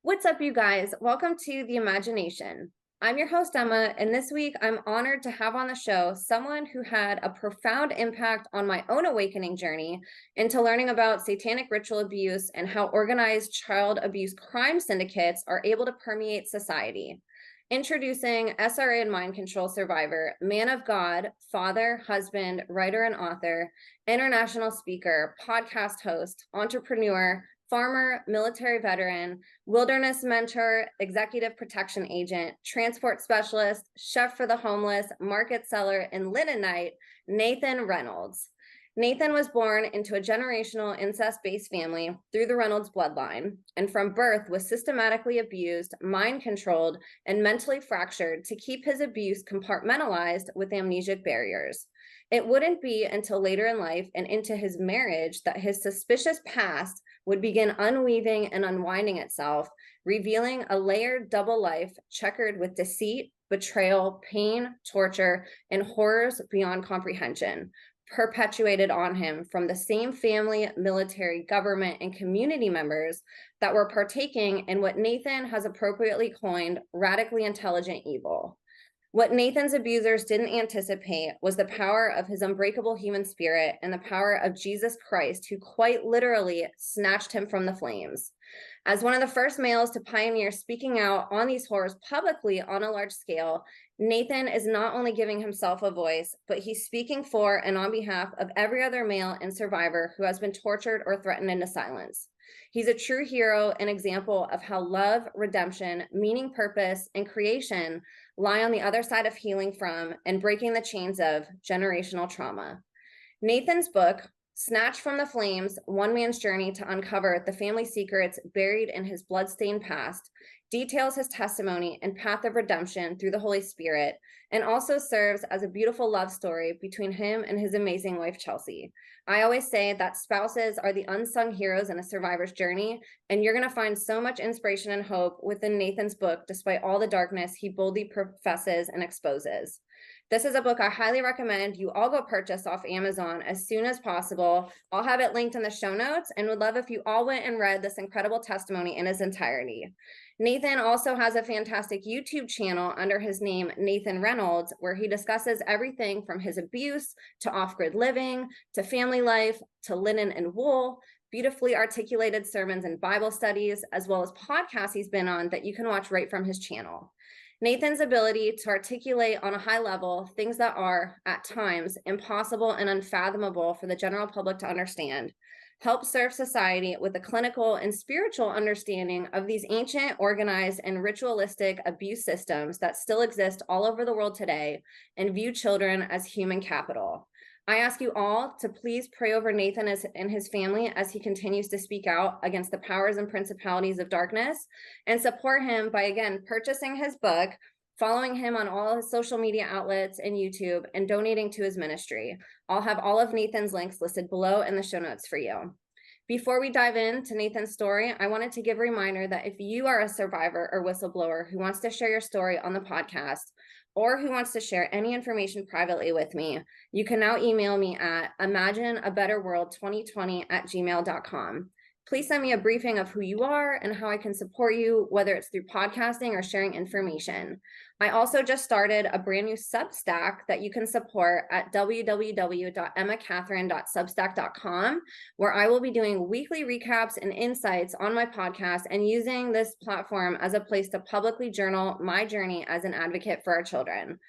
What's up, you guys? Welcome to The Imagination. I'm your host, Emma, and this week I'm honored to have on the show someone who had a profound impact on my own awakening journey into learning about satanic ritual abuse and how organized child abuse crime syndicates are able to permeate society. Introducing SRA and mind control survivor, man of God, father, husband, writer and author, international speaker, podcast host, entrepreneur, farmer, military veteran, wilderness mentor, executive protection agent, transport specialist, chef for the homeless, market seller, and Linenite, Nathan Reynolds. Nathan was born into a generational incest-based family through the Reynolds bloodline, and from birth was systematically abused, mind-controlled, and mentally fractured to keep his abuse compartmentalized with amnesic barriers. It wouldn't be until later in life and into his marriage that his suspicious past would begin unweaving and unwinding itself, revealing a layered double life checkered with deceit, betrayal, pain, torture, and horrors beyond comprehension, perpetuated on him from the same family, military, government, and community members that were partaking in what Nathan has appropriately coined radically intelligent evil. What Nathan's abusers didn't anticipate was the power of his unbreakable human spirit and the power of Jesus Christ, who quite literally snatched him from the flames. As one of the first males to pioneer speaking out on these horrors publicly on a large scale, Nathan is not only giving himself a voice, but he's speaking for and on behalf of every other male and survivor who has been tortured or threatened into silence. He's a true hero and example of how love, redemption, meaning, purpose, and creation lie on the other side of healing from and breaking the chains of generational trauma. Nathan's book, Snatched from the Flames, One Man's Journey to Uncover the Family Secrets Buried in His Bloodstained Past, details his testimony and path of redemption through the Holy Spirit, and also serves as a beautiful love story between him and his amazing wife, Chelsea. I always say that spouses are the unsung heroes in a survivor's journey, and you're going to find so much inspiration and hope within Nathan's book, despite all the darkness he boldly professes and exposes. This is a book I highly recommend you all go purchase off Amazon as soon as possible. I'll have it linked in the show notes and would love if you all went and read this incredible testimony in its entirety. Nathan also has a fantastic YouTube channel under his name, Nathan Reynolds, where he discusses everything from his abuse to off-grid living, to family life, to linen and wool, beautifully articulated sermons and Bible studies, as well as podcasts he's been on that you can watch right from his channel. Nathan's ability to articulate on a high level things that are, at times, impossible and unfathomable for the general public to understand helps serve society with a clinical and spiritual understanding of these ancient, organized, and ritualistic abuse systems that still exist all over the world today and view children as human capital. I ask you all to please pray over Nathan and his family as he continues to speak out against the powers and principalities of darkness, and support him by, again, purchasing his book, following him on all his social media outlets and YouTube, and donating to his ministry. I'll have all of Nathan's links listed below in the show notes for you. Before we dive into Nathan's story, I wanted to give a reminder that if you are a survivor or whistleblower who wants to share your story on the podcast, or who wants to share any information privately with me, you can now email me at imagineabetterworld2020@gmail.com. Please send me a briefing of who you are and how I can support you, whether it's through podcasting or sharing information. I also just started a brand new Substack that you can support at www.emmacatherine.substack.com, where I will be doing weekly recaps and insights on my podcast and using this platform as a place to publicly journal my journey as an advocate for our children.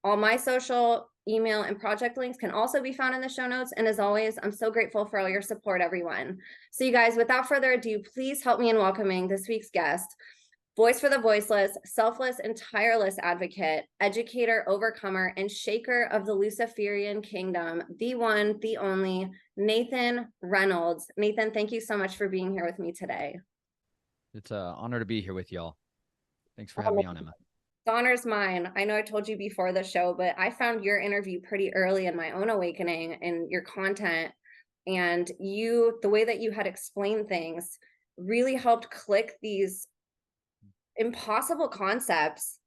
All my social, email, and project links can also be found in the show notes. And as always, I'm so grateful for all your support, everyone. So you guys, without further ado, please help me in welcoming this week's guest, voice for the voiceless, selfless and tireless advocate, educator, overcomer, and shaker of the Luciferian kingdom, the one, the only, Nathan Reynolds. Nathan, thank you so much for being here with me today. It's an honor to be here with y'all. Thanks for having me on, Emma. The honor's mine. I know I told you before the show, but I found your interview pretty early in my own awakening and your content, and the way that you had explained things really helped click these impossible concepts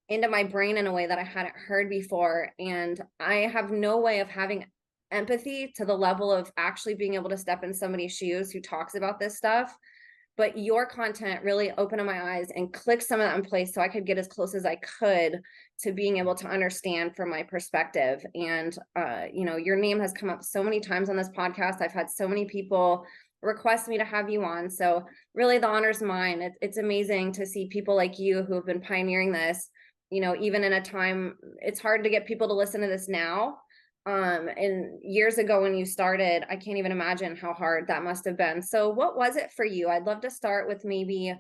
into my brain in a way that I hadn't heard before. And I have no way of having empathy to the level of actually being able to step in somebody's shoes who talks about this stuff but your content really opened my eyes and clicked some of that in place so I could get as close as I could to being able to understand from my perspective. And, your name has come up so many times on this podcast. I've had so many people request me to have you on. So really the honor's mine. It's amazing to see people like you who have been pioneering this, even in a time, it's hard to get people to listen to this now. And years ago when you started, I can't even imagine how hard that must have been. So what was it for you? I'd love to start with maybe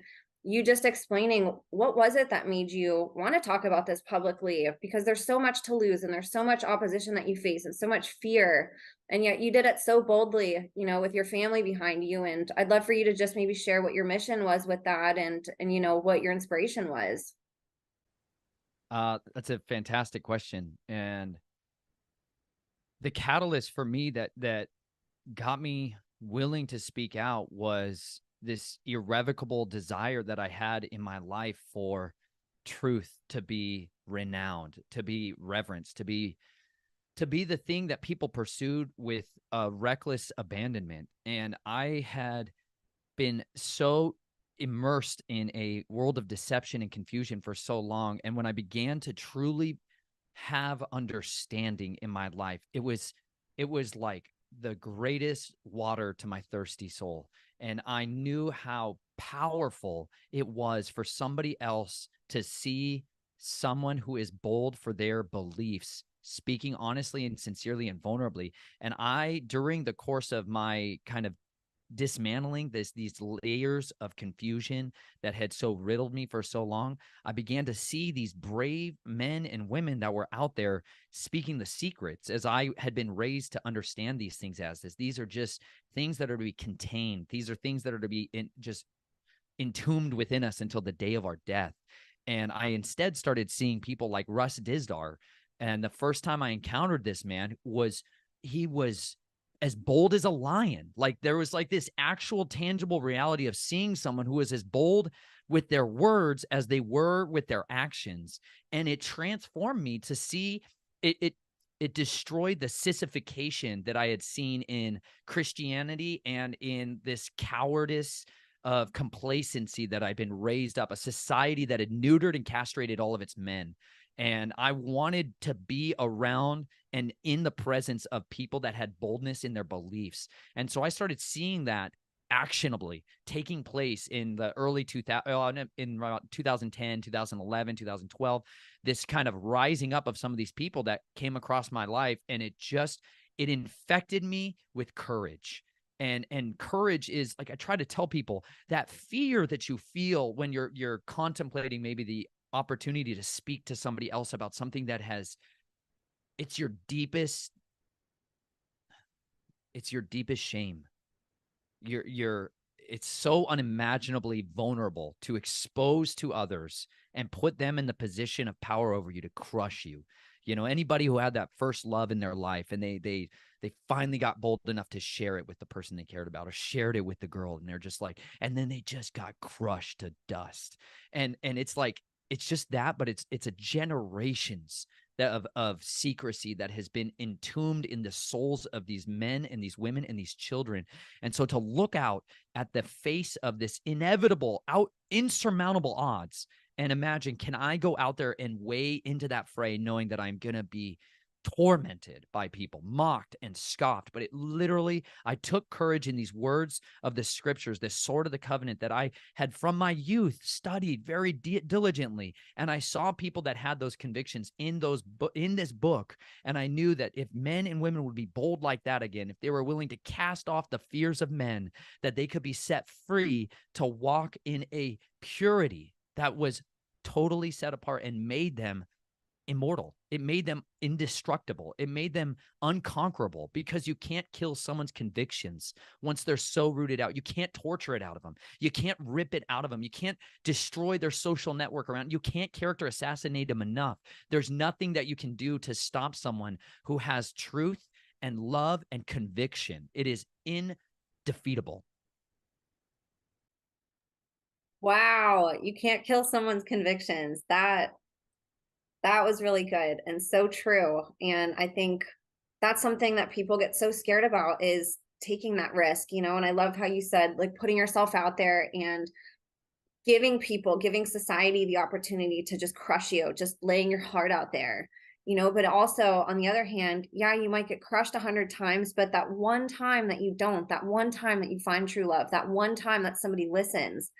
you just explaining what was it that made you want to talk about this publicly, because there's so much to lose and there's so much opposition that you face and so much fear. And yet you did it so boldly, with your family behind you. And I'd love for you to just maybe share what your mission was with that and what your inspiration was. That's a fantastic question. And the catalyst for me that got me willing to speak out was this irrevocable desire that I had in my life for truth to be renowned, to be reverenced, to be the thing that people pursued with a reckless abandonment. And I had been so immersed in a world of deception and confusion for so long. And when I began to truly have understanding in my life, it was like the greatest water to my thirsty soul. And I knew how powerful it was for somebody else to see someone who is bold for their beliefs, speaking honestly and sincerely and vulnerably. And I, during the course of my kind of dismantling these layers of confusion that had so riddled me for so long, I began to see these brave men and women that were out there speaking the secrets, as I had been raised to understand these things as this. These are just things that are to be contained. These are things that are to be just entombed within us until the day of our death. And I instead started seeing people like Russ Dizdar. And the first time I encountered this man he was as bold as a lion. Like there was like this actual tangible reality of seeing someone who was as bold with their words as they were with their actions. And it transformed me to see it destroyed the sissification that I had seen in Christianity and in this cowardice of complacency that I'd been raised up, a society that had neutered and castrated all of its men. And I wanted to be around and in the presence of people that had boldness in their beliefs. And so I started seeing that actionably taking place in the early 2000, in 2010, 2011, 2012, this kind of rising up of some of these people that came across my life. And it infected me with courage. And courage is, like, I try to tell people, that fear that you feel when you're contemplating maybe the opportunity to speak to somebody else about something that it's your deepest shame. It's so unimaginably vulnerable to expose to others and put them in the position of power over you to crush you. Anybody who had that first love in their life and they finally got bold enough to share it with the person they cared about, or shared it with the girl, and they're just like, and then they just got crushed to dust. And it's like, it's just that, but it's a generations of secrecy that has been entombed in the souls of these men and these women and these children. And so to look out at the face of this inevitable, insurmountable odds and imagine, can I go out there and weigh into that fray, knowing that I'm going to be tormented by people, mocked and scoffed? But I took courage in these words of the scriptures, this sword of the covenant that I had from my youth studied very diligently. And I saw people that had those convictions in this book. And I knew that if men and women would be bold like that again, if they were willing to cast off the fears of men, that they could be set free to walk in a purity that was totally set apart and made them immortal. It made them indestructible. It made them unconquerable, because you can't kill someone's convictions once they're so rooted out. You can't torture it out of them. You can't rip it out of them. You can't destroy their social network around. You can't character assassinate them enough. There's nothing that you can do to stop someone who has truth and love and conviction. It is indefeatable. Wow, you can't kill someone's convictions. That was really good and so true. And I think that's something that people get so scared about, is taking that risk, you know. And I loved how you said, like, putting yourself out there and giving society the opportunity to just crush you, just laying your heart out there, you know. But also on the other hand, yeah, you might get crushed 100 times, but that one time that you don't, that one time that you find true love, that one time that somebody listens,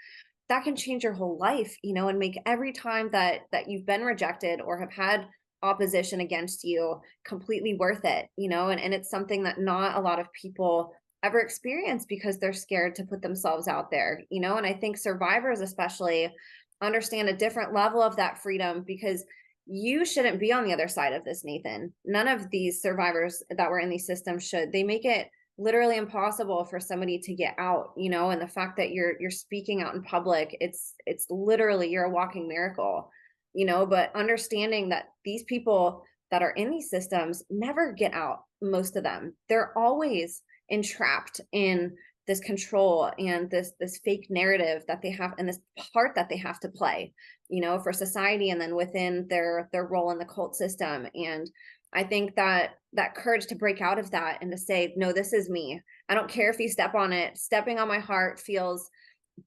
that can change your whole life, you know, and make every time that you've been rejected or have had opposition against you completely worth it, you know. And it's something that not a lot of people ever experience because they're scared to put themselves out there, you know. And I think survivors especially understand a different level of that freedom, because you shouldn't be on the other side of this, Nathan. None of these survivors that were in these systems should. They make it literally impossible for somebody to get out, you know. And the fact that you're speaking out in public, it's literally, you're a walking miracle, you know. But understanding that these people that are in these systems never get out, most of them, they're always entrapped in this control and this fake narrative that they have, and this part that they have to play, you know, for society, and then within their role in the cult system. And I think that that courage to break out of that and to say, no, this is me. I don't care if you step on it. Stepping on my heart feels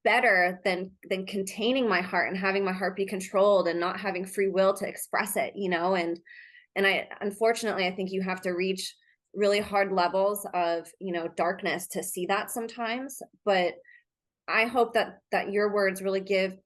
better than containing my heart and having my heart be controlled and not having free will to express it, you know. And I, unfortunately, I think you have to reach really hard levels of, you know, darkness to see that sometimes. But I hope that your words really give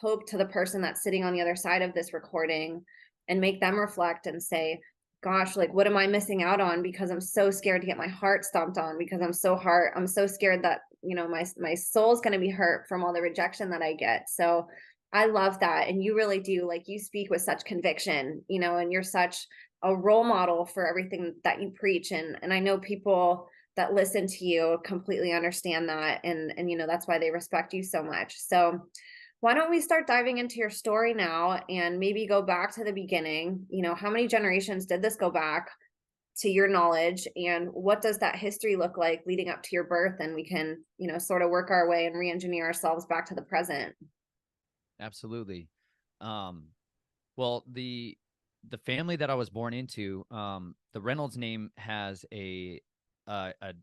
hope to the person that's sitting on the other side of this recording, and make them reflect and say, gosh, like, what am I missing out on because I'm so scared to get my heart stomped on, because I'm so scared that, you know, my soul's going to be hurt from all the rejection that I get. So I love that. And you really do, like, you speak with such conviction, you know, and you're such a role model for everything that you preach. And I know people that listen to you completely understand that. And, you know, that's why they respect you so much. So why don't we start diving into your story now, and maybe go back to the beginning? You know, how many generations did this go back to your knowledge, and what does that history look like leading up to your birth? And we can, you know, sort of work our way and re-engineer ourselves back to the present. Absolutely. Well, the family that I was born into, the Reynolds name has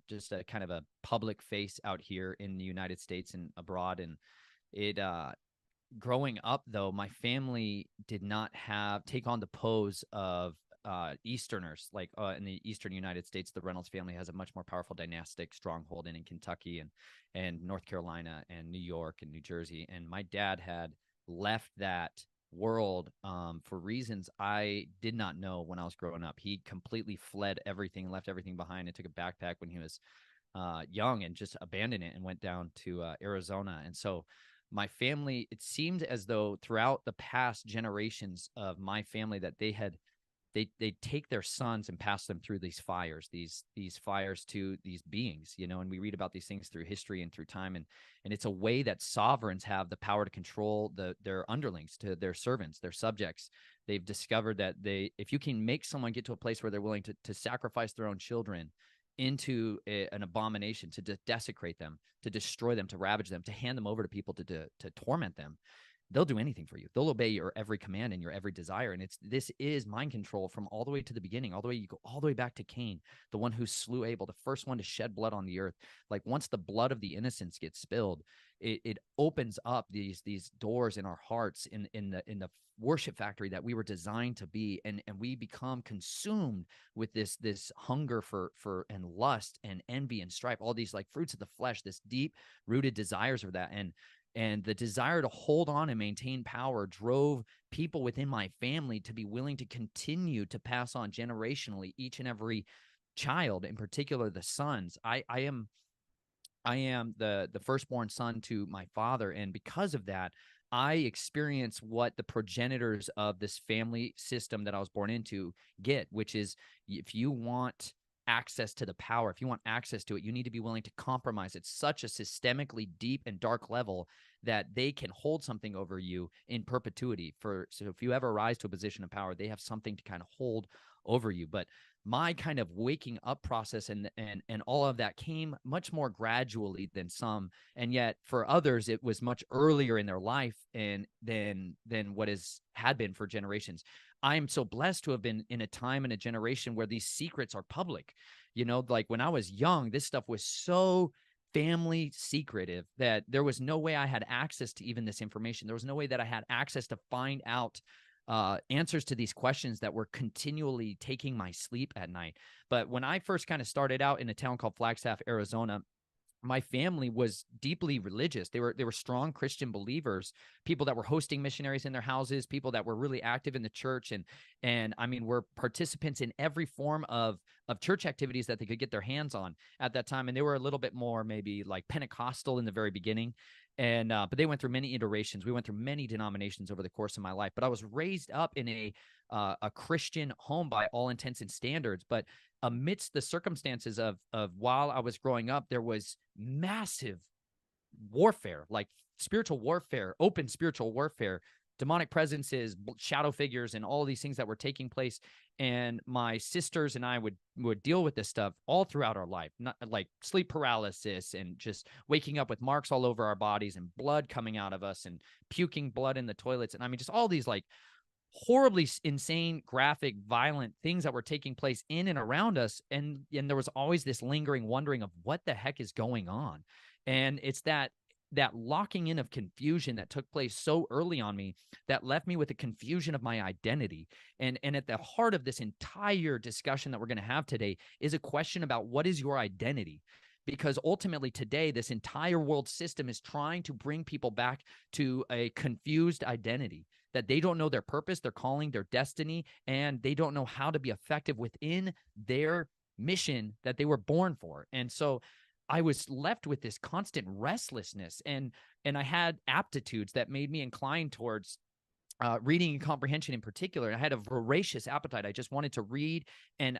just a kind of a public face out here in the United States and abroad. And it growing up, though, my family did not take on the pose of Easterners. Like in the Eastern United States, the Reynolds family has a much more powerful dynastic stronghold in Kentucky and North Carolina and New York and New Jersey. And my dad had left that world for reasons I did not know when I was growing up. He completely fled everything, left everything behind, and took a backpack when he was young, and just abandoned it and went down to Arizona. And so my family, it seemed as though throughout the past generations of my family that they take their sons and pass them through these fires to these beings, you know. And we read about these things through history and through time, and it's a way that sovereigns have the power to control their underlings, to their servants, their subjects. They've discovered that if you can make someone get to a place where they're willing to sacrifice their own children into an abomination, to desecrate them, to destroy them, to ravage them, to hand them over to people to torment them, they'll do anything for you. They'll obey your every command and your every desire. And this is mind control from all the way to the beginning, all the way, you go all the way back to Cain, the one who slew Abel, the first one to shed blood on the earth. Like, once the blood of the innocents gets spilled, it opens up these doors in our hearts, in the worship factory that we were designed to be, and we become consumed with this hunger for and lust and envy and strife, all these like fruits of the flesh, this deep rooted desires of that. And the desire to hold on and maintain power drove people within my family to be willing to continue to pass on generationally each and every child, in particular the sons. I am the firstborn son to my father, and because of that, I experience what the progenitors of this family system that I was born into get, which is, if you want access to the power, if you want access to it, you need to be willing to compromise at such a systemically deep and dark level that they can hold something over you in perpetuity. So if you ever rise to a position of power, they have something to kind of hold over you. But my kind of waking up process and all of that came much more gradually than some, and yet for others it was much earlier in their life and than what had been for generations. I am so blessed to have been in a time and a generation where these secrets are public. You know, like when I was young, this stuff was so family secretive that there was no way I had access to even this information. There was no way that I had access to find out answers to these questions that were continually taking my sleep at night. But when I first kind of started out in a town called Flagstaff, Arizona, my family was deeply religious. They were strong Christian believers, people that were hosting missionaries in their houses, people that were really active in the church, and I mean, were participants in every form of church activities that they could get their hands on at that time. And they were a little bit more maybe like Pentecostal in the very beginning. And but they went through many iterations. We went through many denominations over the course of my life. But I was raised up in a Christian home by all intents and standards. But amidst the circumstances of while I was growing up, there was massive warfare, like spiritual warfare, open spiritual warfare, demonic presences, shadow figures, and all of these things that were taking place. And my sisters and I would deal with this stuff all throughout our life, not like sleep paralysis and just waking up with marks all over our bodies and blood coming out of us and puking blood in the toilets. And I mean, just all these like horribly insane, graphic, violent things that were taking place in and around us. And there was always this lingering wondering of what the heck is going on. And it's that locking in of confusion that took place so early on me that left me with the confusion of my identity. And at the heart of this entire discussion that we're going to have today is a question about what is your identity? Because ultimately today, this entire world system is trying to bring people back to a confused identity, that they don't know their purpose, their calling, their destiny, and they don't know how to be effective within their mission that they were born for. And so I was left with this constant restlessness, and I had aptitudes that made me inclined towards reading and comprehension in particular. I had a voracious appetite. I just wanted to read and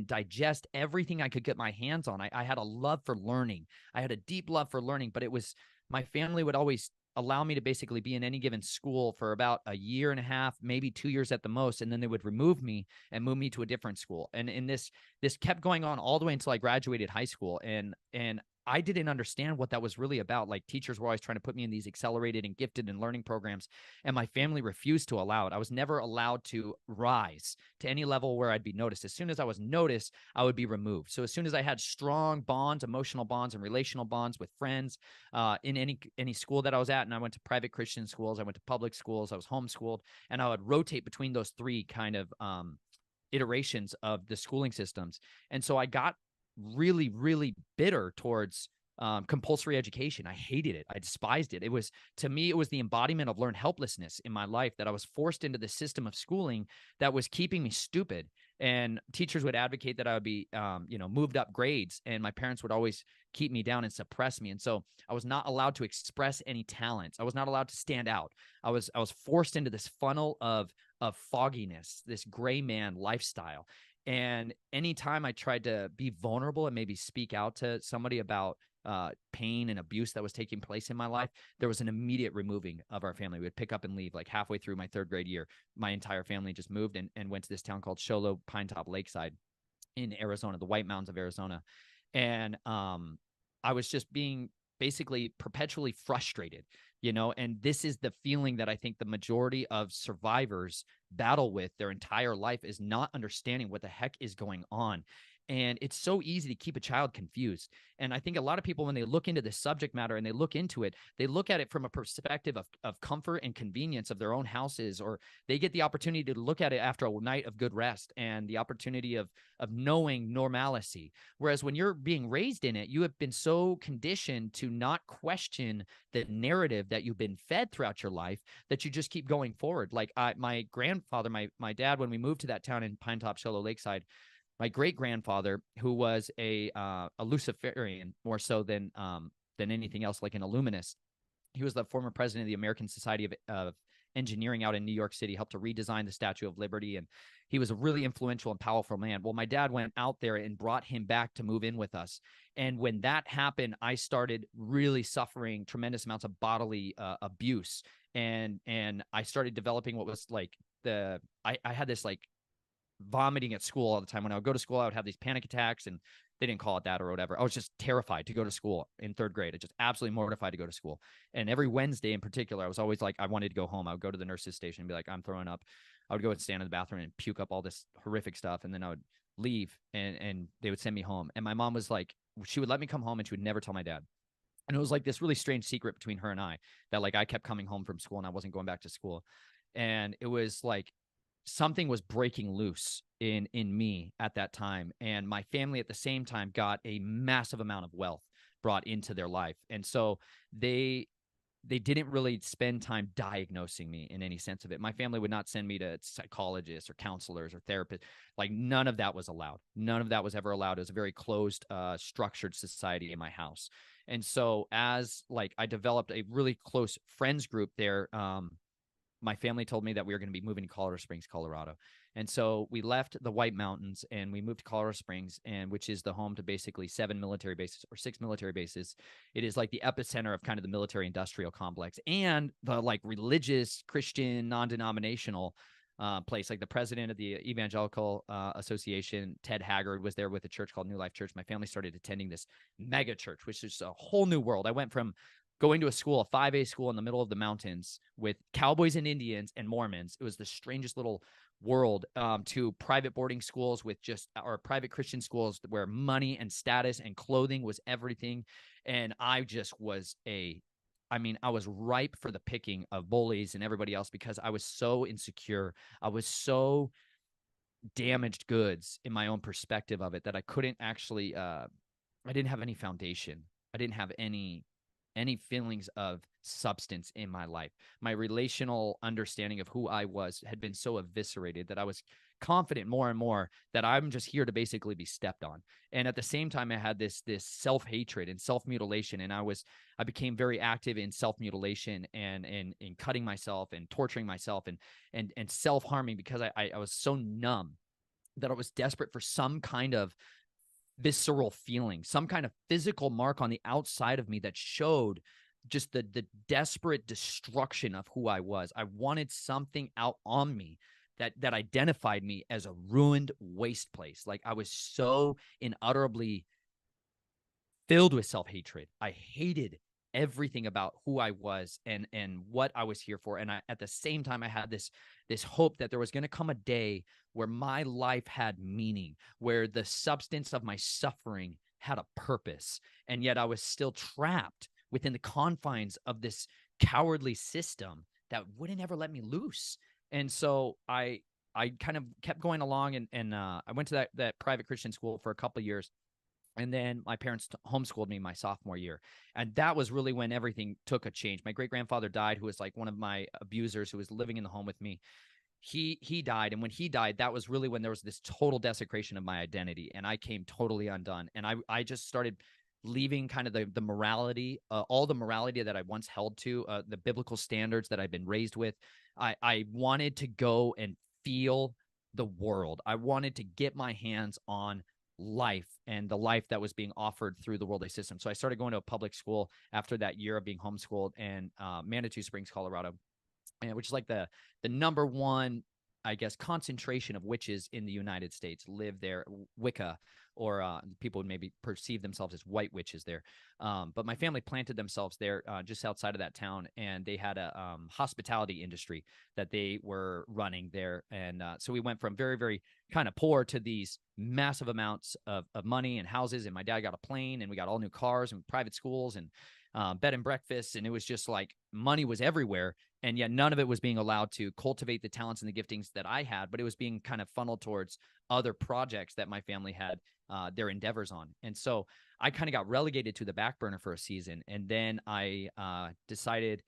digest everything I could get my hands on. I had a love for learning. I had a deep love for learning, but it was my family would always allow me to basically be in any given school for about a year and a half, maybe 2 years at the most, and then they would remove me and move me to a different school. And this kept going on all the way until I graduated high school. And I didn't understand what that was really about. Like, teachers were always trying to put me in these accelerated and gifted and learning programs, and my family refused to allow it. I was never allowed to rise to any level where I'd be noticed. As soon as I was noticed, I would be removed. So as soon as I had strong bonds, emotional bonds and relational bonds with friends in any school that I was at, and I went to private Christian schools, I went to public schools, I was homeschooled, and I would rotate between those three kind of iterations of the schooling systems. And so I got really, really bitter towards compulsory education. I hated it. I despised it. It was, to me, it was the embodiment of learned helplessness in my life, that I was forced into the system of schooling that was keeping me stupid. And teachers would advocate that I would be, moved up grades, and my parents would always keep me down and suppress me. And so I was not allowed to express any talents. I was not allowed to stand out. I was forced into this funnel of fogginess, this gray man lifestyle. And anytime I tried to be vulnerable and maybe speak out to somebody about pain and abuse that was taking place in my life, there was an immediate removing of our family. We would pick up and leave. Like halfway through my third grade year, my entire family just moved and went to this town called Sholo Pine Top Lakeside in Arizona, the White Mountains of Arizona. And I was just being basically perpetually frustrated, and this is the feeling that I think the majority of survivors battle with their entire life, is not understanding what the heck is going on. And it's so easy to keep a child confused. And I think a lot of people, when they look into this subject matter and they look into it, they look at it from a perspective of comfort and convenience of their own houses, or they get the opportunity to look at it after a night of good rest and the opportunity of knowing normalcy. Whereas when you're being raised in it, you have been so conditioned to not question the narrative that you've been fed throughout your life, that you just keep going forward. Like my grandfather, my dad, when we moved to that town in Pine Top, Sholo Lakeside, my great-grandfather, who was a Luciferian more so than anything else, like an illuminist. He was the former president of the American Society of Engineering out in New York City, helped to redesign the Statue of Liberty, and he was a really influential and powerful man. Well, my dad went out there and brought him back to move in with us. And when that happened, I started really suffering tremendous amounts of bodily abuse. And I started developing what was like I had this like vomiting at school all the time. When I would go to school, I would have these panic attacks, and they didn't call it that or whatever. I was just terrified to go to school in third grade. I just absolutely mortified to go to school. And every Wednesday in particular, I was always like, I wanted to go home. I would go to the nurse's station and be like, I'm throwing up. I would go and stand in the bathroom and puke up all this horrific stuff. And then I would leave and they would send me home. And my mom was like, she would let me come home and she would never tell my dad. And it was like this really strange secret between her and I, that like I kept coming home from school and I wasn't going back to school. And it was like something was breaking loose in me at that time. And my family at the same time got a massive amount of wealth brought into their life. And so they they didn't really spend time diagnosing me in any sense of it. My family would not send me to psychologists or counselors or therapists. Like none of that was allowed. None of that was ever allowed. It was a very closed, structured society in my house. And so as like I developed a really close friends group there, my family told me that we were going to be moving to Colorado Springs, Colorado. And so we left the White Mountains and we moved to Colorado Springs, and which is the home to basically 7 military bases or 6 military bases. It is like the epicenter of kind of the military industrial complex and the like religious Christian non-denominational place. Like the president of the Evangelical Association, Ted Haggard, was there with a church called New Life Church. My family started attending this mega church, which is a whole new world. I went from going to a school, a 5A school in the middle of the mountains with cowboys and Indians and Mormons. It was the strangest little world, to private boarding schools with just, or private Christian schools where money and status and clothing was everything. And I just was I was ripe for the picking of bullies and everybody else because I was so insecure. I was so damaged goods in my own perspective of it that I couldn't actually, I didn't have any foundation. I didn't have any feelings of substance in my life. My relational understanding of who I was had been so eviscerated that I was confident more and more that I'm just here to basically be stepped on. And at the same time, I had this self-hatred and self-mutilation. And I became very active in self-mutilation and in cutting myself and torturing myself and self-harming because I was so numb that I was desperate for some kind of visceral feeling, some kind of physical mark on the outside of me that showed just the desperate destruction of who I was. I wanted something out on me that identified me as a ruined waste place. Like I was so unutterably filled with self-hatred. I hated everything about who I was and what I was here for. And at the same time, I had this hope that there was going to come a day where my life had meaning, where the substance of my suffering had a purpose. And yet I was still trapped within the confines of this cowardly system that wouldn't ever let me loose. And so I kind of kept going along and I went to that private Christian school for a couple of years. And then my parents homeschooled me my sophomore year. And that was really when everything took a change. My great grandfather died, who was like one of my abusers who was living in the home with me. He died. And when he died, that was really when there was this total desecration of my identity. And I came totally undone. And I just started leaving kind of the morality, all the morality that I once held to, the biblical standards that I've been raised with. I wanted to go and feel the world. I wanted to get my hands on life and the life that was being offered through the worldly system. So I started going to a public school after that year of being homeschooled in Manitou Springs, Colorado, and which is like the number one, I guess, concentration of witches in the United States live there. Wicca, or people would maybe perceive themselves as white witches there. But my family planted themselves there just outside of that town, and they had a hospitality industry that they were running there. And so we went from very, very kind of poor to these massive amounts of money and houses. And my dad got a plane, and we got all new cars and private schools and bed and breakfasts. And it was just like money was everywhere. And yet none of it was being allowed to cultivate the talents and the giftings that I had, but it was being kind of funneled towards other projects that my family had their endeavors on. And so I kind of got relegated to the back burner for a season. And then I decided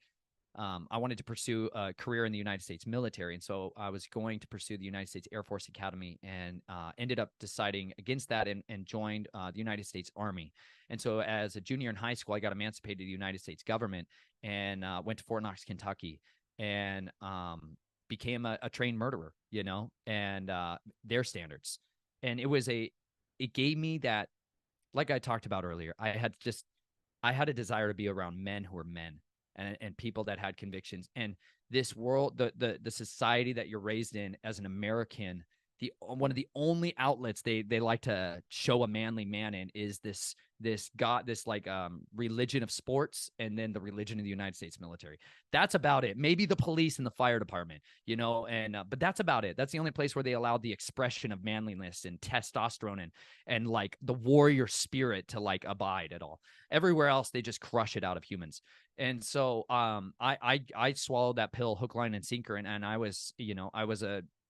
I wanted to pursue a career in the United States military. And so I was going to pursue the United States Air Force Academy, and ended up deciding against that and joined the United States Army. And so as a junior in high school, I got emancipated to the United States government and went to Fort Knox, Kentucky, and became a trained murderer, and their standards. And it gave me that, like I talked about earlier, I had a desire to be around men who were men, and people that had convictions. And this world, the society that you're raised in as an American, the one of the only outlets they like to show a manly man in is this like religion of sports, and then the religion of the United States military. That's about it. Maybe the police and the fire department, and but that's about it. That's the only place where they allow the expression of manliness and testosterone and like the warrior spirit to like abide at all. Everywhere else they just crush it out of humans. And so I swallowed that pill hook, line, and sinker, and I was,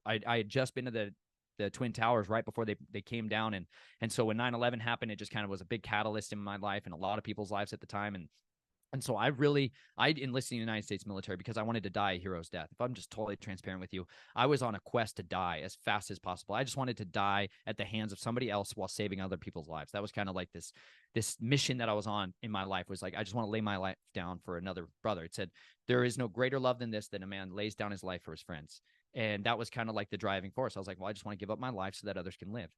I had just been to the Twin Towers right before they came down. And so when 9/11 happened, it just kind of was a big catalyst in my life and a lot of people's lives at the time. And so I enlisted in the United States military because I wanted to die a hero's death. If I'm just totally transparent with you, I was on a quest to die as fast as possible. I just wanted to die at the hands of somebody else while saving other people's lives. That was kind of like this mission that I was on in my life, was like, I just want to lay my life down for another brother. It said, there is no greater love than this, than a man lays down his life for his friends. And that was kind of like the driving force. I was like, well, I just want to give up my life so that others can live,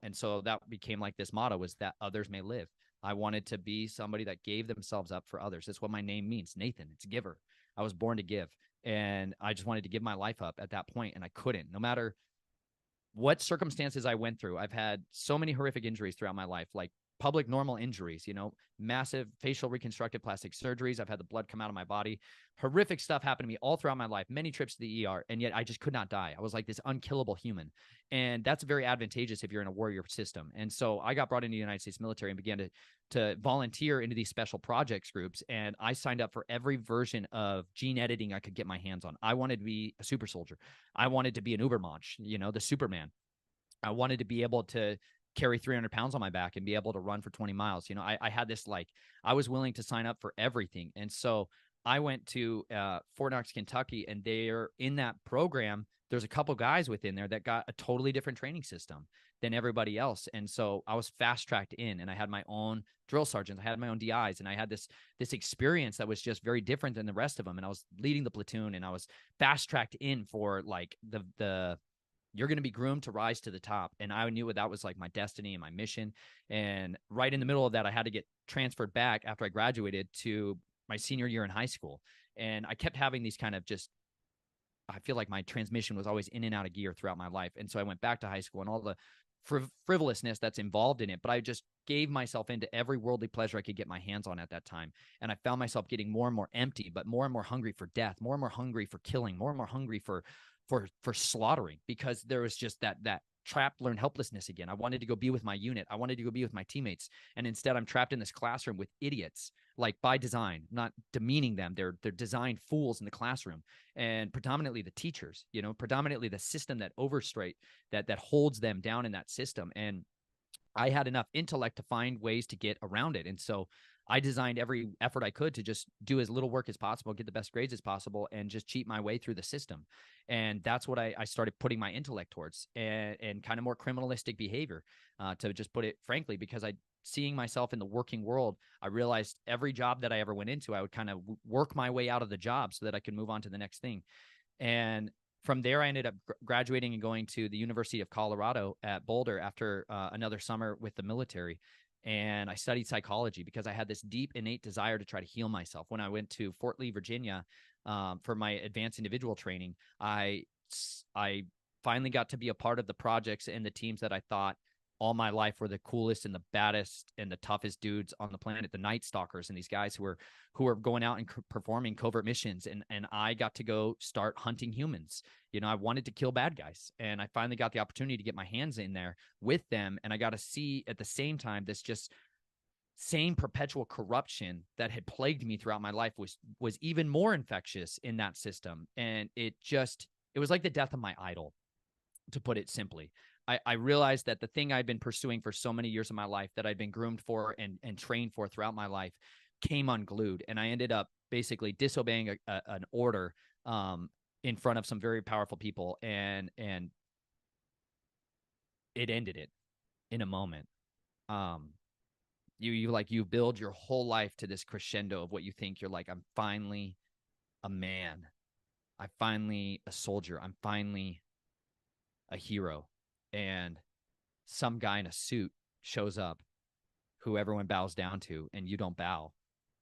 And so that became like this motto, was that others may live. I wanted to be somebody that gave themselves up for others. That's what my name means, Nathan. It's giver. I was born to give. And I just wanted to give my life up at that point, and I couldn't. No matter what circumstances I went through, I've had so many horrific injuries throughout my life, like public normal injuries, massive facial reconstructive plastic surgeries. I've had the blood come out of my body. Horrific stuff happened to me all throughout my life, many trips to the ER, and yet I just could not die. I was like this unkillable human. And that's very advantageous if you're in a warrior system. And so I got brought into the United States military and began to volunteer into these special projects groups. And I signed up for every version of gene editing I could get my hands on. I wanted to be a super soldier. I wanted to be an Ubermensch, the Superman. I wanted to be able to carry 300 pounds on my back and be able to run for 20 miles. I had this, like, I was willing to sign up for everything. And so I went to Fort Knox, Kentucky, and they're in that program. There's a couple guys within there that got a totally different training system than everybody else. And so I was fast tracked in, and I had my own drill sergeants. I had my own DIs, and I had this experience that was just very different than the rest of them. And I was leading the platoon, and I was fast tracked in for like the you're going to be groomed to rise to the top. And I knew that was like my destiny and my mission. And right in the middle of that, I had to get transferred back after I graduated to my senior year in high school. And I kept having these kind of I feel like my transmission was always in and out of gear throughout my life. And so I went back to high school and all the frivolousness that's involved in it. But I just gave myself into every worldly pleasure I could get my hands on at that time. And I found myself getting more and more empty, but more and more hungry for death, more and more hungry for killing, more and more hungry for slaughtering, because there was just that trapped learned helplessness again. I wanted to go be with my unit. I wanted to go be with my teammates. And instead I'm trapped in this classroom with idiots, like by design, not demeaning them. They're designed fools in the classroom, and predominantly the teachers, predominantly the system that that holds them down in that system. And I had enough intellect to find ways to get around it. And so I designed every effort I could to just do as little work as possible, get the best grades as possible, and just cheat my way through the system. And that's what I started putting my intellect towards, and kind of more criminalistic behavior, to just put it frankly, because seeing myself in the working world, I realized every job that I ever went into, I would kind of work my way out of the job so that I could move on to the next thing. And from there, I ended up graduating and going to the University of Colorado at Boulder after another summer with the military. And I studied psychology because I had this deep innate desire to try to heal myself. When I went to Fort Lee, Virginia, for my advanced individual training, I finally got to be a part of the projects and the teams that I thought all my life were the coolest and the baddest and the toughest dudes on the planet, the Night Stalkers, and these guys who were going out and performing covert missions. And I got to go start hunting humans. I wanted to kill bad guys, and I finally got the opportunity to get my hands in there with them. And I got to see at the same time this just same perpetual corruption that had plagued me throughout my life was even more infectious in that system. And it was like the death of my idol, to put it simply. I realized that the thing I'd been pursuing for so many years of my life, that I'd been groomed for and trained for throughout my life, came unglued. And I ended up basically disobeying an order in front of some very powerful people. And it ended it in a moment. You build your whole life to this crescendo of what you think you're like. I'm finally a man. I'm finally a soldier. I'm finally a hero. And some guy in a suit shows up who everyone bows down to, and you don't bow,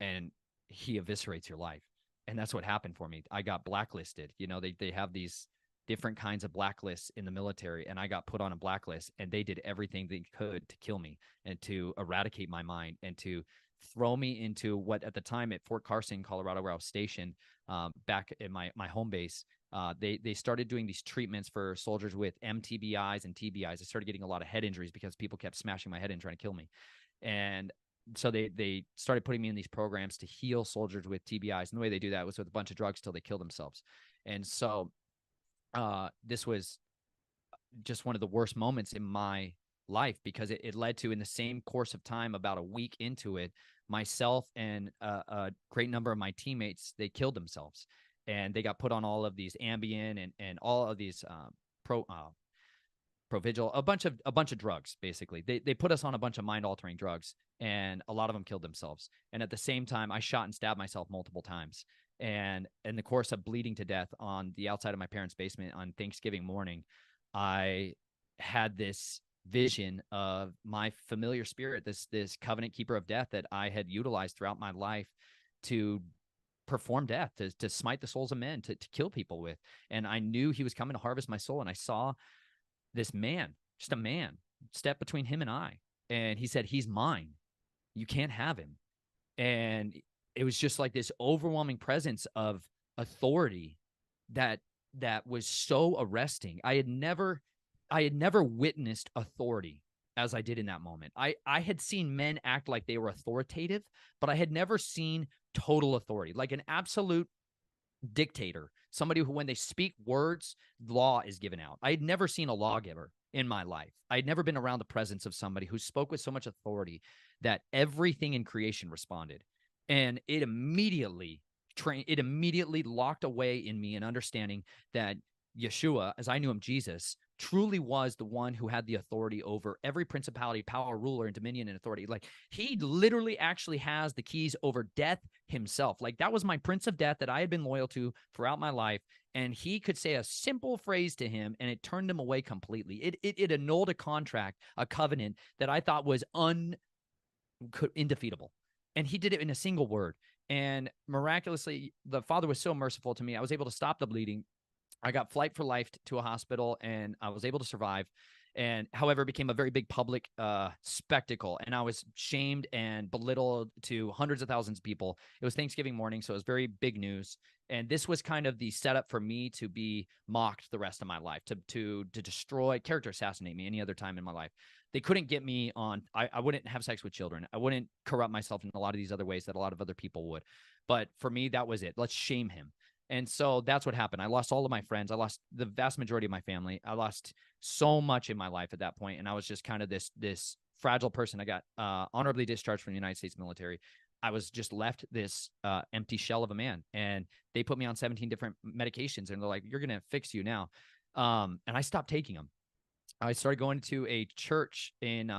and he eviscerates your life. And that's what happened for me. I got blacklisted. They have these different kinds of blacklists in the military, and I got put on a blacklist, and they did everything they could to kill me and to eradicate my mind and to throw me into what at the time at Fort Carson, Colorado, where I was stationed, back in my home base. They started doing these treatments for soldiers with MTBIs and TBIs. I started getting a lot of head injuries because people kept smashing my head in trying to kill me. And so they started putting me in these programs to heal soldiers with TBIs. And the way they do that was with a bunch of drugs till they kill themselves. And so this was just one of the worst moments in my life, because it led to, in the same course of time, about a week into it, myself and a great number of my teammates, they killed themselves, and they got put on all of these Ambien and all of these Provigil, a bunch of drugs. Basically, they put us on a bunch of mind altering drugs, and a lot of them killed themselves. And at the same time, I shot and stabbed myself multiple times. And in the course of bleeding to death on the outside of my parents' basement on Thanksgiving morning, I had this vision of my familiar spirit, this covenant keeper of death that I had utilized throughout my life to perform death, to smite the souls of men, to kill people with. And I knew he was coming to harvest my soul. And I saw this man, just a man, step between him and I. And he said, he's mine. You can't have him. And it was just like this overwhelming presence of authority that was so arresting. I had never witnessed authority as I did in that moment. I had seen men act like they were authoritative, but I had never seen total authority, like an absolute dictator, somebody who, when they speak words, law is given out. I had never seen a lawgiver in my life. I had never been around the presence of somebody who spoke with so much authority that everything in creation responded. And it immediately locked away in me an understanding that Yeshua, as I knew him, Jesus, truly was the one who had the authority over every principality, power, ruler, and dominion and authority. Like, he literally actually has the keys over death himself. Like, that was my prince of death that I had been loyal to throughout my life. And he could say a simple phrase to him and it turned him away completely. It annulled a contract, a covenant that I thought was indefeatable. And he did it in a single word. And miraculously, the Father was so merciful to me. I was able to stop the bleeding. I got flight for life to a hospital, and I was able to survive. And however, it became a very big public spectacle, and I was shamed and belittled to hundreds of thousands of people. It was Thanksgiving morning, so it was very big news. And this was kind of the setup for me to be mocked the rest of my life, to destroy, character assassinate me any other time in my life. They couldn't get me on. I wouldn't have sex with children. I wouldn't corrupt myself in a lot of these other ways that a lot of other people would. But for me, that was it. Let's shame him. And so that's what happened. I lost all of my friends. I lost the vast majority of my family. I lost so much in my life at that point. And I was just kind of this fragile person. I got honorably discharged from the United States military. I was just left this empty shell of a man. And they put me on 17 different medications. And they're like, you're going to fix you now. And I stopped taking them. I started going to a church in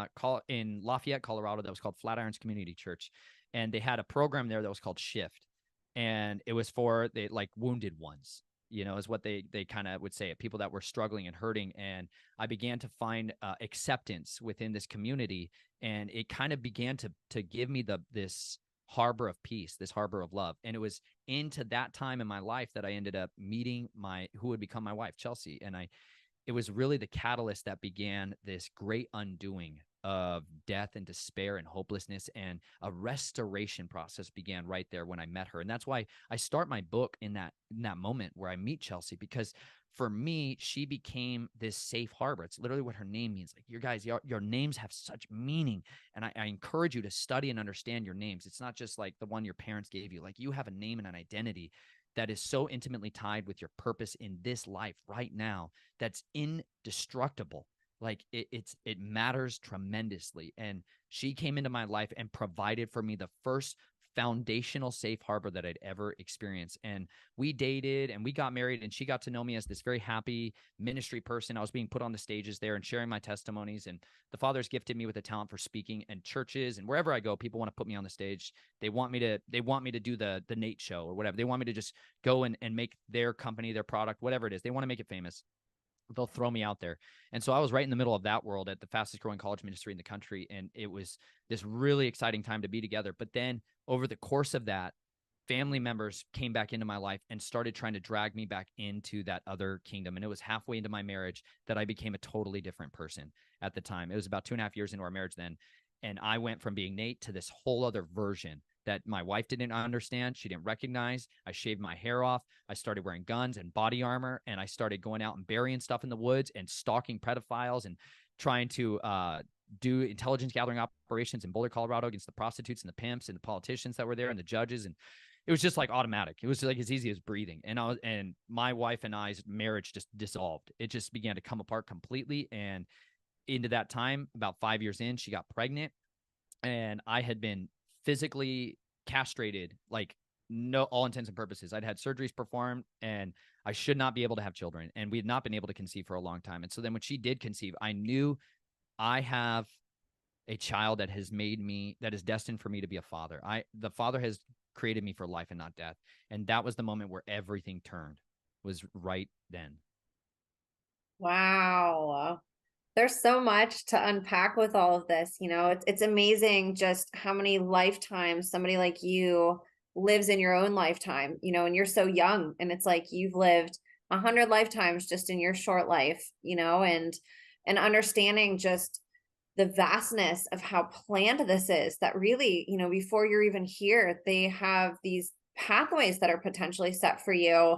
Lafayette, Colorado, that was called Flatirons Community Church. And they had a program there that was called Shift. And it was for the like wounded ones, is what they kind of would say it, people that were struggling and hurting. And I began to find acceptance within this community, and it kind of began to give me this harbor of peace, this harbor of love. And it was into that time in my life that I ended up meeting who would become my wife, Chelsea. And it was really the catalyst that began this great undoing of death and despair and hopelessness, and a restoration process began right there when I met her. And that's why I start my book in that moment where I meet Chelsea, because for me, she became this safe harbor. It's literally what her name means. Like, your names have such meaning. And I encourage you to study and understand your names. It's not just like the one your parents gave you. Like, you have a name and an identity that is so intimately tied with your purpose in this life right now, that's indestructible. Like, it matters tremendously. And she came into my life and provided for me the first foundational safe harbor that I'd ever experienced. And we dated and we got married, and she got to know me as this very happy ministry person. I was being put on the stages there and sharing my testimonies. And the Father's gifted me with a talent for speaking, and churches and wherever I go, people want to put me on the stage. They want me to do the Nate show or whatever. They want me to just go and make their company, their product, whatever it is. They want to make it famous. They'll throw me out there. And so I was right in the middle of that world at the fastest growing college ministry in the country. And it was this really exciting time to be together. But then over the course of that, family members came back into my life and started trying to drag me back into that other kingdom. And it was halfway into my marriage that I became a totally different person at the time. It was about 2.5 years into our marriage then. And I went from being Nate to this whole other version that my wife didn't understand. She didn't recognize. I shaved my hair off. I started wearing guns and body armor. And I started going out and burying stuff in the woods and stalking pedophiles and trying to do intelligence gathering operations in Boulder, Colorado against the prostitutes and the pimps and the politicians that were there and the judges. And it was just like automatic. It was like as easy as breathing. And my wife and I's marriage just dissolved. It just began to come apart completely. And into that time, about 5 years in, she got pregnant, and I had been physically castrated, like no, all intents and purposes. I'd had surgeries performed, and I should not be able to have children. And we had not been able to conceive for a long time. And so then when she did conceive, I knew I have a child that has made me, that is destined for me to be a father. The Father has created me for life and not death. And that was the moment where everything turned, was right then. Wow. There's so much to unpack with all of this. It's amazing just how many lifetimes somebody like you lives in your own lifetime, and you're so young, and it's like you've lived 100 lifetimes just in your short life, and understanding just the vastness of how planned this is, that really, before you're even here, they have these pathways that are potentially set for you.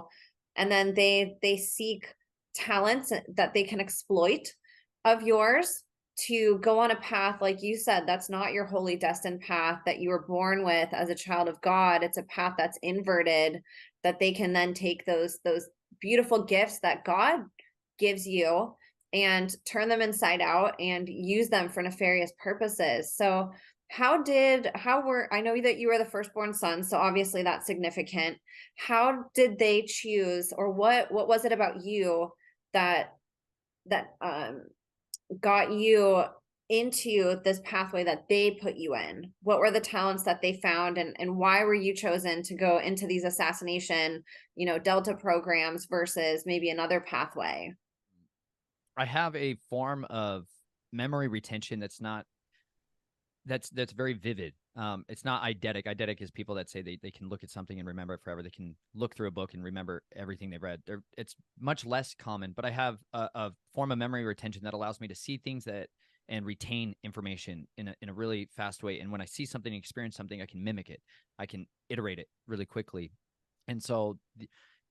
And then they seek talents that they can exploit of yours to go on a path, like you said, that's not your holy destined path that you were born with as a child of God. It's a path that's inverted, that they can then take those beautiful gifts that God gives you and turn them inside out and use them for nefarious purposes. So I know that you were the firstborn son, so obviously that's significant. How did they choose, or what was it about you that got you into this pathway that they put you in? What were the talents that they found, and why were you chosen to go into these assassination, Delta programs versus maybe another pathway? I have a form of memory retention that's very vivid. It's not eidetic. Eidetic is people that say they can look at something and remember it forever. They can look through a book and remember everything they've read. It's much less common, but I have a form of memory retention that allows me to see things and retain information in a really fast way. And when I see something, experience something, I can mimic it. I can iterate it really quickly. And so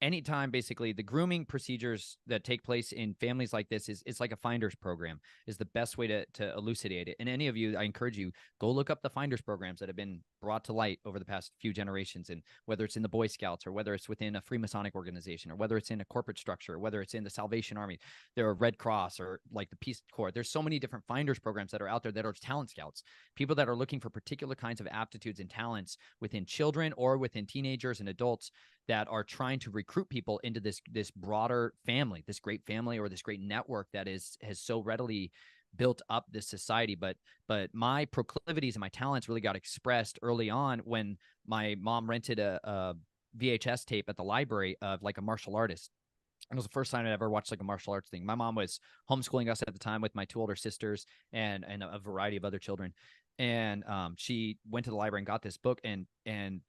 anytime, basically, the grooming procedures that take place in families like this it's like a finders program, is the best way to elucidate it. And any of you, I encourage you, go look up the finders programs that have been brought to light over the past few generations, and whether it's in the Boy Scouts, or whether it's within a Freemasonic organization, or whether it's in a corporate structure, or whether it's in the Salvation Army, there are Red Cross, or like the Peace Corps. There's so many different finders programs that are out there that are talent scouts, people that are looking for particular kinds of aptitudes and talents within children or within teenagers and adults, that are trying to recruit people into this broader family, this great family, or this great network that has so readily built up this society. But my proclivities and my talents really got expressed early on when my mom rented a VHS tape at the library of like a martial artist. It was the first time I ever watched like a martial arts thing. My mom was homeschooling us at the time with my two older sisters and a variety of other children. And she went to the library and got this book, and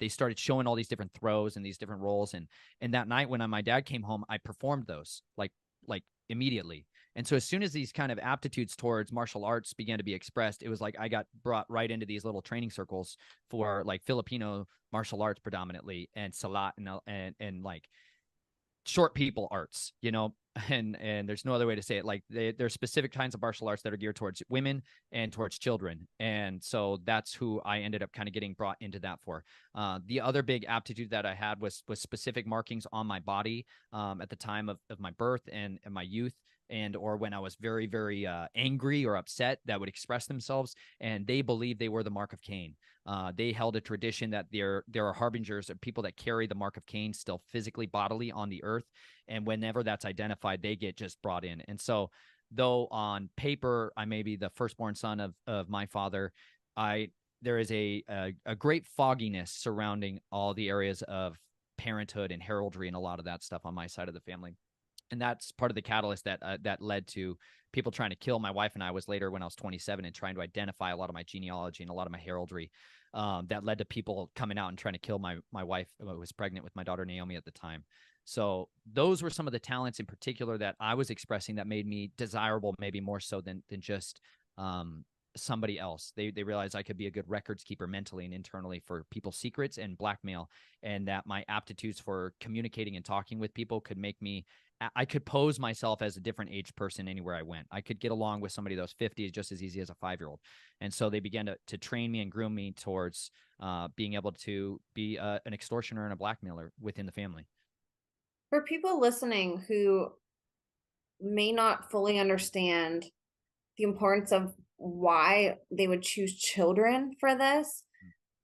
they started showing all these different throws and these different roles. And that night when my dad came home, I performed those like immediately. And so as soon as these kind of aptitudes towards martial arts began to be expressed, it was like I got brought right into these little training circles for like Filipino martial arts predominantly, and Salat, and like short people arts, and there's no other way to say it. Like there's specific kinds of martial arts that are geared towards women and towards children. And so that's who I ended up kind of getting brought into that for. The other big aptitude that I had was specific markings on my body at the time of my birth and my youth, and or when I was very, very angry or upset, that would express themselves. And they believed they were the mark of Cain. They held a tradition that there are harbingers of people that carry the mark of Cain still physically, bodily on the earth. And whenever that's identified, they get just brought in. And so though on paper, I may be the firstborn son of my father, there is a great fogginess surrounding all the areas of parenthood and heraldry and a lot of that stuff on my side of the family. And that's part of the catalyst that led to people trying to kill my wife and I was later when I was 27 and trying to identify a lot of my genealogy and a lot of my heraldry. that led to people coming out and trying to kill my wife, who was pregnant with my daughter Naomi at the time. So those were some of the talents in particular that I was expressing that made me desirable, maybe more so than just somebody else. They realized I could be a good records keeper mentally and internally for people's secrets and blackmail, and that my aptitudes for communicating and talking with people could make me, I could pose myself as a different age person anywhere I went. I could get along with somebody that was 50 just as easy as a 5-year-old. And so they began to train me and groom me towards being able to be an extortioner and a blackmailer within the family. For people listening who may not fully understand the importance of why they would choose children for this,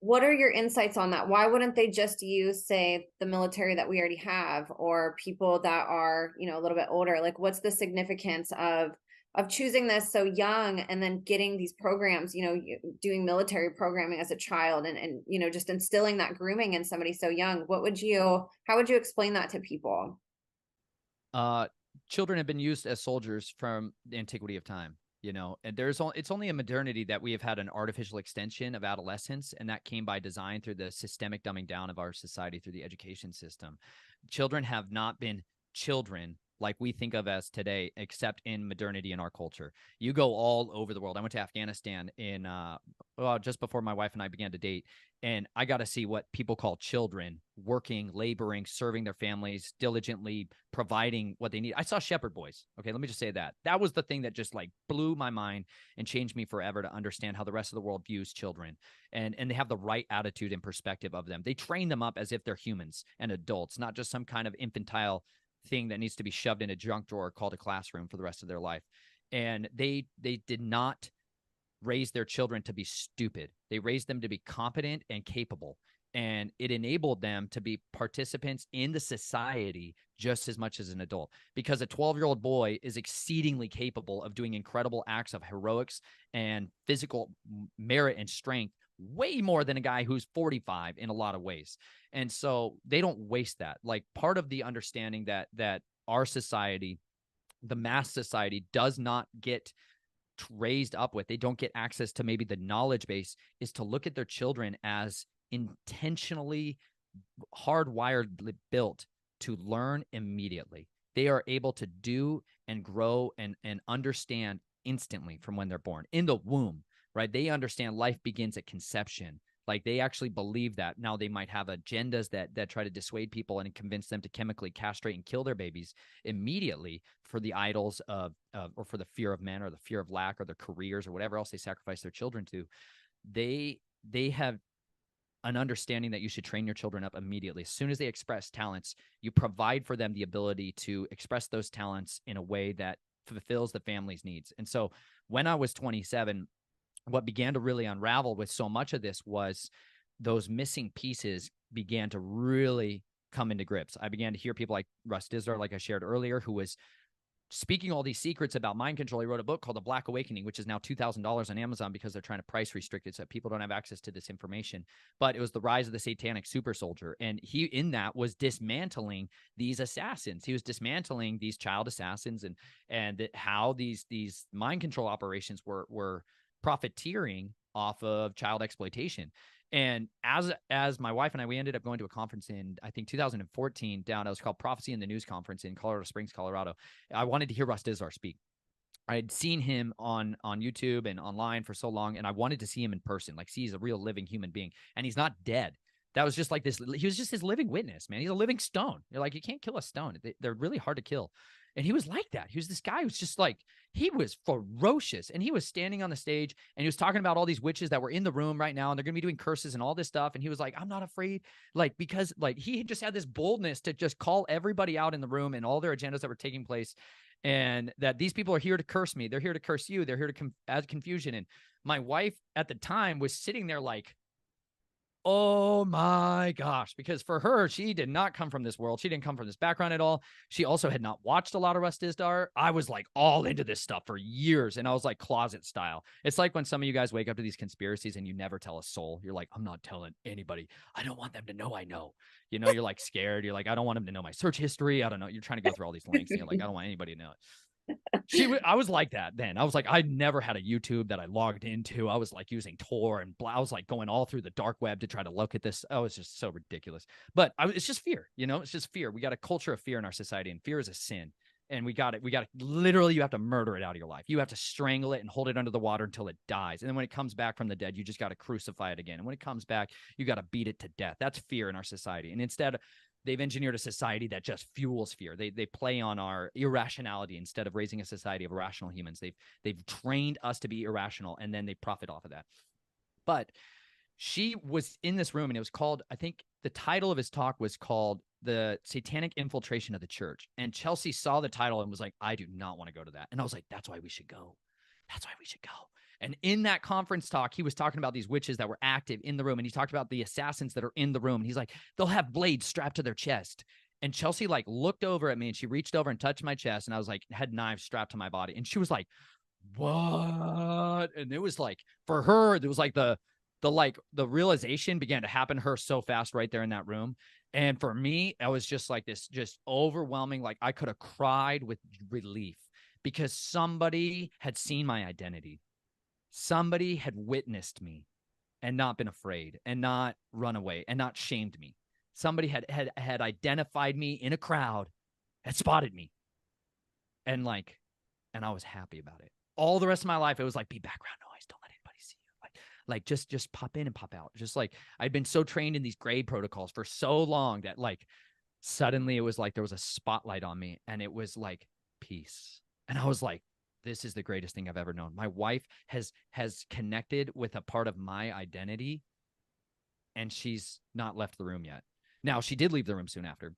what are your insights on that? Why wouldn't they just use, say, the military that we already have, or people that are, a little bit older? Like, what's the significance of choosing this so young and then getting these programs, doing military programming as a child, and just instilling that grooming in somebody so young? How would you explain that to people? Children have been used as soldiers from the antiquity of time, and it's only in modernity that we have had an artificial extension of adolescence, and that came by design through the systemic dumbing down of our society through the education system. Children have not been children like we think of as today, except in modernity in our culture. You go all over the world. I went to Afghanistan in just before my wife and I began to date, and I got to see what people call children working, laboring, serving their families, diligently providing what they need. I saw shepherd boys. Okay, let me just say that was the thing that just like blew my mind and changed me forever to understand how the rest of the world views children, and they have the right attitude and perspective of them. They train them up as if they're humans and adults, not just some kind of infantile thing that needs to be shoved in a junk drawer called a classroom for the rest of their life. And they did not raise their children to be stupid. They raised them to be competent and capable. And it enabled them to be participants in the society just as much as an adult, because a 12-year-old boy is exceedingly capable of doing incredible acts of heroics and physical merit and strength, way more than a guy who's 45 in a lot of ways. And so they don't waste that. Like, part of the understanding that our society, the mass society, does not get raised up with, they don't get access to maybe the knowledge base, is to look at their children as intentionally hardwired, built to learn immediately. They are able to do and grow and understand instantly from when they're born in the womb, right? They understand life begins at conception. Like, they actually believe that. Now, they might have agendas that try to dissuade people and convince them to chemically castrate and kill their babies immediately for the idols of or for the fear of men or the fear of lack or their careers or whatever else they sacrifice their children to. They have an understanding that you should train your children up immediately. As soon as they express talents, you provide for them the ability to express those talents in a way that fulfills the family's needs. And so when I was 27, what began to really unravel with so much of this was those missing pieces began to really come into grips. I began to hear people like Russ Dizdar, like I shared earlier, who was speaking all these secrets about mind control. He wrote a book called The Black Awakening, which is now $2,000 on Amazon because they're trying to price restrict it so people don't have access to this information. But it was the rise of the satanic super soldier. And he, in that, was dismantling these assassins. He was dismantling these child assassins and how these mind control operations were profiteering off of child exploitation. And as my wife and I, we ended up going to a conference in, I think, 2014 down. It was called Prophecy in the News Conference in Colorado Springs, Colorado. I wanted to hear Russ Dizdar speak. I had seen him on YouTube and online for so long, and I wanted to see him in person, like see he's a real living human being. And he's not dead. That was just like this. He was just his living witness, man. He's a living stone. You're like, you can't kill a stone. They're really hard to kill. And he was like that. He was this guy who's just like, he was ferocious. And he was standing on the stage and he was talking about all these witches that were in the room right now. And they're going to be doing curses and all this stuff. And he was like, I'm not afraid. Like, because like he just had this boldness to just call everybody out in the room and all their agendas that were taking place. And that these people are here to curse me. They're here to curse you. They're here to add confusion. And my wife at the time was sitting there like, oh my gosh, because for her, she did not come from this world. She didn't come from this background at all. She also had not watched a lot of Russ Dizdar. I was like all into this stuff for years, and I was like closet style. It's like when some of you guys wake up to these conspiracies and you never tell a soul. You're like, I'm not telling anybody. I don't want them to know I know. You know, you're like scared. You're like, I don't want them to know my search history. I don't know. You're trying to go through all these links, and you're like, I don't want anybody to know it. I was like that then. I was like, I never had a YouTube that I logged into. I was like using Tor and I was like going all through the dark web to try to look at this. Oh, it's just so ridiculous. But it's just fear, you know, it's just fear. We got a culture of fear in our society, and fear is a sin. And we got it. Literally, you have to murder it out of your life. You have to strangle it and hold it under the water until it dies. And then when it comes back from the dead, you just got to crucify it again. And when it comes back, you got to beat it to death. That's fear in our society. And instead, they've engineered a society that just fuels fear. They play on our irrationality instead of raising a society of rational humans. They've trained us to be irrational, and then they profit off of that. But she was in this room, and it was called, I think the title of his talk was called The Satanic Infiltration of the Church. And Chelsea saw the title and was like, I do not want to go to that. And I was like, that's why we should go. That's why we should go. And in that conference talk, he was talking about these witches that were active in the room. And he talked about the assassins that are in the room. And he's like, they'll have blades strapped to their chest. And Chelsea like looked over at me, and she reached over and touched my chest. And I was like, had knives strapped to my body. And she was like, what? And it was like, for her, there was like the realization began to happen to her so fast right there in that room. And for me, I was just like this, just overwhelming. Like I could have cried with relief because somebody had seen my identity. Somebody had witnessed me and not been afraid and not run away and not shamed me. Somebody had identified me in a crowd, had spotted me. And I was happy about it. All the rest of my life, it was like, be background noise. Don't let anybody see you. Like just pop in and pop out. Just like I'd been so trained in these grade protocols for so long that like suddenly it was like there was a spotlight on me, and it was like peace. And I was like, this is the greatest thing I've ever known. My wife has connected with a part of my identity, and she's not left the room yet. Now, she did leave the room soon after,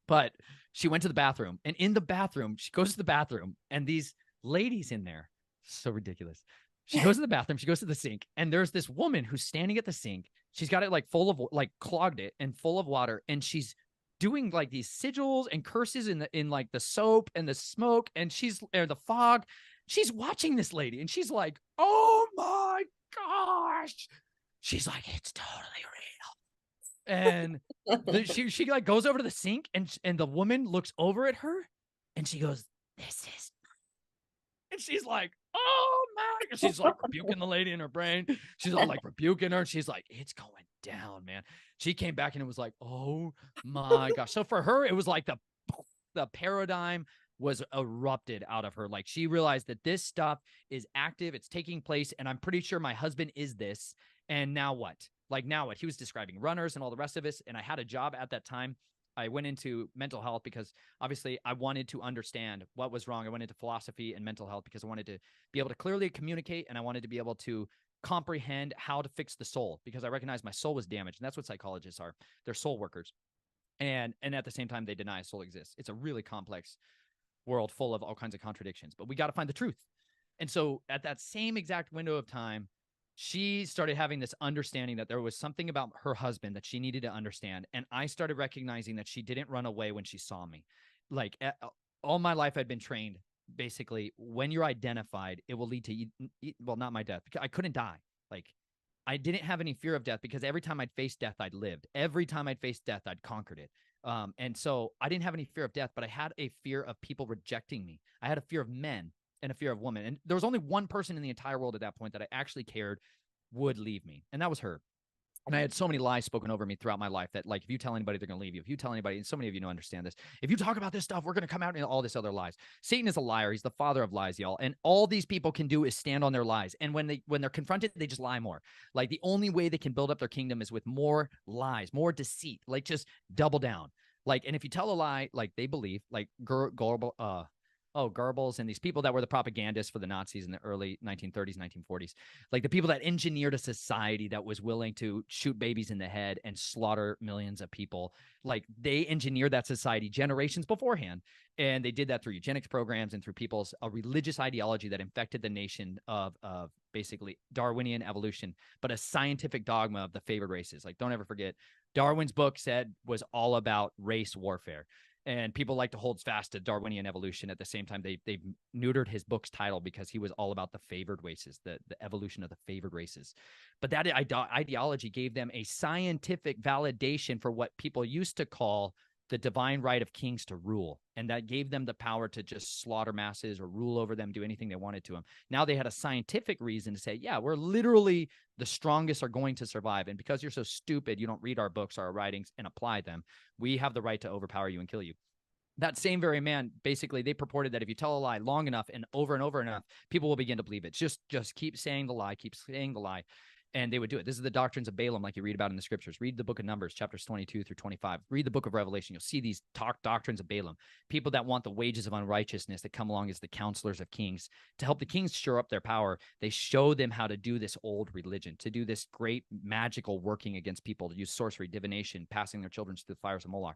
but she went to the bathroom, and in the bathroom, she goes to the bathroom, and these ladies in there, so ridiculous. She goes to the bathroom, she goes to the sink, and there's this woman who's standing at the sink. She's got it like full of, like clogged it and full of water, and she's doing like these sigils and curses in like the soap and the smoke, and the fog. She's watching this lady, and she's like, oh my gosh. She's like, it's totally real. And she like goes over to the sink, and the woman looks over at her, and she goes, this is, and she's like, oh my, and she's like rebuking the lady in her brain. She's all like rebuking her. And she's like, it's going down, man. She came back, and it was like, oh my gosh. So for her, it was like the paradigm was erupted out of her. Like she realized that this stuff is active, it's taking place, and I'm pretty sure my husband is this. And now what? Like now what? He was describing runners and all the rest of us. And I had a job at that time. I went into mental health because obviously I wanted to understand what was wrong. I went into philosophy and mental health because I wanted to be able to clearly communicate, and I wanted to be able to comprehend how to fix the soul, because I recognized my soul was damaged. And that's what psychologists are. They're soul workers. And at the same time, they deny a soul exists. It's a really complex world full of all kinds of contradictions, but we got to find the truth. And so at that same exact window of time, she started having this understanding that there was something about her husband that she needed to understand. And I started recognizing that she didn't run away when she saw me. Like all my life, I'd been trained basically, when you're identified, it will lead to, well, not my death, because I couldn't die. Like I didn't have any fear of death, because every time I'd faced death, I'd lived. Every time I'd faced death, I'd conquered it. And so I didn't have any fear of death, but I had a fear of people rejecting me. I had a fear of men and a fear of women. And there was only one person in the entire world at that point that I actually cared would leave me, and that was her. And I had so many lies spoken over me throughout my life that, like, if you tell anybody, they're going to leave you. If you tell anybody, and so many of you know understand this, if you talk about this stuff, we're going to come out in all this other lies. Satan is a liar. He's the father of lies, y'all. And all these people can do is stand on their lies. And when they're confronted, they just lie more. Like the only way they can build up their kingdom is with more lies, more deceit. Like just double down. Like, and if you tell a lie, like they believe, like Goebbels and these people that were the propagandists for the Nazis in the early 1930s, 1940s, like the people that engineered a society that was willing to shoot babies in the head and slaughter millions of people. Like they engineered that society generations beforehand. And they did that through eugenics programs and through people's religious ideology that infected the nation of basically Darwinian evolution, but a scientific dogma of the favored races. Like, don't ever forget, Darwin's book was all about race warfare. And people like to hold fast to Darwinian evolution. At the same time, they've neutered his book's title because he was all about the favored races, the evolution of the favored races. But that ideology gave them a scientific validation for what people used to call the divine right of kings to rule. And that gave them the power to just slaughter masses or rule over them, do anything they wanted to them. Now they had a scientific reason to say, yeah, we're literally the strongest are going to survive. And because you're so stupid, you don't read our books or our writings and apply them, we have the right to overpower you and kill you. That same very man, basically, they purported that if you tell a lie long enough and over enough, people will begin to believe it. Just keep saying the lie, keep saying the lie. And they would do it. This is the doctrines of Balaam, like you read about in the scriptures. Read the book of Numbers, chapters 22 through 25. Read the book of Revelation. You'll see these doctrines of Balaam, people that want the wages of unrighteousness that come along as the counselors of kings. To help the kings shore up their power, they show them how to do this old religion, to do this great magical working against people, to use sorcery, divination, passing their children through the fires of Moloch.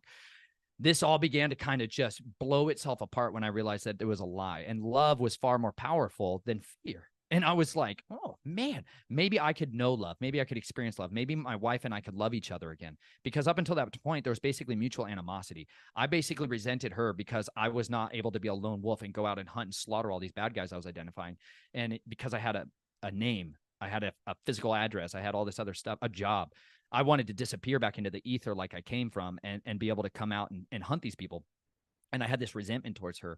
This all began to kind of just blow itself apart when I realized that there was a lie, and love was far more powerful than fear. And I was like, oh man, maybe I could know love. Maybe I could experience love. Maybe my wife and I could love each other again. Because up until that point, there was basically mutual animosity. I basically resented her because I was not able to be a lone wolf and go out and hunt and slaughter all these bad guys I was identifying. And because I had a name, I had a physical address, I had all this other stuff, a job. I wanted to disappear back into the ether like I came from and be able to come out and hunt these people. And I had this resentment towards her.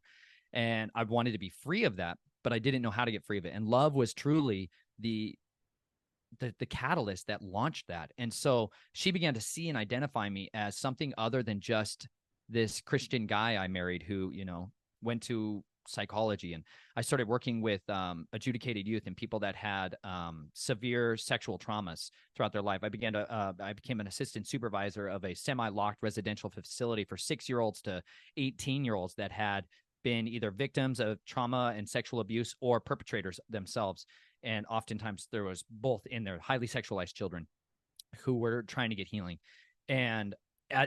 And I wanted to be free of that, but I didn't know how to get free of it. And love was truly the catalyst that launched that. And so she began to see and identify me as something other than just this Christian guy I married who, you know, went to psychology. And I started working with adjudicated youth and people that had severe sexual traumas throughout their life. I became an assistant supervisor of a semi-locked residential facility for 6-year-olds to 18-year-olds that had been either victims of trauma and sexual abuse or perpetrators themselves. And oftentimes there was both in there, highly sexualized children who were trying to get healing. And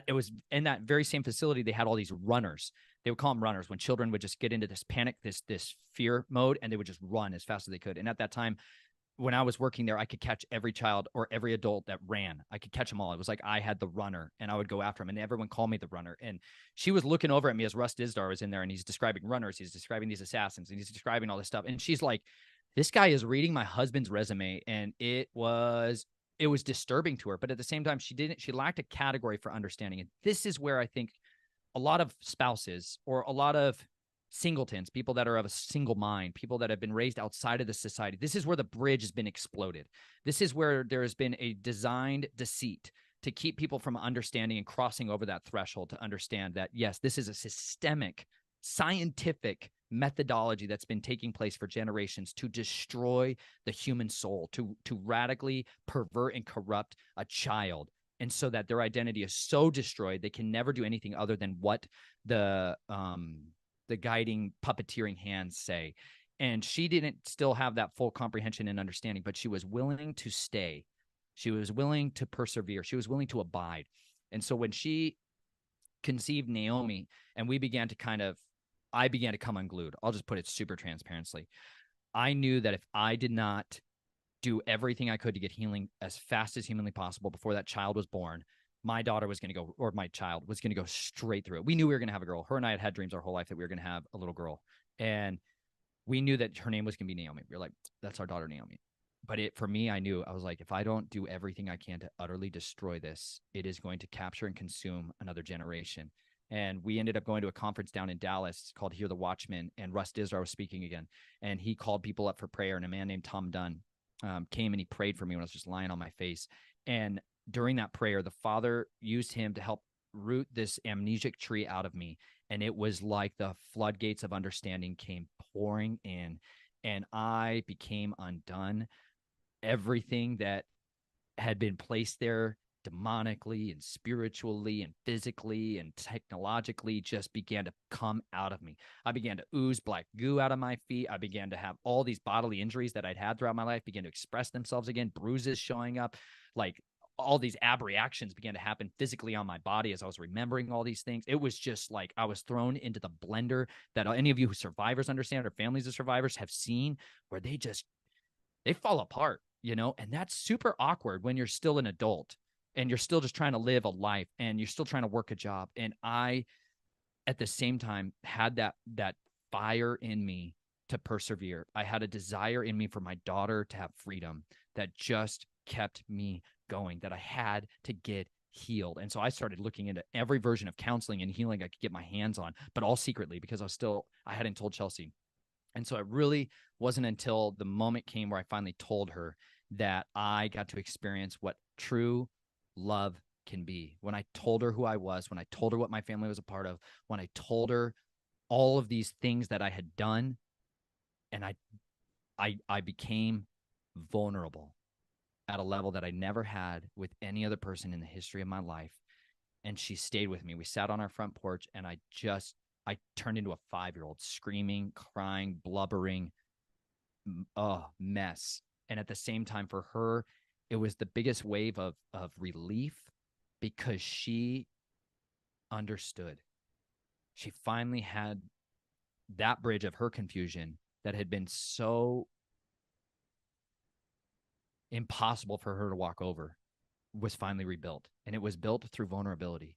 it was in that very same facility, they had all these runners. They would call them runners when children would just get into this panic, this fear mode, and they would just run as fast as they could. And at that time, when I was working there, I could catch every child or every adult that ran. I could catch them all. It was like I had the runner and I would go after him, and everyone called me the runner. And she was looking over at me as Russ Dizdar was in there, and he's describing runners. He's describing these assassins, and he's describing all this stuff. And she's like, this guy is reading my husband's resume, and it was disturbing to her. But at the same time, she lacked a category for understanding. And this is where I think a lot of spouses or a lot of singletons, people that are of a single mind, people that have been raised outside of the society, this is where the bridge has been exploded. This is where there has been a designed deceit to keep people from understanding and crossing over that threshold to understand that, yes, this is a systemic, scientific methodology that's been taking place for generations to destroy the human soul, to radically pervert and corrupt a child. And so that their identity is so destroyed, they can never do anything other than what the guiding puppeteering hands say. And she didn't still have that full comprehension and understanding, but she was willing to stay. She was willing to persevere. She was willing to abide. And so when she conceived Naomi and I began to come unglued, I'll just put it super transparently. I knew that if I did not do everything I could to get healing as fast as humanly possible before that child was born, my daughter was going to go, or my child was going to go straight through it. We knew we were going to have a girl. Her and I had dreams our whole life that we were going to have a little girl. And we knew that her name was going to be Naomi. We were like, that's our daughter, Naomi. But for me, I was like, if I don't do everything I can to utterly destroy this, it is going to capture and consume another generation. And we ended up going to a conference down in Dallas called Hear the Watchman, and Russ Dizdar was speaking again. And he called people up for prayer, and a man named Tom Dunn came and he prayed for me when I was just lying on my face. And during that prayer, the Father used him to help root this amnesic tree out of me. And it was like the floodgates of understanding came pouring in, and I became undone. Everything that had been placed there demonically and spiritually and physically and technologically just began to come out of me. I began to ooze black goo out of my feet. I began to have all these bodily injuries that I'd had throughout my life begin to express themselves again, bruises showing up, like all these abreactions began to happen physically on my body as I was remembering all these things. It was just like I was thrown into the blender that any of you who survivors understand or families of survivors have seen, where they fall apart, you know, and that's super awkward when you're still an adult and you're still just trying to live a life and you're still trying to work a job. And I, at the same time, had that fire in me to persevere. I had a desire in me for my daughter to have freedom that just kept me going, that I had to get healed. And so I started looking into every version of counseling and healing I could get my hands on, but all secretly because I hadn't told Chelsea. And so it really wasn't until the moment came where I finally told her that I got to experience what true love can be. When I told her who I was, when I told her what my family was a part of, when I told her all of these things that I had done, and I became vulnerable at a level that I never had with any other person in the history of my life. And she stayed with me. We sat on our front porch, and I turned into a 5-year-old, screaming, crying, blubbering, mess. And at the same time, for her, it was the biggest wave of relief because she understood. She finally had that bridge of her confusion that had been so impossible for her to walk over was finally rebuilt. And it was built through vulnerability.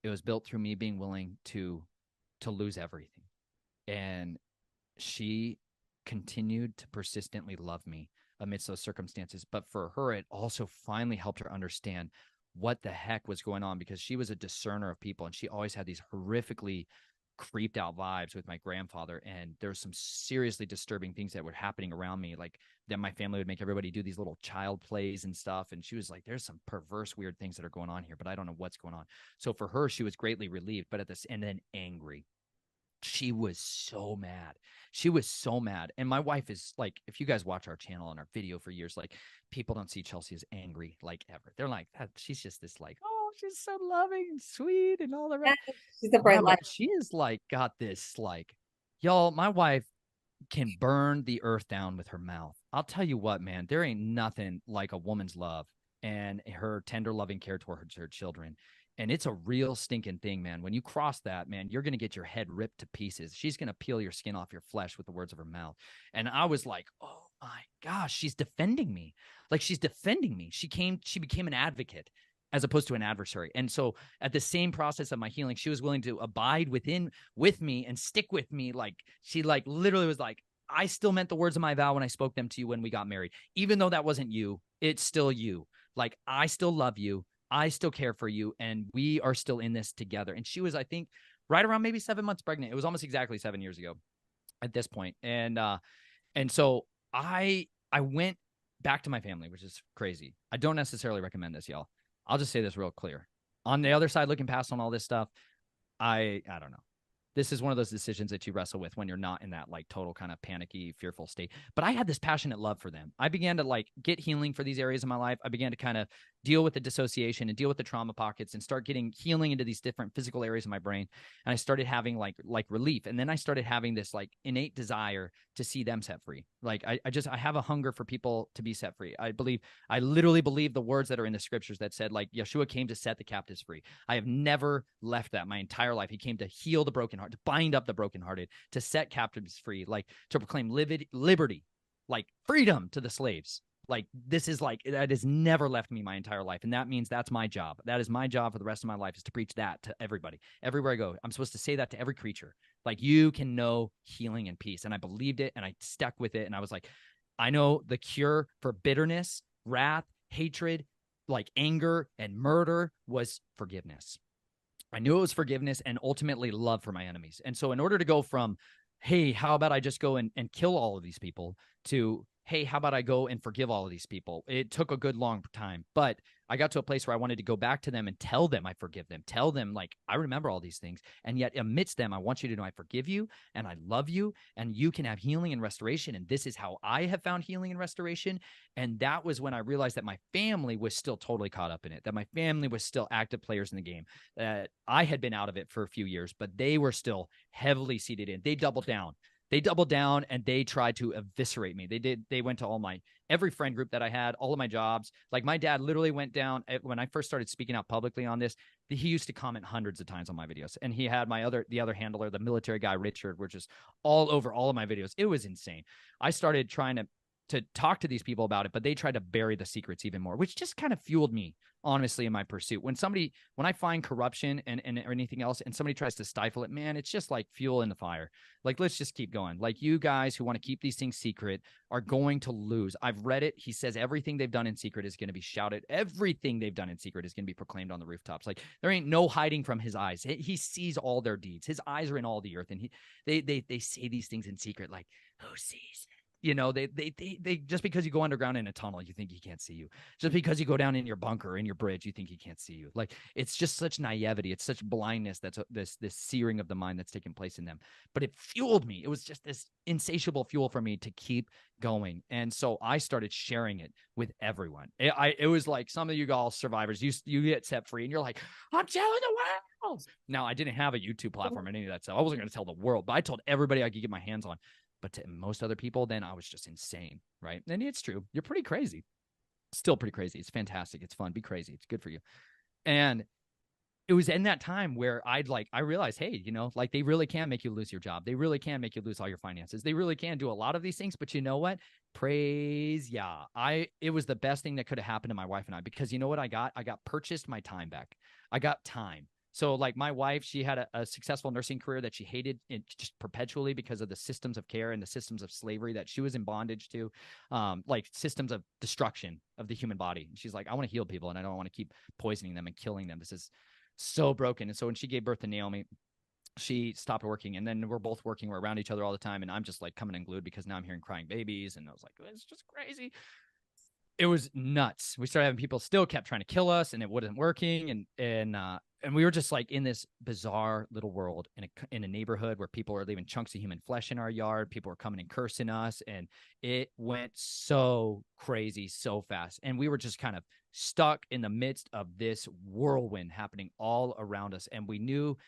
It was built through me being willing to lose everything. And she continued to persistently love me amidst those circumstances. But for her, it also finally helped her understand what the heck was going on, because she was a discerner of people, and she always had these horrifically creeped out vibes with my grandfather. And there was some seriously disturbing things that were happening around me, like that my family would make everybody do these little child plays and stuff. And she was like, there's some perverse, weird things that are going on here, but I don't know what's going on. So for her, she was greatly relieved, but and then angry. She was so mad. She was so mad. And my wife is like, if you guys watch our channel and our video for years, like, people don't see Chelsea as angry, like, ever. They're like, she's just this, like, oh, she's so loving and sweet and all the rest. Yeah, she's a bright light. But she is like, got this, like, y'all, my wife can burn the earth down with her mouth. I'll tell you what, man, there ain't nothing like a woman's love and her tender, loving care towards her children. And it's a real stinking thing, man. When you cross that, man, you're going to get your head ripped to pieces. She's going to peel your skin off your flesh with the words of her mouth. And I was like, oh my gosh, she's defending me. Like, she's defending me. She became an advocate as opposed to an adversary. And so at the same process of my healing, she was willing to abide with me and stick with me. Like, she like literally was like, I still meant the words of my vow when I spoke them to you when we got married. Even though that wasn't you, it's still you. Like, I still love you. I still care for you, and we are still in this together. And she was, I think, right around maybe 7 months pregnant. It was almost exactly 7 years ago at this point. And so I went back to my family, which is crazy. I don't necessarily recommend this, y'all. I'll just say this real clear. On the other side, looking past on all this stuff, I don't know. This is one of those decisions that you wrestle with when you're not in that like total kind of panicky, fearful state. But I had this passionate love for them. I began to like get healing for these areas of my life. I began to kind of deal with the dissociation and deal with the trauma pockets and start getting healing into these different physical areas of my brain. And I started having like relief. And then I started having this like innate desire to see them set free. Like I have a hunger for people to be set free. I literally believe the words that are in the scriptures that said like Yeshua came to set the captives free. I have never left that my entire life. He came to heal the broken heart, to bind up the brokenhearted, to set captives free, like to proclaim liberty, like freedom to the slaves. Like, this is like, that has never left me my entire life. And that means that's my job. That is my job for the rest of my life, is to preach that to everybody. Everywhere I go, I'm supposed to say that to every creature. Like, you can know healing and peace. And I believed it, and I stuck with it. And I was like, I know the cure for bitterness, wrath, hatred, like anger and murder was forgiveness. I knew it was forgiveness and ultimately love for my enemies. And so in order to go from, hey, how about I just go and kill all of these people, to, hey, how about I go and forgive all of these people? It took a good long time, but I got to a place where I wanted to go back to them and tell them I forgive them, tell them like, I remember all these things. And yet amidst them, I want you to know I forgive you and I love you, and you can have healing and restoration. And this is how I have found healing and restoration. And that was when I realized that my family was still totally caught up in it, that my family was still active players in the game, that I had been out of it for a few years, but they were still heavily seated in. They doubled down. And they tried to eviscerate me. They went to every friend group that I had, all of my jobs. Like, my dad literally went down when I first started speaking out publicly on this. He used to comment hundreds of times on my videos. And he had the other handler, the military guy, Richard, were just all over all of my videos. It was insane. I started trying to to talk to these people about it, but they tried to bury the secrets even more, which just kind of fueled me, honestly, in my pursuit. When I find corruption and or anything else, and somebody tries to stifle it, man, it's just like fuel in the fire. Like, let's just keep going. Like, you guys who want to keep these things secret are going to lose. I've read it. He says everything they've done in secret is going to be shouted. Everything they've done in secret is going to be proclaimed on the rooftops. Like, there ain't no hiding from his eyes. He sees all their deeds. His eyes are in all the earth, and they say these things in secret. Like, who sees? They just because you go underground in a tunnel, you think he can't see you. Just because you go down in your bunker, in your bridge, you think he can't see you. Like, it's just such naivety. It's such blindness. That's this searing of the mind that's taking place in them. But it fueled me. It was just this insatiable fuel for me to keep going. And so I started sharing it with everyone. It was like, some of you all survivors, you get set free and you're like, I'm telling the world. Now, I didn't have a YouTube platform or any of that stuff. I wasn't going to tell the world, but I told everybody I could get my hands on. But to most other people, then I was just insane, right? And it's true. You're pretty crazy. Still pretty crazy. It's fantastic. It's fun. Be crazy. It's good for you. And it was in that time where I realized, hey, like, they really can make you lose your job. They really can make you lose all your finances. They really can do a lot of these things. But you know what? Praise yeah. It was the best thing that could have happened to my wife and I, because you know what I got? I got purchased my time back. I got time. So, like, my wife, she had a successful nursing career that she hated just perpetually because of the systems of care and the systems of slavery that she was in bondage to, like systems of destruction of the human body. And she's like, I want to heal people, and I don't want to keep poisoning them and killing them. This is so broken. And so when she gave birth to Naomi, she stopped working, and then we're both working. We're around each other all the time, and I'm just like coming unglued because now I'm hearing crying babies, and I was like, it's just crazy. It was nuts. We started having people still kept trying to kill us, and it wasn't working. And we were just like in this bizarre little world in a neighborhood where people were leaving chunks of human flesh in our yard. People were coming and cursing us, and it went so crazy so fast. And we were just kind of stuck in the midst of this whirlwind happening all around us. And we knew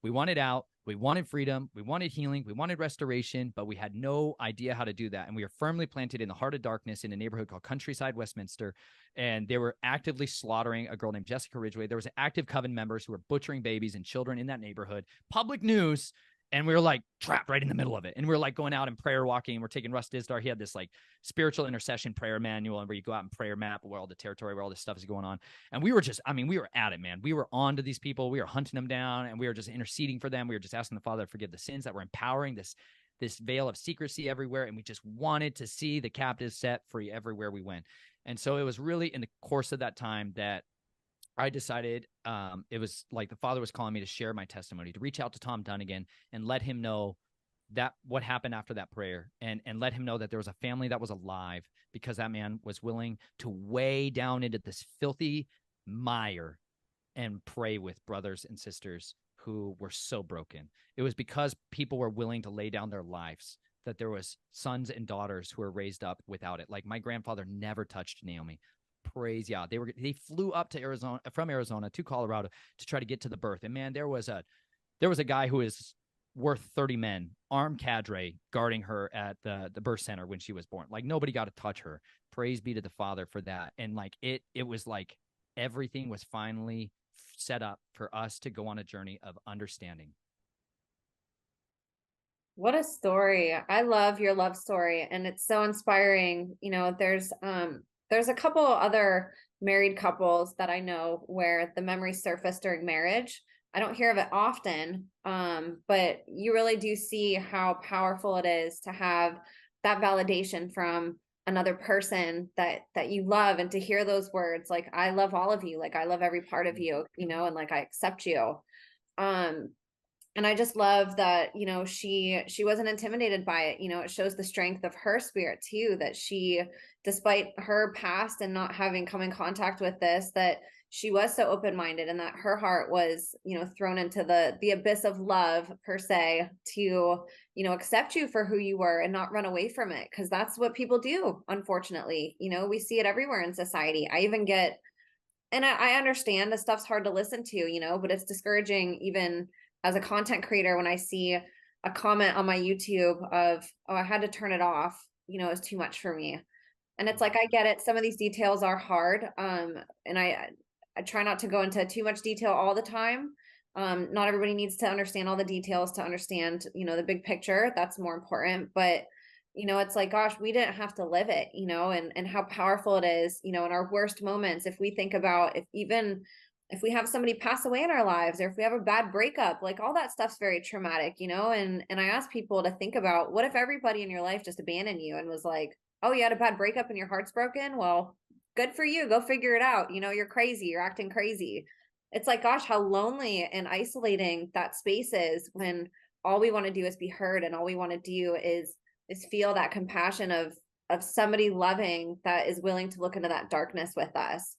we wanted out. We wanted freedom. We wanted healing. We wanted restoration, but we had no idea how to do that. And we were firmly planted in the heart of darkness in a neighborhood called Countryside, Westminster. And they were actively slaughtering a girl named Jessica Ridgway. There was active coven members who were butchering babies and children in that neighborhood. Public news. And we were like trapped right in the middle of it. And we were like going out and prayer walking. And we're taking Russ Dizdar. He had this like spiritual intercession prayer manual, and where you go out and prayer map where all the territory, where all this stuff is going on. And we were just, we were at it, man. We were on to these people. We were hunting them down, and we were just interceding for them. We were just asking the Father to forgive the sins, that were empowering this veil of secrecy everywhere. And we just wanted to see the captives set free everywhere we went. And so it was really in the course of that time that I decided it was like the Father was calling me to share my testimony, to reach out to Tom Dunnigan and let him know that what happened after that prayer, and let him know that there was a family that was alive because that man was willing to wade down into this filthy mire and pray with brothers and sisters who were so broken. It was because people were willing to lay down their lives that there was sons and daughters who were raised up without it. Like, my grandfather never touched Naomi. Praise yeah. They flew up to Arizona, from Arizona to Colorado, to try to get to the birth. And man, there was a guy who is worth 30 men, armed cadre, guarding her at the birth center when she was born. Like, nobody got to touch her. Praise be to the Father for that. And like it was like everything was finally set up for us to go on a journey of understanding. What a story. I love your love story, and it's so inspiring. There's a couple other married couples that I know where the memories surface during marriage. I don't hear of it often, but you really do see how powerful it is to have that validation from another person that you love, and to hear those words like, I love all of you, like, I love every part of you, and like, I accept you. And I just love that, she wasn't intimidated by it. It shows the strength of her spirit too, that she, despite her past and not having come in contact with this, that she was so open-minded, and that her heart was, thrown into the abyss of love, per se, to, accept you for who you were and not run away from it. Cause that's what people do. Unfortunately, we see it everywhere in society. And I understand this stuff's hard to listen to, but it's discouraging even as a content creator when I see a comment on my YouTube of, oh, I had to turn it off, it was too much for me. And it's like, I get it. Some of these details are hard. And I try not to go into too much detail all the time. Not everybody needs to understand all the details to understand, the big picture. That's more important. But It's like, gosh, we didn't have to live it, and how powerful it is, in our worst moments. If we think about, if we have somebody pass away in our lives, or if we have a bad breakup, like all that stuff's very traumatic, and I ask people to think about, what if everybody in your life just abandoned you and was like, oh, you had a bad breakup and your heart's broken? Well, good for you. Go figure it out. You're crazy. You're acting crazy. It's like, gosh, how lonely and isolating that space is, when all we want to do is be heard, and all we want to do is feel that compassion of somebody loving, that is willing to look into that darkness with us.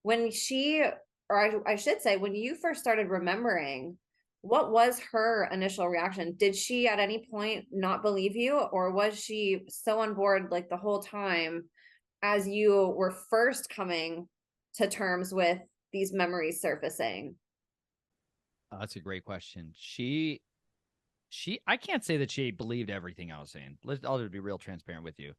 When she, or I should say, when you first started remembering, what was her initial reaction? Did she at any point not believe you, or was she so on board like the whole time, as you were first coming to terms with these memories surfacing? That's a great question. I can't say that she believed everything I was saying. I'll just be real transparent with you.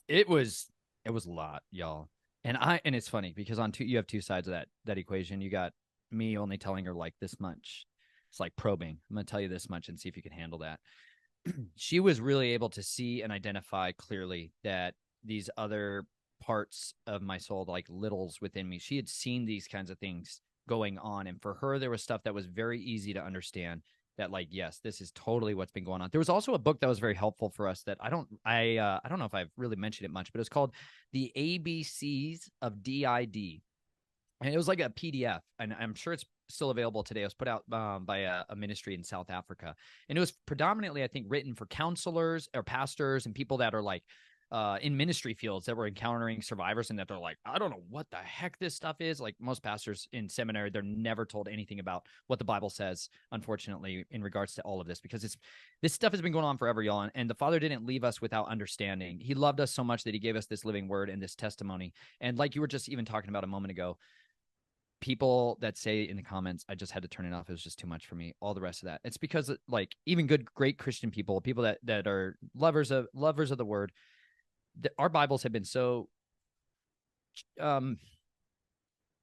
It was a lot, y'all. And it's funny because you have two sides of that equation. You got me only telling her like this much. It's like probing. I'm gonna tell you this much and see if you can handle that. She was really able to see and identify clearly that these other parts of my soul, like littles within me, she had seen these kinds of things going on. And for her, there was stuff that was very easy to understand, that like, yes, this is totally what's been going on. There was also a book that was very helpful for us that I don't know if I've really mentioned it much, but it's called The ABCs of DID. And it was like a PDF, and I'm sure it's still available today. It was put out by a ministry in South Africa, and it was predominantly, I think, written for counselors or pastors and people that are like in ministry fields that were encountering survivors, and that they're like, I don't know what the heck this stuff is. Like most pastors in seminary, they're never told anything about what the Bible says, unfortunately, in regards to all of this, because this stuff has been going on forever, y'all. And the Father didn't leave us without understanding. He loved us so much that he gave us this living word and this testimony. And like you were just even talking about a moment ago, people that say in the comments, I just had to turn it off, it was just too much for me, all the rest of that, it's because like even great Christian people that are lovers of the word, our Bibles have been so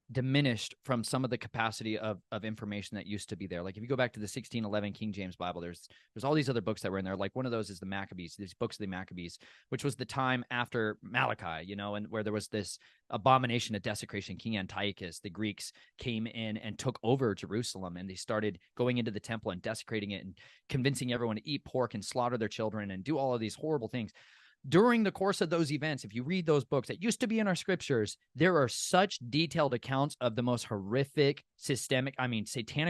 diminished from some of the capacity of information that used to be there. Like if you go back to the 1611 King James Bible, there's all these other books that were in there. Like one of those is the Maccabees, these books of the Maccabees, which was the time after Malachi, and where there was this abomination of desecration. King Antiochus, the Greeks came in and took over Jerusalem, and they started going into the temple and desecrating it and convincing everyone to eat pork and slaughter their children and do all of these horrible things. During the course of those events, if you read those books that used to be in our scriptures, there are such detailed accounts of the most horrific satanic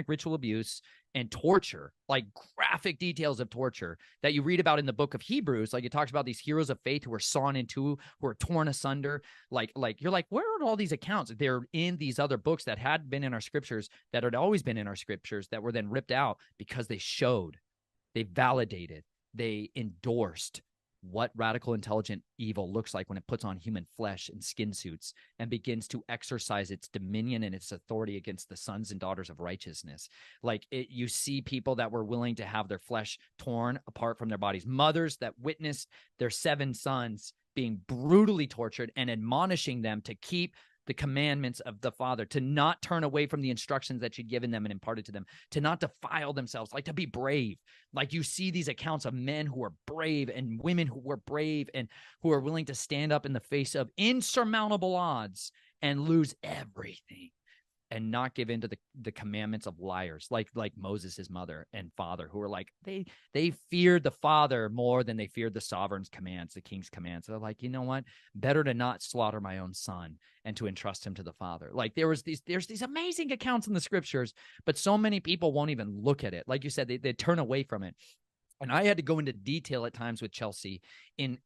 ritual abuse and torture, like graphic details of torture that you read about in the book of Hebrews. Like it talks about these heroes of faith who were sawn in two, who were torn asunder. Like you're like, where are all these accounts? They're in these other books that had been in our scriptures, that had always been in our scriptures, that were then ripped out because they showed, they validated, they endorsed what radical intelligent evil looks like when it puts on human flesh and skin suits and begins to exercise its dominion and its authority against the sons and daughters of righteousness. You see people that were willing to have their flesh torn apart from their bodies, mothers that witnessed their 7 sons being brutally tortured and admonishing them to keep the commandments of the Father, to not turn away from the instructions that she'd given them and imparted to them, to not defile themselves, like to be brave. Like you see these accounts of men who are brave and women who were brave and who are willing to stand up in the face of insurmountable odds and lose everything and not give in to the commandments of liars, like Moses' mother and father, who were like, they feared the Father more than they feared the sovereign's commands, the king's commands. They're like, you know what? Better to not slaughter my own son and to entrust him to the Father. Like there's these amazing accounts in the scriptures, but so many people won't even look at it. Like you said, they turn away from it. And I had to go into detail at times with Chelsea and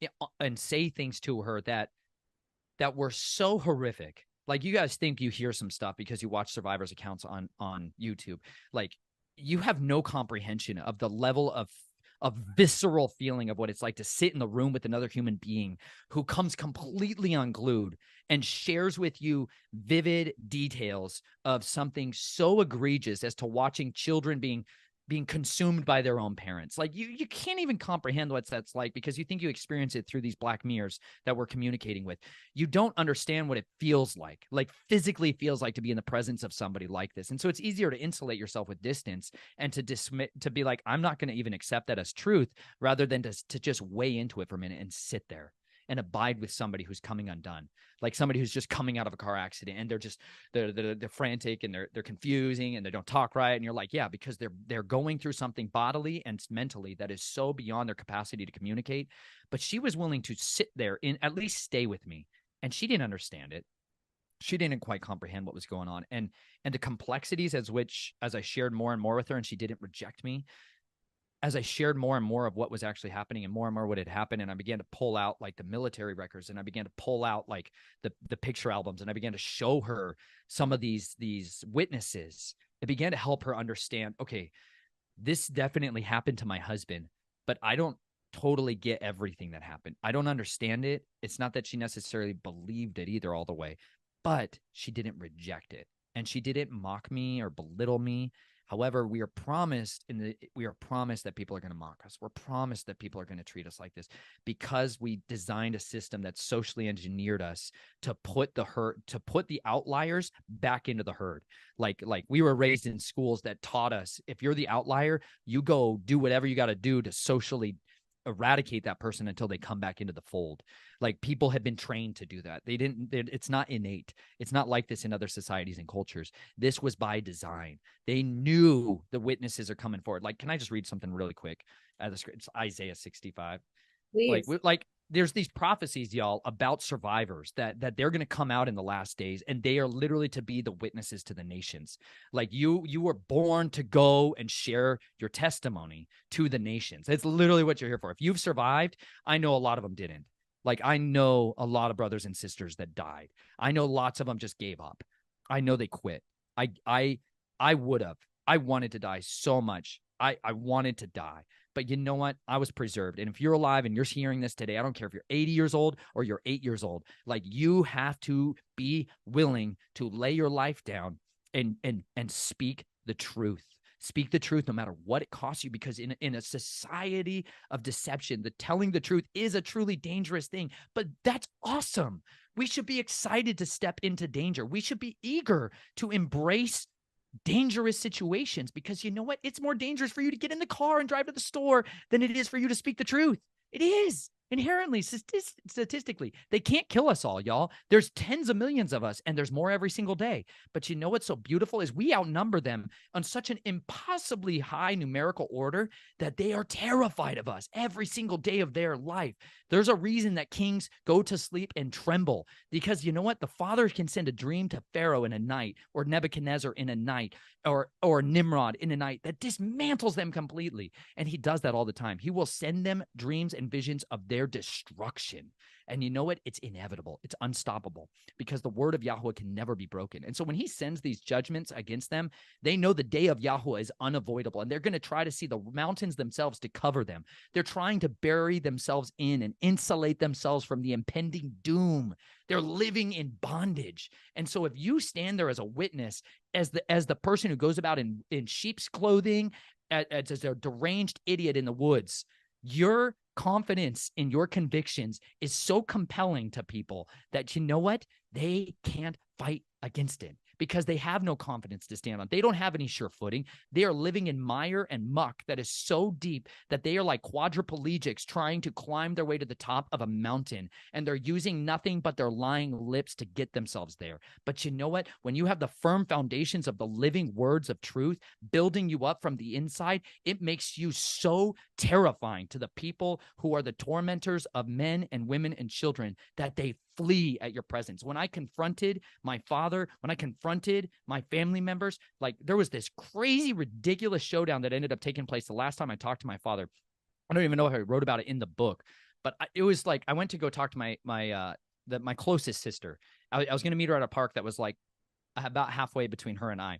say things to her that were so horrific. Like you guys think you hear some stuff because you watch survivors' accounts on YouTube. Like you have no comprehension of the level of visceral feeling of what it's like to sit in the room with another human being who comes completely unglued and shares with you vivid details of something so egregious as to watching children being being consumed by their own parents. Like you can't even comprehend what that's like, because you think you experience it through these black mirrors that we're communicating with. You don't understand what it feels like physically feels like to be in the presence of somebody like this. And so it's easier to insulate yourself with distance and to be like, I'm not going to even accept that as truth, rather than to just weigh into it for a minute and sit there and abide with somebody who's coming undone, like somebody who's just coming out of a car accident, and they're frantic, and they're confusing, and they don't talk right. And you're like, yeah, because they're going through something bodily and mentally that is so beyond their capacity to communicate. But she was willing to sit there and at least stay with me. And she didn't understand it. She didn't quite comprehend what was going on. And the complexities as I shared more and more with her, and she didn't reject me, as I shared more and more of what was actually happening and more what had happened, and I began to pull out like the military records, and I began to pull out like the picture albums, and I began to show her some of these witnesses, it began to help her understand, okay, this definitely happened to my husband, but I don't totally get everything that happened. I don't understand it. It's not that she necessarily believed it either all the way, but she didn't reject it, and she didn't mock me or belittle me. However, we are promised that people are going to mock us. We're promised that people are going to treat us like this, because we designed a system that socially engineered us to put the outliers back into the herd. Like we were raised in schools that taught us, if you're the outlier, you go do whatever you got to do to socially eradicate that person until they come back into the fold. Like people have been trained to do that. It's not innate. It's not like this in other societies and cultures. This was by design. They knew the witnesses are coming forward. Like, can I just read something really quick? It's Isaiah 65. Please. Like there's these prophecies, y'all, about survivors that they're going to come out in the last days, and they are literally to be the witnesses to the nations. Like you were born to go and share your testimony to the nations. It's literally what you're here for. If you've survived, I know a lot of them didn't. Like I know a lot of brothers and sisters that died. I know lots of them just gave up. I know they quit. I would have. I wanted to die so much. I wanted to die. But you know what? I was preserved. And if you're alive and you're hearing this today, I don't care if you're 80 years old or you're 8 years old, like you have to be willing to lay your life down and speak the truth. Speak the truth no matter what it costs you, because in a society of deception, the telling the truth is a truly dangerous thing. But that's awesome. We should be excited to step into danger. We should be eager to embrace dangerous situations, because you know what? It's more dangerous for you to get in the car and drive to the store than it is for you to speak the truth. It is inherently, statistically. They can't kill us all, y'all. There's tens of millions of us, and there's more every single day. But you know what's so beautiful is we outnumber them on such an impossibly high numerical order that they are terrified of us every single day of their life. There's a reason that kings go to sleep and tremble, because you know what? The Father can send a dream to Pharaoh in a night, or Nebuchadnezzar in a night, or Nimrod in a night that dismantles them completely. And he does that all the time. He will send them dreams and visions of their destruction. And you know what? It's inevitable. It's unstoppable, because the word of Yahweh can never be broken. And so when he sends these judgments against them, they know the day of Yahweh is unavoidable, and they're going to try to see the mountains themselves to cover them. They're trying to bury themselves in and insulate themselves from the impending doom. They're living in bondage. And so if you stand there as a witness, as the person who goes about in sheep's clothing, as a deranged idiot in the woods, your confidence in your convictions is so compelling to people that you know what? They can't fight against it, because they have no confidence to stand on. They don't have any sure footing. They are living in mire and muck that is so deep that they are like quadriplegics trying to climb their way to the top of a mountain, and they're using nothing but their lying lips to get themselves there. But you know what? When you have the firm foundations of the living words of truth building you up from the inside, it makes you so terrifying to the people who are the tormentors of men and women and children that they flee at your presence. When I confronted my father, when I confronted my family members, like there was this crazy, ridiculous showdown that ended up taking place the last time I talked to my father. I don't even know if I wrote about it in the book, but it was like I went to go talk to my closest sister. I was going to meet her at a park that was like about halfway between her and I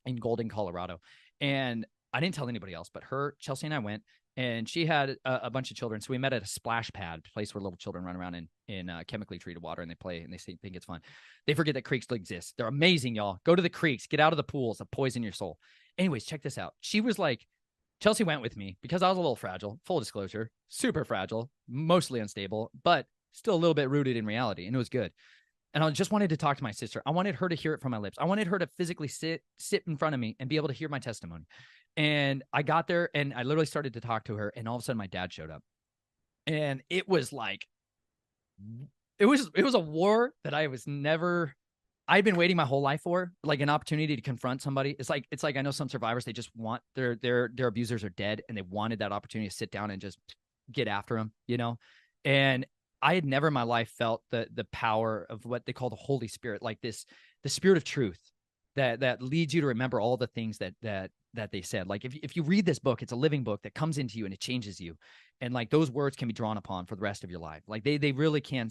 in Golden, Colorado. And I didn't tell anybody else, but Chelsea and I went, and she had a bunch of children. So we met at a splash pad, place where little children run around in chemically treated water, and they play and they think it's fun. They forget that creeks exist. They're amazing, y'all. Go to the creeks, get out of the pools that poison your soul. Anyways, check this out. She was like, Chelsea went with me because I was a little fragile, full disclosure, super fragile, mostly unstable, but still a little bit rooted in reality. And it was good. And I just wanted to talk to my sister. I wanted her to hear it from my lips. I wanted her to physically sit in front of me and be able to hear my testimony. And I got there and I literally started to talk to her. And all of a sudden my dad showed up. And it was like, it was a war that I've been waiting my whole life for, like an opportunity to confront somebody. It's like I know some survivors, they just want their abusers are dead and they wanted that opportunity to sit down and just get after them, you know? And I had never in my life felt the power of what they call the Holy Spirit, like the spirit of truth that leads you to remember all the things that they said. Like if you read this book, it's a living book that comes into you and it changes you. And like those words can be drawn upon for the rest of your life. Like they really can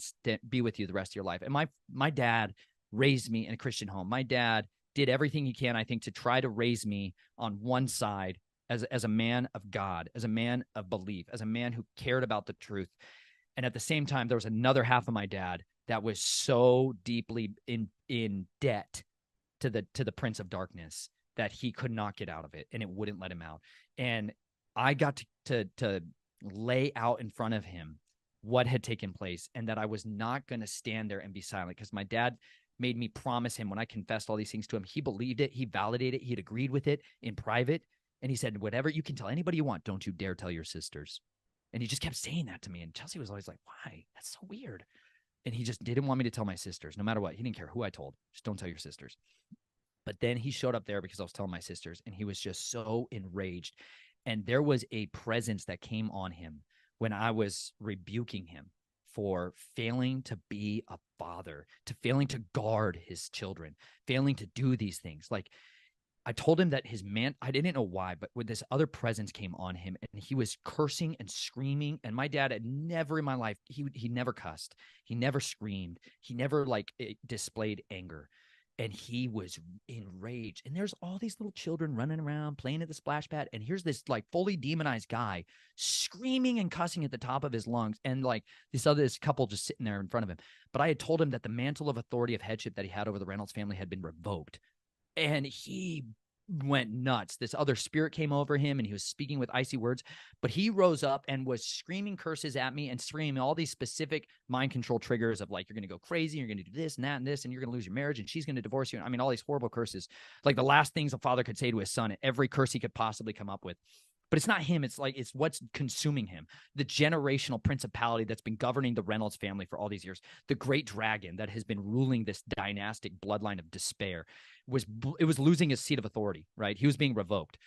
be with you the rest of your life. And my dad raised me in a Christian home. My dad did everything he can, I think, to try to raise me on one side as a man of God, as a man of belief, as a man who cared about the truth. And at the same time, there was another half of my dad that was so deeply in debt to the Prince of Darkness that he could not get out of it, and it wouldn't let him out. And I got to lay out in front of him what had taken place, and that I was not going to stand there and be silent, because my dad made me promise him when I confessed all these things to him, he believed it, he validated it, he'd agreed with it in private. And he said, whatever, you can tell anybody you want, don't you dare tell your sisters. And he just kept saying that to me. And Chelsea was always like, why? That's so weird. And he just didn't want me to tell my sisters, no matter what. He didn't care who I told. Just don't tell your sisters. But then he showed up there because I was telling my sisters, and he was just so enraged. And there was a presence that came on him when I was rebuking him for failing to be a father, to failing to guard his children, failing to do these things. Like, I told him that I didn't know why, but when this other presence came on him and he was cursing and screaming, and my dad had never in my life, he never cussed. He never screamed. He never displayed anger. And he was enraged. And there's all these little children running around playing at the splash pad. And here's this like fully demonized guy screaming and cussing at the top of his lungs. And like this couple just sitting there in front of him. But I had told him that the mantle of authority of headship that he had over the Reynolds family had been revoked. And he went nuts. This other spirit came over him and he was speaking with icy words, but he rose up and was screaming curses at me and screaming all these specific mind control triggers of like, you're going to go crazy, you're going to do this and that and this, and you're going to lose your marriage, and she's going to divorce you. I mean, all these horrible curses, like the last things a father could say to his son, every curse he could possibly come up with. But it's not him. It's what's consuming him. The generational principality that's been governing the Reynolds family for all these years. The great dragon that has been ruling this dynastic bloodline of despair was losing his seat of authority, right? He was being revoked.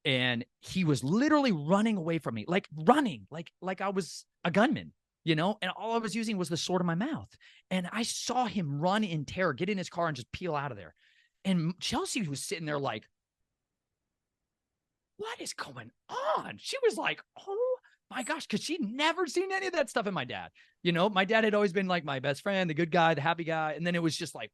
And he was literally running away from me, like running, like I was a gunman, you know? And all I was using was the sword of my mouth. And I saw him run in terror, get in his car and just peel out of there. And Chelsea was sitting there like, what is going on? She was like, oh my gosh, because she'd never seen any of that stuff in my dad. You know, my dad had always been like my best friend, the good guy, the happy guy. And then it was just like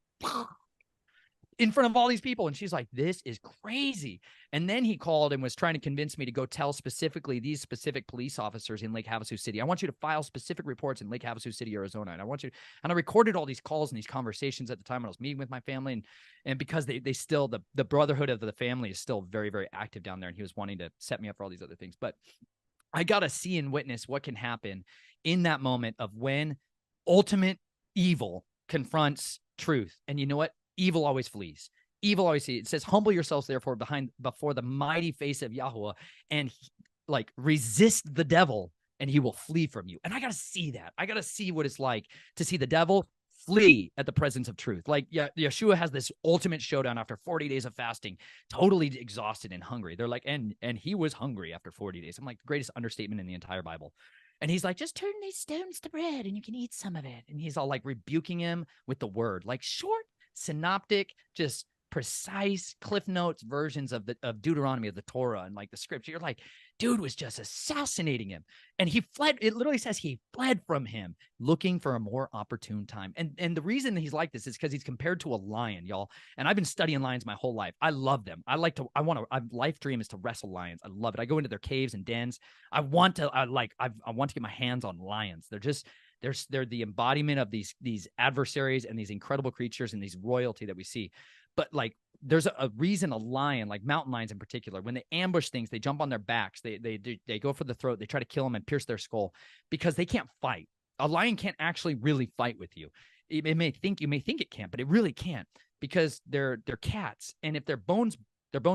in front of all these people. And she's like, this is crazy. And then he called and was trying to convince me to go tell specifically these specific police officers in Lake Havasu City. I want you to file specific reports in Lake Havasu City, Arizona. And I recorded all these calls and these conversations at the time when I was meeting with my family. And because they still, the brotherhood of the family is still very, very active down there. And he was wanting to set me up for all these other things. But I got to see and witness what can happen in that moment of when ultimate evil confronts truth. And you know what? Evil always flees. Evil always sees. It says, humble yourselves, therefore, before the mighty face of Yahweh, and resist the devil, and he will flee from you. And I got to see that. I got to see what it's like to see the devil flee at the presence of truth. Like, yeah, Yeshua has this ultimate showdown after 40 days of fasting, totally exhausted and hungry. They're like, and he was hungry after 40 days. I'm like, the greatest understatement in the entire Bible. And he's like, just turn these stones to bread and you can eat some of it. And he's all like rebuking him with the word, like short, synoptic, just precise Cliff Notes versions of Deuteronomy, of the Torah, and like the scripture. You're like, dude was just assassinating him. And he fled. It literally says he fled from him, looking for a more opportune time. And the reason he's like this is because he's compared to a lion, y'all. And I've been studying lions my whole life. I love them. Life dream is to wrestle lions. I love it. I go into their caves and dens. I want to get my hands on lions. They're the embodiment of these adversaries and these incredible creatures and these royalty that we see. But like there's a reason a lion, like mountain lions in particular, when they ambush things, they jump on their backs, they go for the throat, they try to kill them and pierce their skull, because they can't fight. A lion can't actually really fight with you. It may think, you may think it can't, but it really can't, because they're cats, and if their bones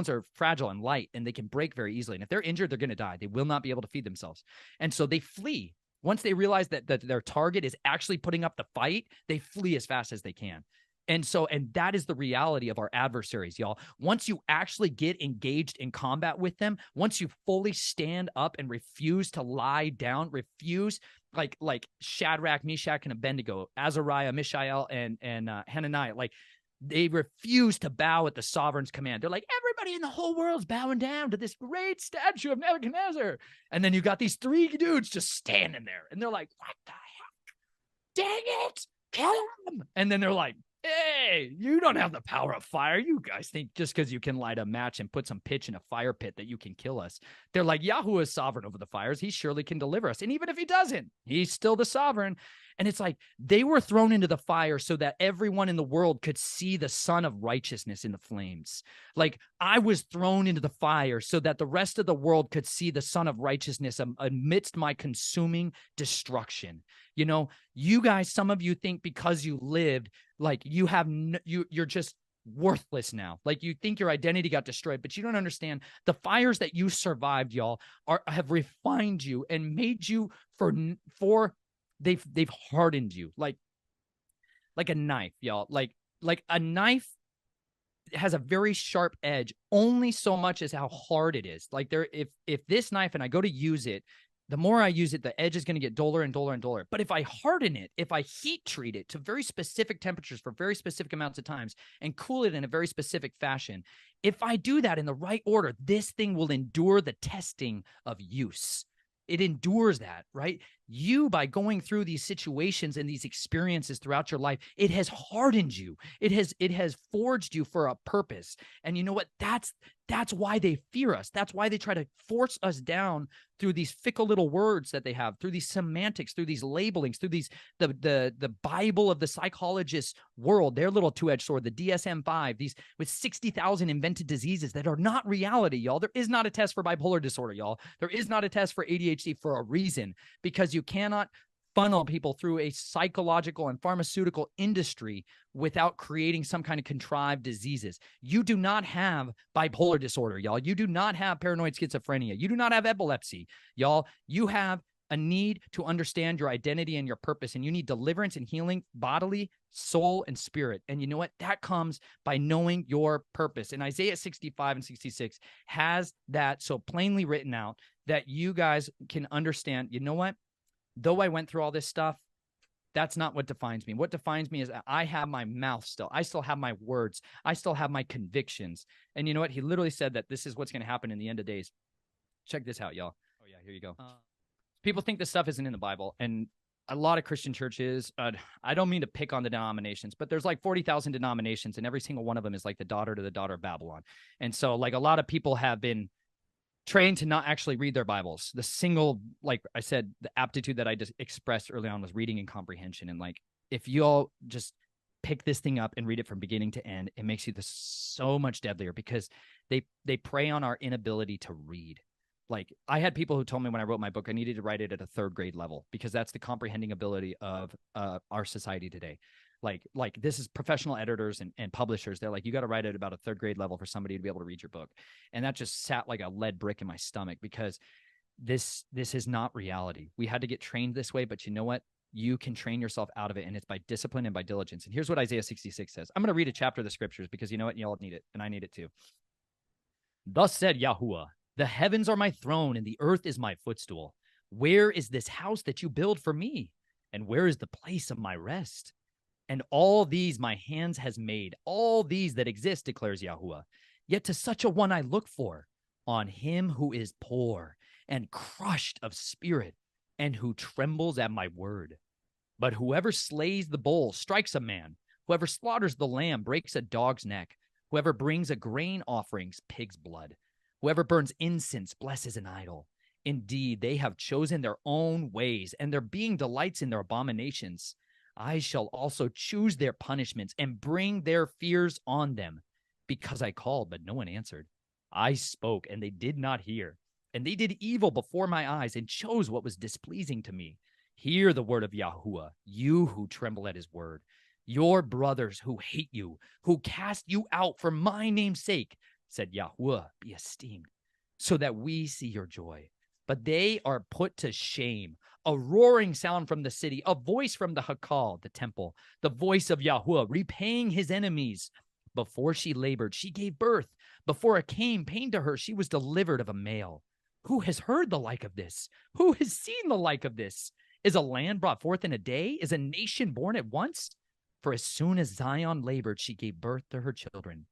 are fragile and light, and they can break very easily. And if they're injured, they're going to die. They will not be able to feed themselves. And so they flee. Once they realize that their target is actually putting up the fight, they flee as fast as they can. And that is the reality of our adversaries, y'all. Once you actually get engaged in combat with them, once you fully stand up and refuse to lie down, refuse, like Shadrach, Meshach, and Abednego, Azariah, Mishael, and Hananiah, like, they refuse to bow at the sovereign's command. They're like, everybody in the whole world's bowing down to this great statue of Nebuchadnezzar. And then you got these three dudes just standing there, and they're like, what the heck? Dang it, kill him. And then they're like, hey, you don't have the power of fire. You guys think just because you can light a match and put some pitch in a fire pit that you can kill us. They're like, Yahweh is sovereign over the fires. He surely can deliver us. And even if he doesn't, he's still the sovereign. And it's like they were thrown into the fire so that everyone in the world could see the Son of Righteousness in the flames. Like, I was thrown into the fire so that the rest of the world could see the Son of Righteousness amidst my consuming destruction. You know, you guys, some of you think because you lived, like, you're just worthless now. Like, you think your identity got destroyed, but you don't understand the fires that you survived, y'all, have refined you and made you for they've hardened you like a knife, y'all. Like a knife has a very sharp edge only so much as how hard it is. Like, if this knife, and I go to use it, the more I use it, the edge is going to get duller and duller and duller. But if I harden it, if I heat treat it to very specific temperatures for very specific amounts of times and cool it in a very specific fashion, if I do that in the right order, this thing will endure the testing of use. It endures that, right? You, by going through these situations and these experiences throughout your life, it has hardened you. It has forged you for a purpose. And you know what? That's why they fear us. That's why they try to force us down through these fickle little words that they have, through these semantics, through these labelings, through these the Bible of the psychologist's world, their little two-edged sword, the DSM-5, these with 60,000 invented diseases that are not reality, y'all. There is not a test for bipolar disorder, y'all. There is not a test for ADHD for a reason, because you cannot funnel people through a psychological and pharmaceutical industry without creating some kind of contrived diseases. You do not have bipolar disorder, y'all. You do not have paranoid schizophrenia. You do not have epilepsy, y'all. You have a need to understand your identity and your purpose, and you need deliverance and healing, bodily, soul, and spirit. And you know what? That comes by knowing your purpose. And Isaiah 65 and 66 has that so plainly written out that you guys can understand, you know what? Though I went through all this stuff, that's not what defines me. What defines me is I have my mouth still. I still have my words. I still have my convictions. And you know what? He literally said that this is what's going to happen in the end of days. Check this out, y'all. Oh, yeah, here you go. People think this stuff isn't in the Bible. And a lot of Christian churches, I don't mean to pick on the denominations, but there's like 40,000 denominations, and every single one of them is like the daughter to the daughter of Babylon. And so, like, a lot of people have been trained to not actually read their Bibles. The single, like I said, the aptitude that I just expressed early on was reading and comprehension. And like, if you all just pick this thing up and read it from beginning to end, it makes you so much deadlier, because they prey on our inability to read. Like, I had people who told me when I wrote my book, I needed to write it at a third grade level, because that's the comprehending ability of our society today. Like this is professional editors and publishers. They're like, you got to write it about a third grade level for somebody to be able to read your book. And that just sat like a lead brick in my stomach, because this is not reality. We had to get trained this way, but you know what? You can train yourself out of it, and it's by discipline and by diligence. And here's what Isaiah 66 says. I'm going to read a chapter of the scriptures, because you know what? You all need it, and I need it too. Thus said Yahuwah, the heavens are my throne, and the earth is my footstool. Where is this house that you build for me? And where is the place of my rest? And all these my hands has made, all these that exist, declares Yahuwah. Yet to such a one I look for, on him who is poor and crushed of spirit, and who trembles at my word. But whoever slays the bull strikes a man. Whoever slaughters the lamb breaks a dog's neck. Whoever brings a grain offerings, pig's blood. Whoever burns incense blesses an idol. Indeed, they have chosen their own ways, and their being delights in their abominations. I shall also choose their punishments and bring their fears on them. because I called, but no one answered. I spoke, and they did not hear. And they did evil before my eyes and chose what was displeasing to me. Hear the word of Yahuwah, you who tremble at his word. Your brothers who hate you, who cast you out for my name's sake, said Yahuwah, be esteemed, so that we see your joy. But they are put to shame. A roaring sound from the city, a voice from the Hakal, the temple, the voice of Yahuwah, repaying his enemies. Before she labored, she gave birth. Before it came pain to her, she was delivered of a male. Who has heard the like of this? Who has seen the like of this? Is a land brought forth in a day? Is a nation born at once? For as soon as Zion labored, she gave birth to her children.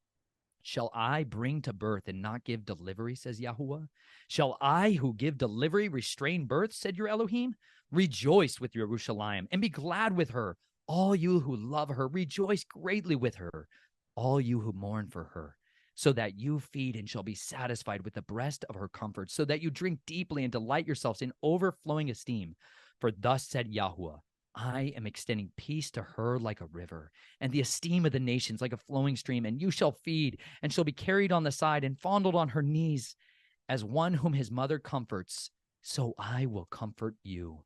Shall I bring to birth and not give delivery, says Yahuwah? Shall I who give delivery restrain birth, said your Elohim? Rejoice with Jerusalem and be glad with her. All you who love her, rejoice greatly with her. All you who mourn for her, so that you feed and shall be satisfied with the breast of her comfort, so that you drink deeply and delight yourselves in overflowing esteem. For thus said Yahuwah, I am extending peace to her like a river, and the esteem of the nations like a flowing stream, and you shall feed, and shall be carried on the side, and fondled on her knees. As one whom his mother comforts, so I will comfort you.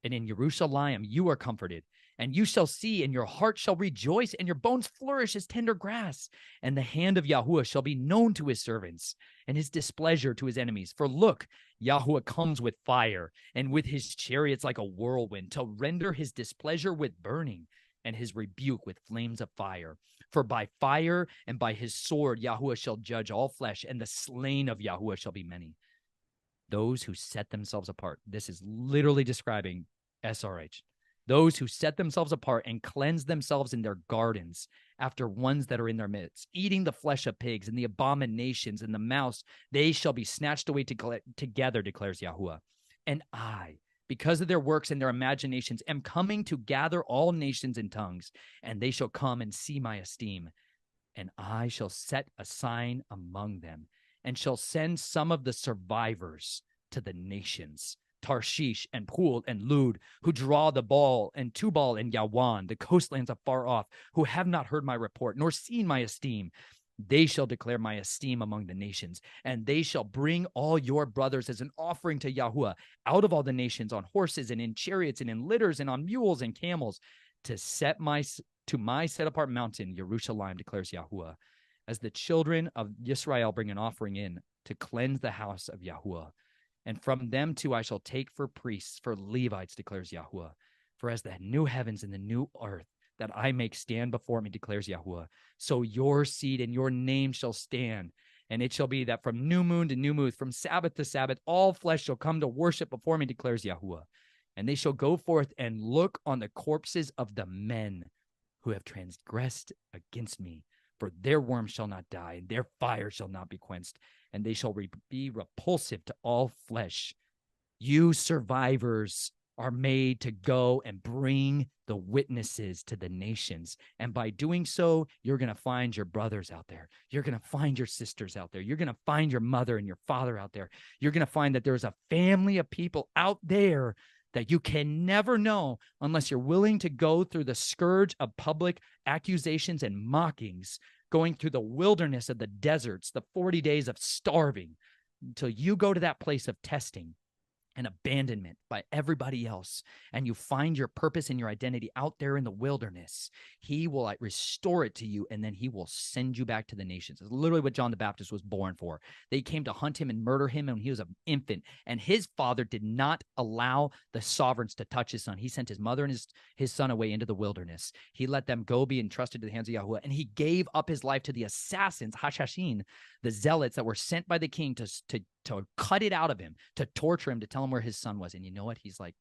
And in Jerusalem you are comforted, and you shall see, and your heart shall rejoice, and your bones flourish as tender grass. And the hand of Yahuwah shall be known to his servants, and his displeasure to his enemies. For look, Yahuwah comes with fire, and with his chariots like a whirlwind, to render his displeasure with burning, and his rebuke with flames of fire. For by fire and by his sword Yahuwah shall judge all flesh, and the slain of Yahuwah shall be many. Those who set themselves apart. This is literally describing SRH. Those who set themselves apart and cleanse themselves in their gardens after ones that are in their midst, eating the flesh of pigs and the abominations and the mouse, they shall be snatched away together, declares Yahuwah. And I, because of their works and their imaginations, am coming to gather all nations and tongues, and they shall come and see my esteem. And I shall set a sign among them, and shall send some of the survivors to the nations, Tarshish and Pul and Lud, who draw the ball and Tubal and Yawan, the coastlands afar off, who have not heard my report, nor seen my esteem. They shall declare my esteem among the nations, and they shall bring all your brothers as an offering to Yahuwah out of all the nations on horses and in chariots and in litters and on mules and camels to my set apart mountain, Jerusalem, declares Yahuwah, as the children of Israel bring an offering in to cleanse the house of Yahuwah. And from them too I shall take for priests, for Levites, declares Yahuwah. For as the new heavens and the new earth that I make stand before me, declares Yahuwah, so your seed and your name shall stand. And it shall be that from new moon to new moon, from Sabbath to Sabbath, all flesh shall come to worship before me, declares Yahuwah. And they shall go forth and look on the corpses of the men who have transgressed against me. For their worms shall not die, and their fire shall not be quenched, and they shall be repulsive to all flesh. You survivors are made to go and bring the witnesses to the nations. And by doing so, you're going to find your brothers out there. You're going to find your sisters out there. You're going to find your mother and your father out there. You're going to find that there's a family of people out there that you can never know unless you're willing to go through the scourge of public accusations and mockings, going through the wilderness of the deserts, the 40 days of starving, until you go to that place of testing and abandonment by everybody else, and you find your purpose and your identity out there in the wilderness. He will restore it to you, and then he will send you back to the nations. It's literally what John the Baptist was born for. They came to hunt him and murder him when he was an infant, and his father did not allow the sovereigns to touch his son. He sent his mother and his son away into the wilderness. He let them go be entrusted to the hands of Yahuwah, and he gave up his life to the assassins, Hashashin, the zealots that were sent by the king to cut it out of him, to torture him, to tell him where his son was. And you know what? He's like,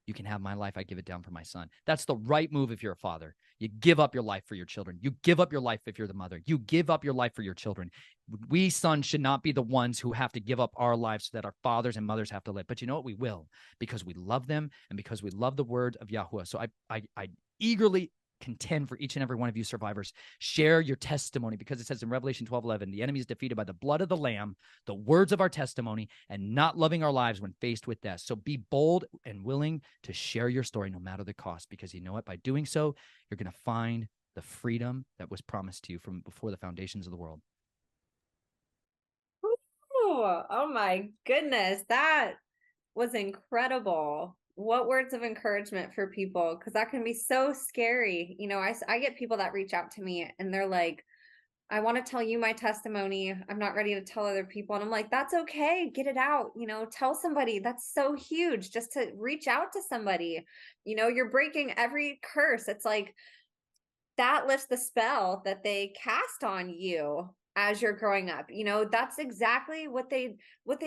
you can have my life. I give it down for my son. That's the right move if you're a father. You give up your life for your children. You give up your life if you're the mother. You give up your life for your children. We sons should not be the ones who have to give up our lives so that our fathers and mothers have to live. But you know what? We will, because we love them and because we love the word of Yahuwah. So I eagerly contend for each and every one of you survivors. Share your testimony, because it says in Revelation 12:11, the enemy is defeated by the blood of the Lamb, the words of our testimony, and not loving our lives when faced with death. So be bold and willing to share your story no matter the cost, because you know what? By doing so, you're going to find the freedom that was promised to you from before the foundations of the world. Oh my goodness. That was incredible. What words of encouragement for people? Because that can be so scary. I get people that reach out to me and they're like, I want to tell you my testimony. I'm not ready to tell other people. And I'm like, that's okay. Get it out. Tell somebody. That's so huge just to reach out to somebody. You're breaking every curse. It's like that lifts the spell that they cast on you as you're growing up. That's exactly what they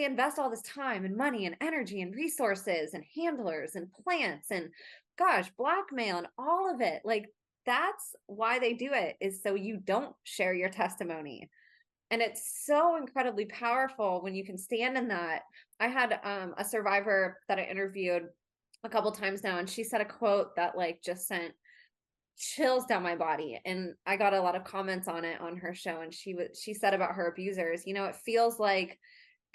invest all this time and money and energy and resources and handlers and plants and gosh, blackmail and all of it. Like that's why they do it, is so you don't share your testimony. And it's so incredibly powerful when you can stand in that. I had a survivor that I interviewed a couple times now, and she said a quote that like just sent chills down my body, and I got a lot of comments on it on her show. And she said about her abusers, it feels like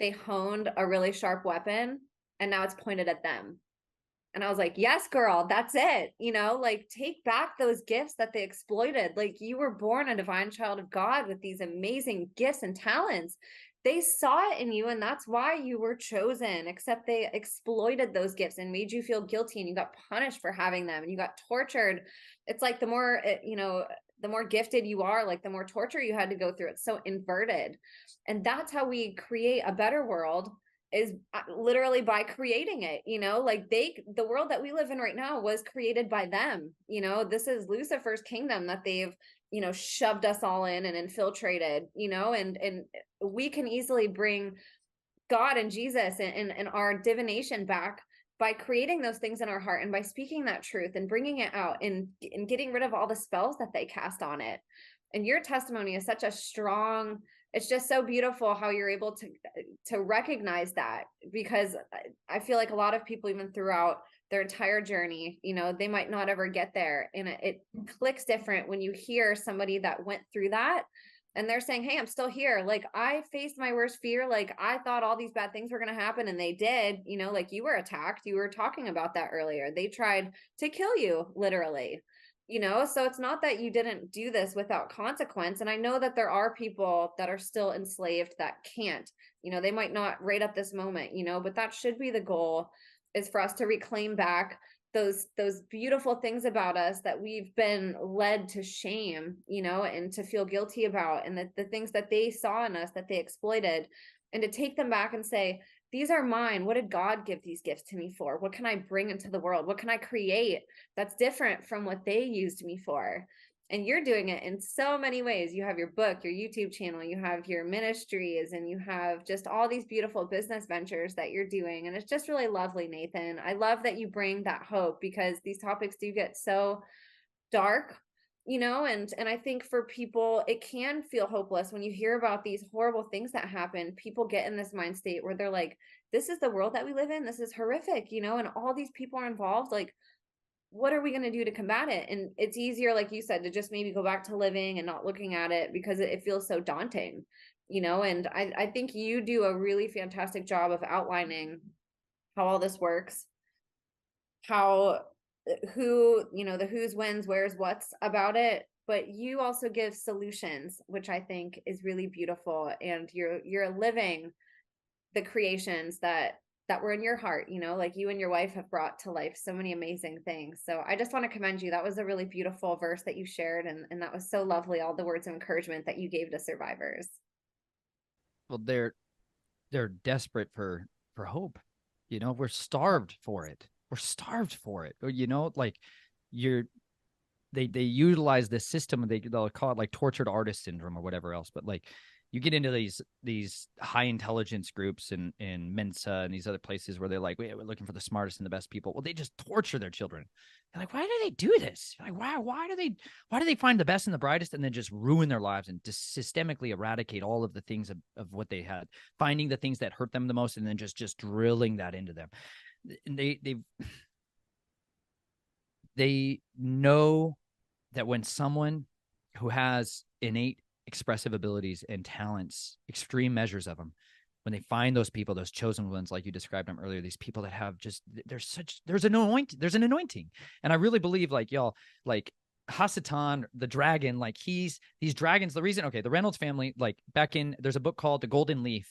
they honed a really sharp weapon and now it's pointed at them. And I was like, yes, girl, that's it. Like take back those gifts that they exploited. Like you were born a divine child of God with these amazing gifts and talents. They saw it in you, and that's why you were chosen, except they exploited those gifts and made you feel guilty, and you got punished for having them, and you got tortured. It's like the more, the more gifted you are, like the more torture you had to go through. It's so inverted. And that's how we create a better world, is literally by creating it. Like the world that we live in right now was created by them. This is Lucifer's kingdom that they've shoved us all in and infiltrated. And we can easily bring God and Jesus and our divination back by creating those things in our heart and by speaking that truth and bringing it out and getting rid of all the spells that they cast on it. And your testimony is such a strong, it's just so beautiful how you're able to recognize that, because I feel like a lot of people, even throughout their entire journey, they might not ever get there. And it clicks different when you hear somebody that went through that and they're saying, hey, I'm still here. Like I faced my worst fear. Like I thought all these bad things were going to happen, and they did. Like you were attacked. You were talking about that earlier. They tried to kill you, literally. So it's not that you didn't do this without consequence. And I know that there are people that are still enslaved that can't, they might not right at this moment, but that should be the goal, is for us to reclaim back those beautiful things about us that we've been led to shame, and to feel guilty about, and the things that they saw in us that they exploited, and to take them back and say, these are mine. What did God give these gifts to me for? What can I bring into the world? What can I create that's different from what they used me for? And you're doing it in so many ways. You have your book, your YouTube channel, you have your ministries, and you have just all these beautiful business ventures that you're doing. And it's just really lovely, Nathan. I love that you bring that hope, because these topics do get so dark, and I think for people, it can feel hopeless when you hear about these horrible things that happen. People get in this mind state where they're like, this is the world that we live in. This is horrific, and all these people are involved. Like, what are we going to do to combat it? And it's easier, like you said, to just maybe go back to living and not looking at it, because it feels so daunting, and I think you do a really fantastic job of outlining how all this works, how who, the who's, when's, where's, what's about it, but you also give solutions, which I think is really beautiful. And you're living the creations that were in your heart, like you and your wife have brought to life so many amazing things. So I just want to commend you. That was a really beautiful verse that you shared, and that was so lovely, all the words of encouragement that you gave to survivors. Well, they're desperate for hope. We're starved for it. We're starved for it. Like they utilize this system. They'll call it like tortured artist syndrome or whatever else. But like you get into these high intelligence groups and Mensa and these other places where they're like, we're looking for the smartest and the best people. Well, they just torture their children. They're like, why do they do this? Like, why do they find the best and the brightest and then just ruin their lives and just systemically eradicate all of the things of what they had, finding the things that hurt them the most and then just drilling that into them. And they know that when someone who has innate expressive abilities and talents, extreme measures of them, when they find those people, those chosen ones, like you described them earlier, these people that have just, there's an anointing. And I really believe, like, y'all, like Hasatan, the dragon, like these dragons, the reason, okay, the Reynolds family, like back in, there's a book called The Golden Leaf,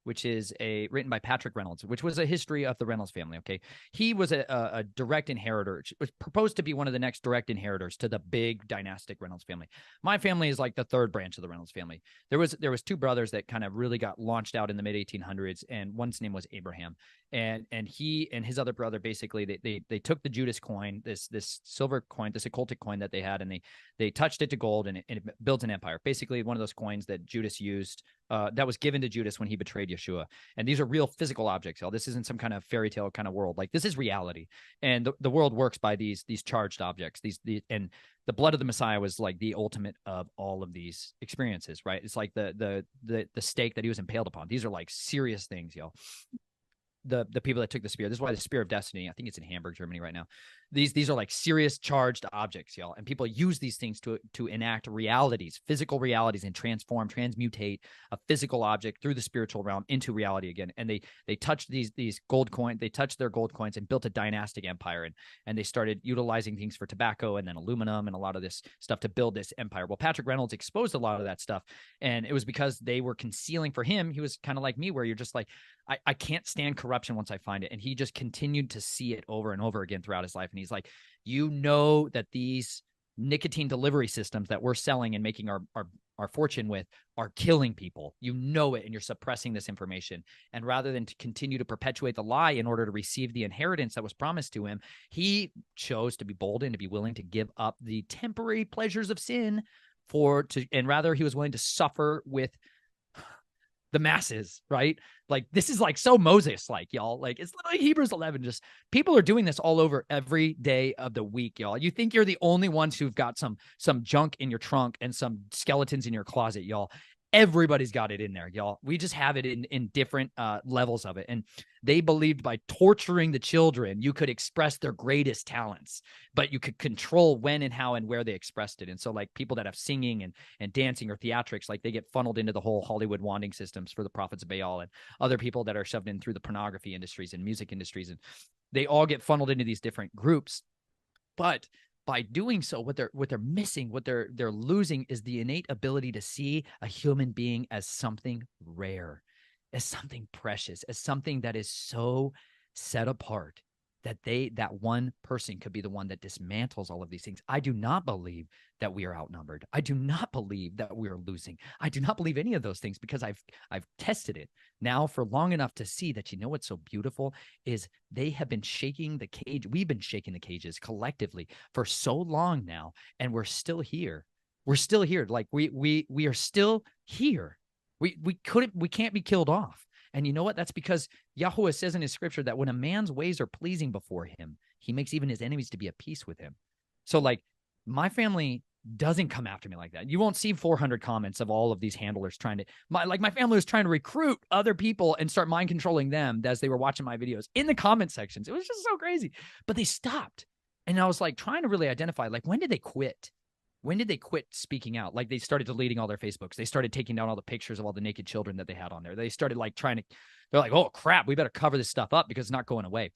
which is written by Patrick Reynolds, which was a history of the Reynolds family. Okay, he was a direct inheritor. Was proposed to be one of the next direct inheritors to the big dynastic Reynolds family. My family is like the third branch of the Reynolds family. There was two brothers that kind of really got launched out in the mid 1800s, and one's name was Abraham, and he and his other brother basically they took the Judas coin, this silver coin, this occultic coin that they had, and they touched it to gold, and it built an empire. Basically, one of those coins that Judas used. That was given to Judas when he betrayed Yeshua. And these are real physical objects, y'all. This isn't some kind of fairy tale kind of world. Like, this is reality. And the world works by these charged objects. And the blood of the Messiah was like the ultimate of all of these experiences, right? It's like the stake that he was impaled upon. These are like serious things, y'all. The people that took the spear. This is why the spear of destiny, I think it's in Hamburg, Germany right now. These are like serious charged objects, y'all. And people use these things to enact realities, physical realities, and transmutate a physical object through the spiritual realm into reality again. And they touched these gold coins, they touched their gold coins and built a dynastic empire. And they started utilizing things for tobacco and then aluminum and a lot of this stuff to build this empire. Well, Patrick Reynolds exposed a lot of that stuff. And it was because they were concealing for him. He was kind of like me, where you're just like, I can't stand corruption once I find it. And he just continued to see it over and over again throughout his life. And he's like, you know that these nicotine delivery systems that we're selling and making our fortune with are killing people. You know it, and you're suppressing this information. And rather than to continue to perpetuate the lie in order to receive the inheritance that was promised to him, he chose to be bold and to be willing to give up the temporary pleasures of sin and rather he was willing to suffer with the masses, right? Like, this is like so Moses, like, y'all, like, it's literally Hebrews 11. Just people are doing this all over every day of the week, y'all. You think you're the only ones who've got some junk in your trunk and some skeletons in your closet, y'all. Everybody's got it in there, y'all. We just have it in different levels of it. And they believed by torturing the children, you could express their greatest talents, but you could control when and how and where they expressed it. And so, like, people that have singing and dancing or theatrics, like, they get funneled into the whole Hollywood wanding systems for the prophets of Baal, and other people that are shoved in through the pornography industries and music industries. And they all get funneled into these different groups. But by doing so, what they're missing, what they're losing, is the innate ability to see a human being as something rare, as something precious, as something that is so set apart that one person could be the one that dismantles all of these things. I do not believe that we are outnumbered. I do not believe that we are losing. I do not believe any of those things, because I've tested it now for long enough to see that, you know, what's so beautiful is they have been shaking the cage. We've been shaking the cages collectively for so long now, and we're still here. We're still here. Like, we are still here. We can't be killed off. And you know what? That's because Yahweh says in his scripture that when a man's ways are pleasing before him, he makes even his enemies to be at peace with him. So, like, my family doesn't come after me like that. You won't see 400 comments of all of these handlers my family was trying to recruit other people and start mind controlling them as they were watching my videos in the comment sections. It was just so crazy, but they stopped. And I was like trying to really identify, like, when did they quit? When did they quit speaking out? Like, they started deleting all their Facebooks. They started taking down all the pictures of all the naked children that they had on there. They started like they're like, oh crap, we better cover this stuff up because it's not going away.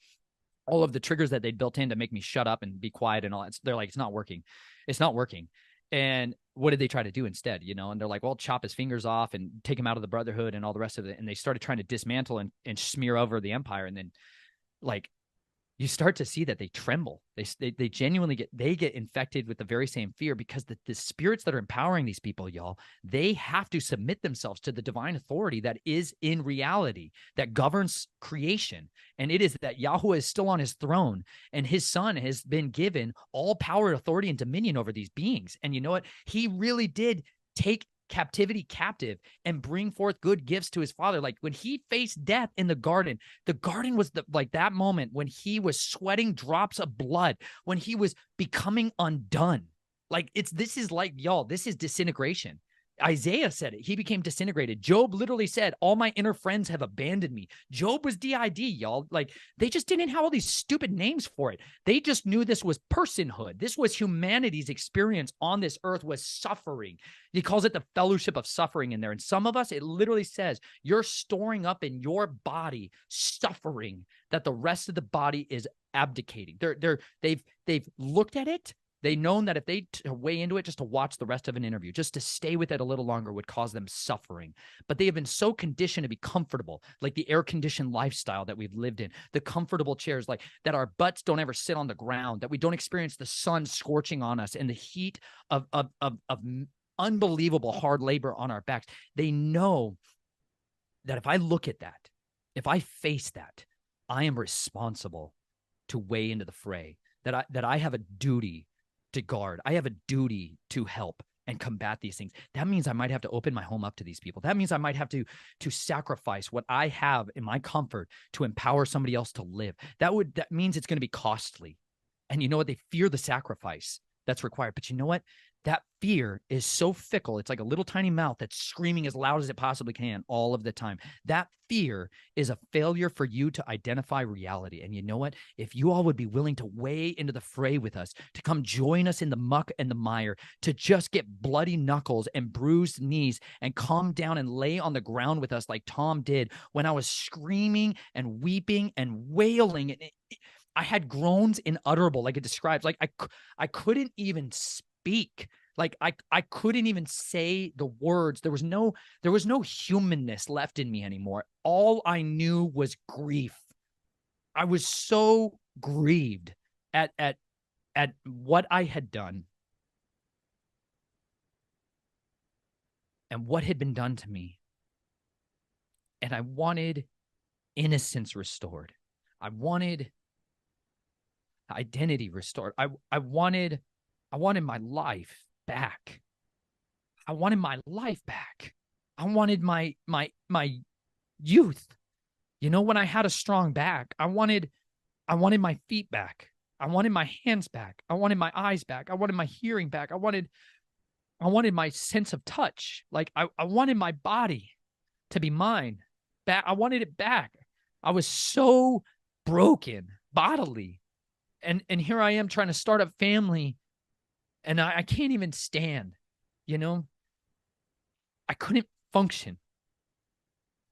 All of the triggers that they'd built in to make me shut up and be quiet and all that, they're like, it's not working. It's not working. And what did they try to do instead? You know, and they're like, well, chop his fingers off and take him out of the brotherhood and all the rest of it. And they started trying to dismantle and smear over the empire. And then, like, you start to see that they tremble. They genuinely get infected with the very same fear, because the spirits that are empowering these people, y'all, they have to submit themselves to the divine authority that is in reality, that governs creation. And it is that Yahweh is still on his throne, and his son has been given all power, authority, and dominion over these beings. And you know what? He really did take captivity captive and bring forth good gifts to his father. Like, when he faced death in the garden was that moment when he was sweating drops of blood, when he was becoming undone. Like, this is disintegration. Isaiah said it. He became disintegrated. Job literally said, all my inner friends have abandoned me. Job was DID, y'all. Like, they just didn't have all these stupid names for it. They just knew this was personhood. This was humanity's experience on this earth, was suffering. He calls it the fellowship of suffering in there. And some of us, it literally says, you're storing up in your body suffering that the rest of the body is abdicating. They've looked at it. They known that if they weigh into it just to watch the rest of an interview, just to stay with it a little longer would cause them suffering. But they have been so conditioned to be comfortable, like the air-conditioned lifestyle that we've lived in, the comfortable chairs, like that our butts don't ever sit on the ground, that we don't experience the sun scorching on us and the heat of unbelievable hard labor on our backs. They know that if I look at that, if I face that, I am responsible to weigh into the fray, that I have a duty to guard. I have a duty to help and combat these things. That means I might have to open my home up to these people. That means I might have to sacrifice what I have in my comfort to empower somebody else to live. That means it's going to be costly. And you know what? They fear the sacrifice that's required. But you know what? That fear is so fickle. It's like a little tiny mouth that's screaming as loud as it possibly can all of the time. That fear is a failure for you to identify reality. And you know what? If you all would be willing to weigh into the fray with us, to come join us in the muck and the mire, to just get bloody knuckles and bruised knees and calm down and lay on the ground with us like Tom did when I was screaming and weeping and wailing. And I had groans inutterable, like it describes. Like I couldn't even speak. Like I couldn't even say the words. There was no humanness left in me anymore. All I knew was grief. I was so grieved at what I had done and what had been done to me. And I wanted innocence restored. I wanted identity restored. I wanted my life back. I wanted my life back. I wanted my youth. You know, when I had a strong back, I wanted my feet back. I wanted my hands back. I wanted my eyes back. I wanted my hearing back. I wanted my sense of touch. Like I wanted my body to be mine back. I wanted it back. I was so broken bodily. And here I am trying to start a family, and I can't even stand, you know? I couldn't function,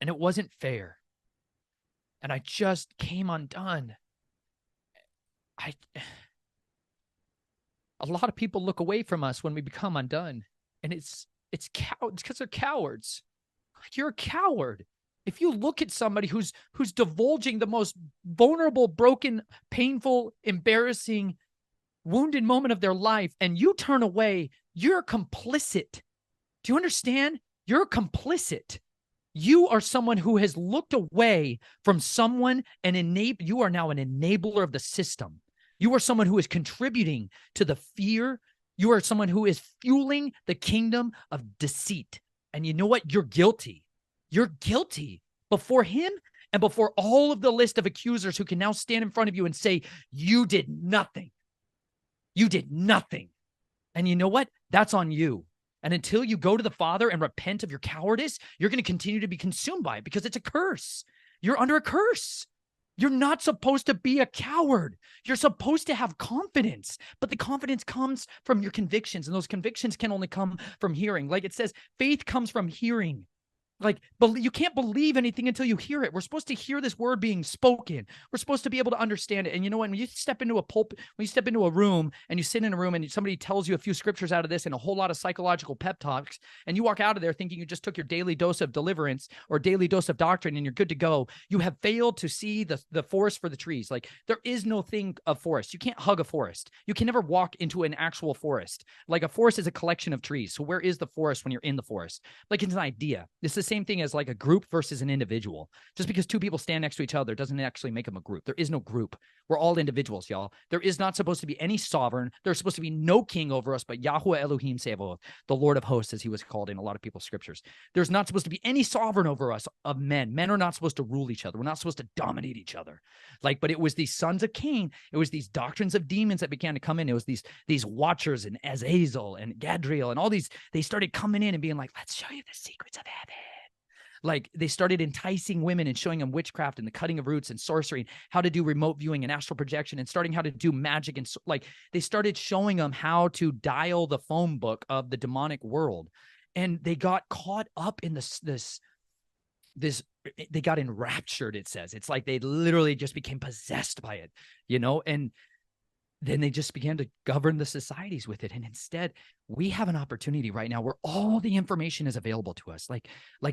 and it wasn't fair. And I just came undone. A lot of people look away from us when we become undone, and it's because they're cowards. Like, you're a coward. If you look at somebody who's divulging the most vulnerable, broken, painful, embarrassing, wounded moment of their life, and you turn away, you're complicit. Do you understand? You're complicit. You are someone who has looked away from someone and you are now an enabler of the system. You are someone who is contributing to the fear. You are someone who is fueling the kingdom of deceit. And you know what? You're guilty. You're guilty before him and before all of the list of accusers who can now stand in front of you and say, you did nothing. You did nothing. And you know what? That's on you. And until you go to the Father and repent of your cowardice, you're going to continue to be consumed by it because it's a curse. You're under a curse. You're not supposed to be a coward. You're supposed to have confidence, but the confidence comes from your convictions, and those convictions can only come from hearing. Like it says, faith comes from hearing. Like, you can't believe anything until you hear it. We're supposed to hear this word being spoken. We're supposed to be able to understand it. And you know what? When you step into a pulpit, when you step into a room and you sit in a room and somebody tells you a few scriptures out of this and a whole lot of psychological pep talks, and you walk out of there thinking you just took your daily dose of deliverance or daily dose of doctrine and you're good to go, you have failed to see the forest for the trees. Like, there is no thing of forest. You can't hug a forest. You can never walk into an actual forest. Like, a forest is a collection of trees. So where is the forest when you're in the forest? Like, it's an idea. It's the same thing as like a group versus an individual. Just because two people stand next to each other doesn't actually make them a group. There is no group. We're all individuals, y'all. There is not supposed to be any sovereign. There's supposed to be no king over us but Yahweh Elohim Sebaoth, the Lord of hosts, as he was called in a lot of people's scriptures. There's not supposed to be any sovereign over us of men. Men are not supposed to rule each other. We're not supposed to dominate each other. Like, but it was these sons of Cain. It was these doctrines of demons that began to come in. It was these watchers and Azazel and Gadriel and all these. They started coming in and being like, let's show you the secrets of heaven. Like, they started enticing women and showing them witchcraft and the cutting of roots and sorcery and how to do remote viewing and astral projection and starting how to do magic. And like, they started showing them how to dial the phone book of the demonic world. And they got caught up in this, they got enraptured, it says. It's like they literally just became possessed by it, you know? And then they just began to govern the societies with it. And instead, we have an opportunity right now where all the information is available to us, like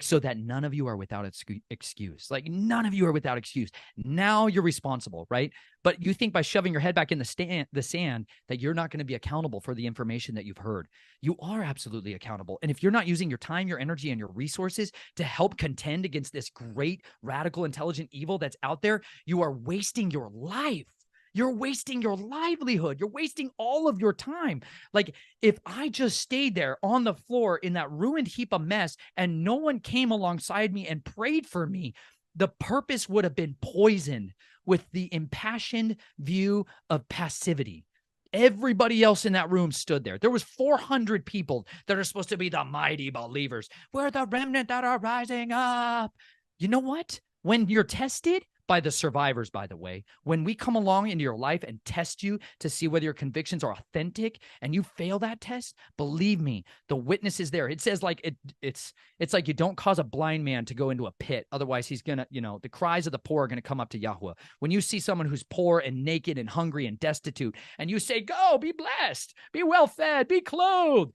so that none of you are without excuse. Like none of you are without excuse. Now you're responsible, right? But you think by shoving your head back in the sand that you're not going to be accountable for the information that you've heard. You are absolutely accountable. And if you're not using your time, your energy, and your resources to help contend against this great, radical, intelligent evil that's out there, you are wasting your life. You're wasting your livelihood. You're wasting all of your time. Like if I just stayed there on the floor in that ruined heap of mess and no one came alongside me and prayed for me, the purpose would have been poisoned with the impassioned view of passivity. Everybody else in that room stood there. There was 400 people that are supposed to be the mighty believers. We're the remnant that are rising up. You know what? When you're tested, by the survivors, by the way, when we come along into your life and test you to see whether your convictions are authentic and you fail that test, believe me, the witness is there. It says like it's like you don't cause a blind man to go into a pit. Otherwise, he's going to, the cries of the poor are going to come up to Yahweh. When you see someone who's poor and naked and hungry and destitute, and you say, go, be blessed, be well fed, be clothed,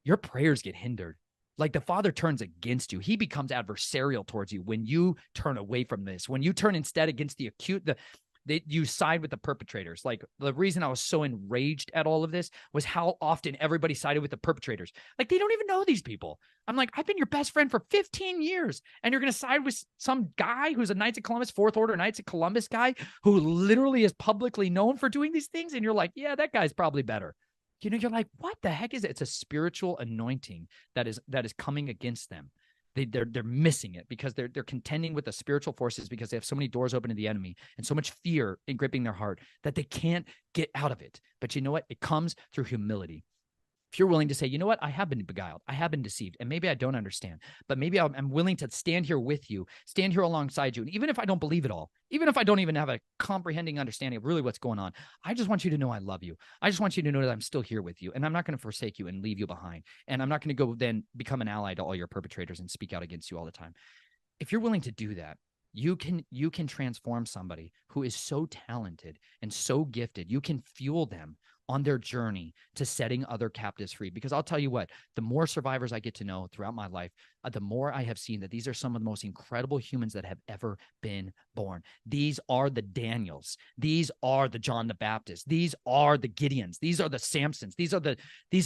your prayers get hindered. Like the Father turns against you. He becomes adversarial towards you when you turn away from this. When you turn instead against the acute, you side with the perpetrators. Like the reason I was so enraged at all of this was how often everybody sided with the perpetrators. Like they don't even know these people. I'm like, I've been your best friend for 15 years and you're going to side with some guy who's a Knights of Columbus, Fourth Order Knights of Columbus guy who literally is publicly known for doing these things. And you're like, yeah, that guy's probably better. You're like, what the heck is it? It's a spiritual anointing that is coming against them. They're missing it because they're contending with the spiritual forces because they have so many doors open to the enemy and so much fear in gripping their heart that they can't get out of it. But you know what? It comes through humility. If you're willing to say, you know what, I have been beguiled, I have been deceived, and maybe I don't understand, but maybe I'm willing to stand here with you, stand here alongside you. And even if I don't believe it all, even if I don't even have a comprehending understanding of really what's going on, I just want you to know I love you. I just want you to know that I'm still here with you. And I'm not going to forsake you and leave you behind. And I'm not going to go then become an ally to all your perpetrators and speak out against you all the time. If you're willing to do that, you can transform somebody who is so talented and so gifted. You can fuel them on their journey to setting other captives free. Because I'll tell you what, the more survivors I get to know throughout my life, the more I have seen that these are some of the most incredible humans that have ever been born. These are the Daniels. These are the John the Baptist. These are the Gideons. These are the Samsons. These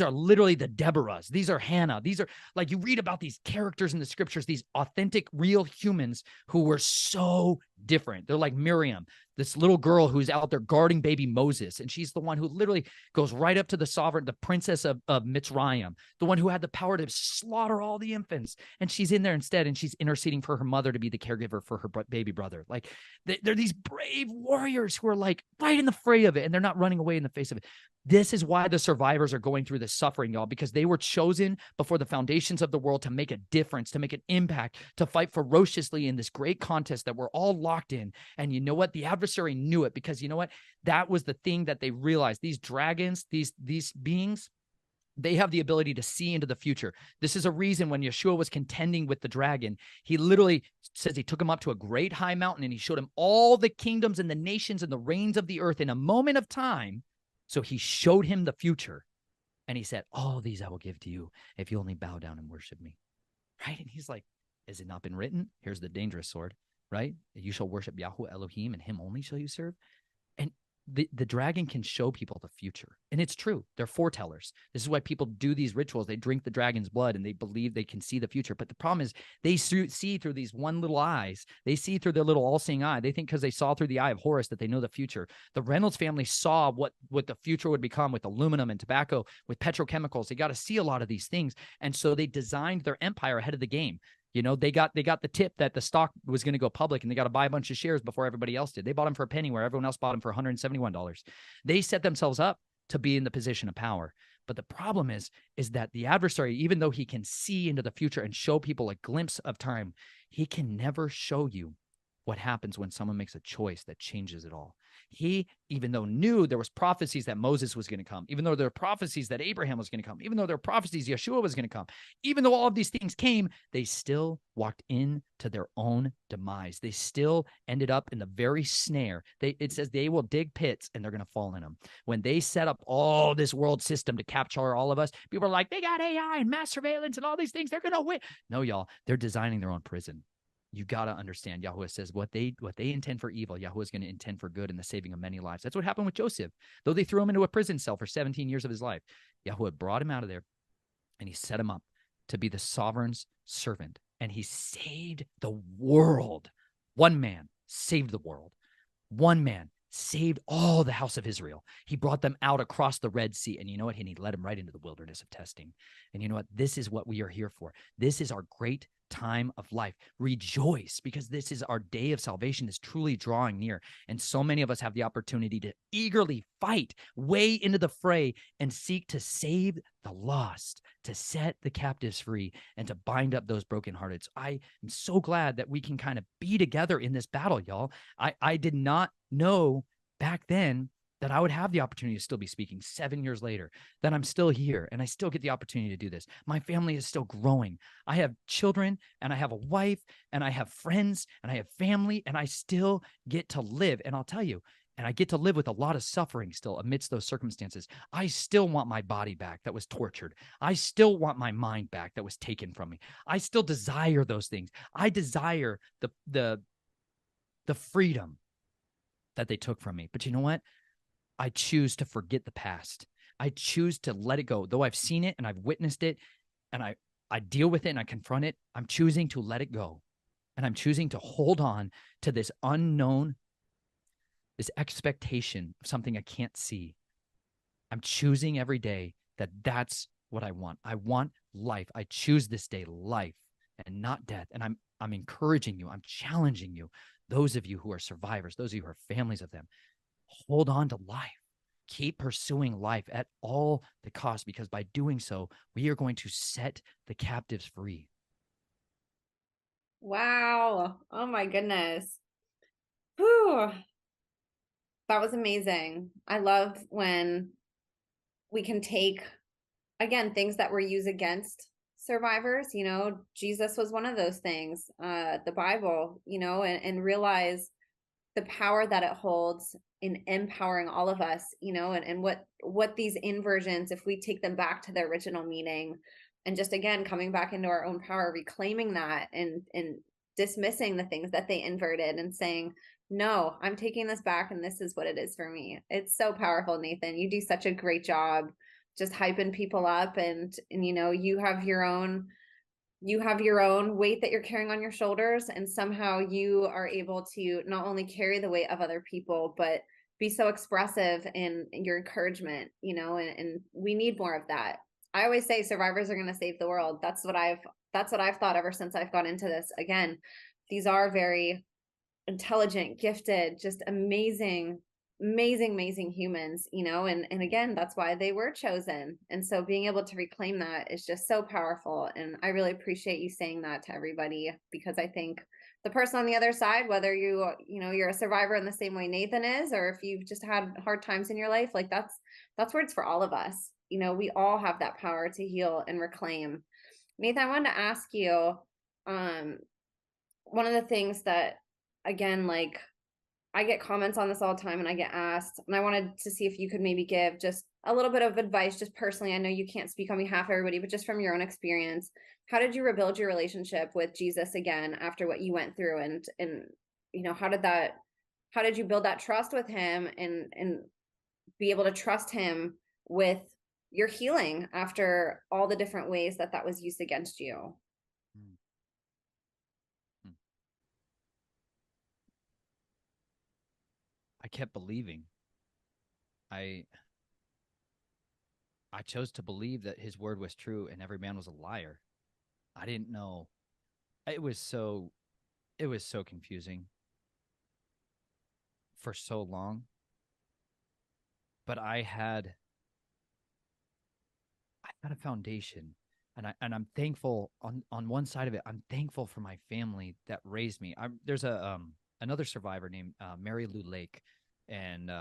are literally the Deborahs. These are Hannah. These are, like, you read about these characters in the scriptures, these authentic, real humans who were so different. They're like Miriam, this little girl who's out there guarding baby Moses. And she's the one who literally goes right up to the sovereign, the princess of Mitzrayim, the one who had the power to slaughter all the infants. And she's in there instead, and she's interceding for her mother to be the caregiver for her baby brother. Like they're these brave warriors who are like right in the fray of it, and they're not running away in the face of it. This is why the survivors are going through this suffering, y'all, because they were chosen before the foundations of the world to make a difference, to make an impact, to fight ferociously in this great contest that we're all locked in. And you know what? The adversary knew it, because you know what? That was the thing that they realized. These dragons, these beings, they have the ability to see into the future. This is a reason when Yeshua was contending with the dragon, he literally says he took him up to a great high mountain and he showed him all the kingdoms and the nations and the reigns of the earth in a moment of time. So he showed him the future, and he said, all these I will give to you if you only bow down and worship me. Right? And he's like, has it not been written? Here's the dangerous sword, right? You shall worship Yahweh Elohim, and him only shall you serve. And the dragon can show people the future. And it's true. They're foretellers. This is why people do these rituals. They drink the dragon's blood and they believe they can see the future. But the problem is they see through these one little eyes. They see through their little all-seeing eye. They think because they saw through the eye of Horus that they know the future. The Reynolds family saw what the future would become with aluminum and tobacco, with petrochemicals. They got to see a lot of these things. And so they designed their empire ahead of the game. You know, they got the tip that the stock was going to go public and they got to buy a bunch of shares before everybody else did. They bought them for a penny where everyone else bought them for $171. They set themselves up to be in the position of power. But the problem is that the adversary, even though he can see into the future and show people a glimpse of time, he can never show you what happens when someone makes a choice that changes it all. He, even though knew there was prophecies that Moses was going to come, even though there were prophecies that Abraham was going to come, even though there were prophecies Yeshua was going to come, even though all of these things came, they still walked into their own demise. They still ended up in the very snare. It says they will dig pits and they're going to fall in them. When they set up all this world system to capture all of us, people are like, they got AI and mass surveillance and all these things. They're going to win. No, y'all, they're designing their own prison. You got to understand, Yahuwah says what they intend for evil, Yahuwah is going to intend for good in the saving of many lives. That's what happened with Joseph. Though they threw him into a prison cell for 17 years of his life, Yahuwah brought him out of there and he set him up to be the sovereign's servant. And he saved the world. One man saved the world. One man saved all the house of Israel. He brought them out across the Red Sea. And you know what? And he led them right into the wilderness of testing. And you know what? This is what we are here for. This is our great time of life. Rejoice, because this is our day of salvation is truly drawing near. And so many of us have the opportunity to eagerly fight way into the fray and seek to save the lost, to set the captives free, and to bind up those brokenhearted. So I am so glad that we can kind of be together in this battle, y'all. I did not know back then that I would have the opportunity to still be speaking 7 years later, that I'm still here and I still get the opportunity to do this. My family is still growing. I have children and I have a wife and I have friends and I have family and I still get to live. And I'll tell you, and I get to live with a lot of suffering still amidst those circumstances. I still want my body back that was tortured. I still want my mind back that was taken from me. I still desire those things. I desire the freedom that they took from me. But you know what? I choose to forget the past. I choose to let it go. Though I've seen it and I've witnessed it and I deal with it and I confront it, I'm choosing to let it go. And I'm choosing to hold on to this unknown, this expectation of something I can't see. I'm choosing every day that that's what I want. I want life. I choose this day life and not death. And I'm encouraging you. I'm challenging you. Those of you who are survivors, those of you who are families of them, hold on to life. Keep pursuing life at all the cost, because by doing so, we are going to set the captives free. Wow. Oh my goodness. Whew. That was amazing. I love when we can take, again, things that were used against survivors. Jesus was one of those things, the Bible, and realize the power that it holds in empowering all of us, and what these inversions, if we take them back to their original meaning, and just again coming back into our own power, reclaiming that and dismissing the things that they inverted and saying, no, I'm taking this back and this is what it is for me. It's so powerful, Nathan. You do such a great job just hyping people up, and you have your own weight that you're carrying on your shoulders, and somehow you are able to not only carry the weight of other people, but be so expressive in your encouragement, and we need more of that. I always say survivors are going to save the world. That's what I've thought ever since I've got into this. Again, these are very intelligent, gifted, just amazing humans, and again, that's why they were chosen. And so being able to reclaim that is just so powerful. And I really appreciate you saying that to everybody, because I think the person on the other side, whether you're a survivor in the same way Nathan is, or if you've just had hard times in your life, like that's where it's for all of us. We all have that power to heal and reclaim. Nathan, I wanted to ask you, one of the things that, again, like, I get comments on this all the time and I get asked, and I wanted to see if you could maybe give just a little bit of advice, just personally. I know you can't speak on behalf of everybody, but just from your own experience, how did you rebuild your relationship with Jesus again after what you went through? And how did you build that trust with him and be able to trust him with your healing after all the different ways that was used against you? I kept believing. I chose to believe that his word was true and every man was a liar. I didn't know. It was so confusing for so long. But I had a foundation, and I'm thankful on one side of it. I'm thankful for my family that raised me. There's a another survivor named Mary Lou Lake, and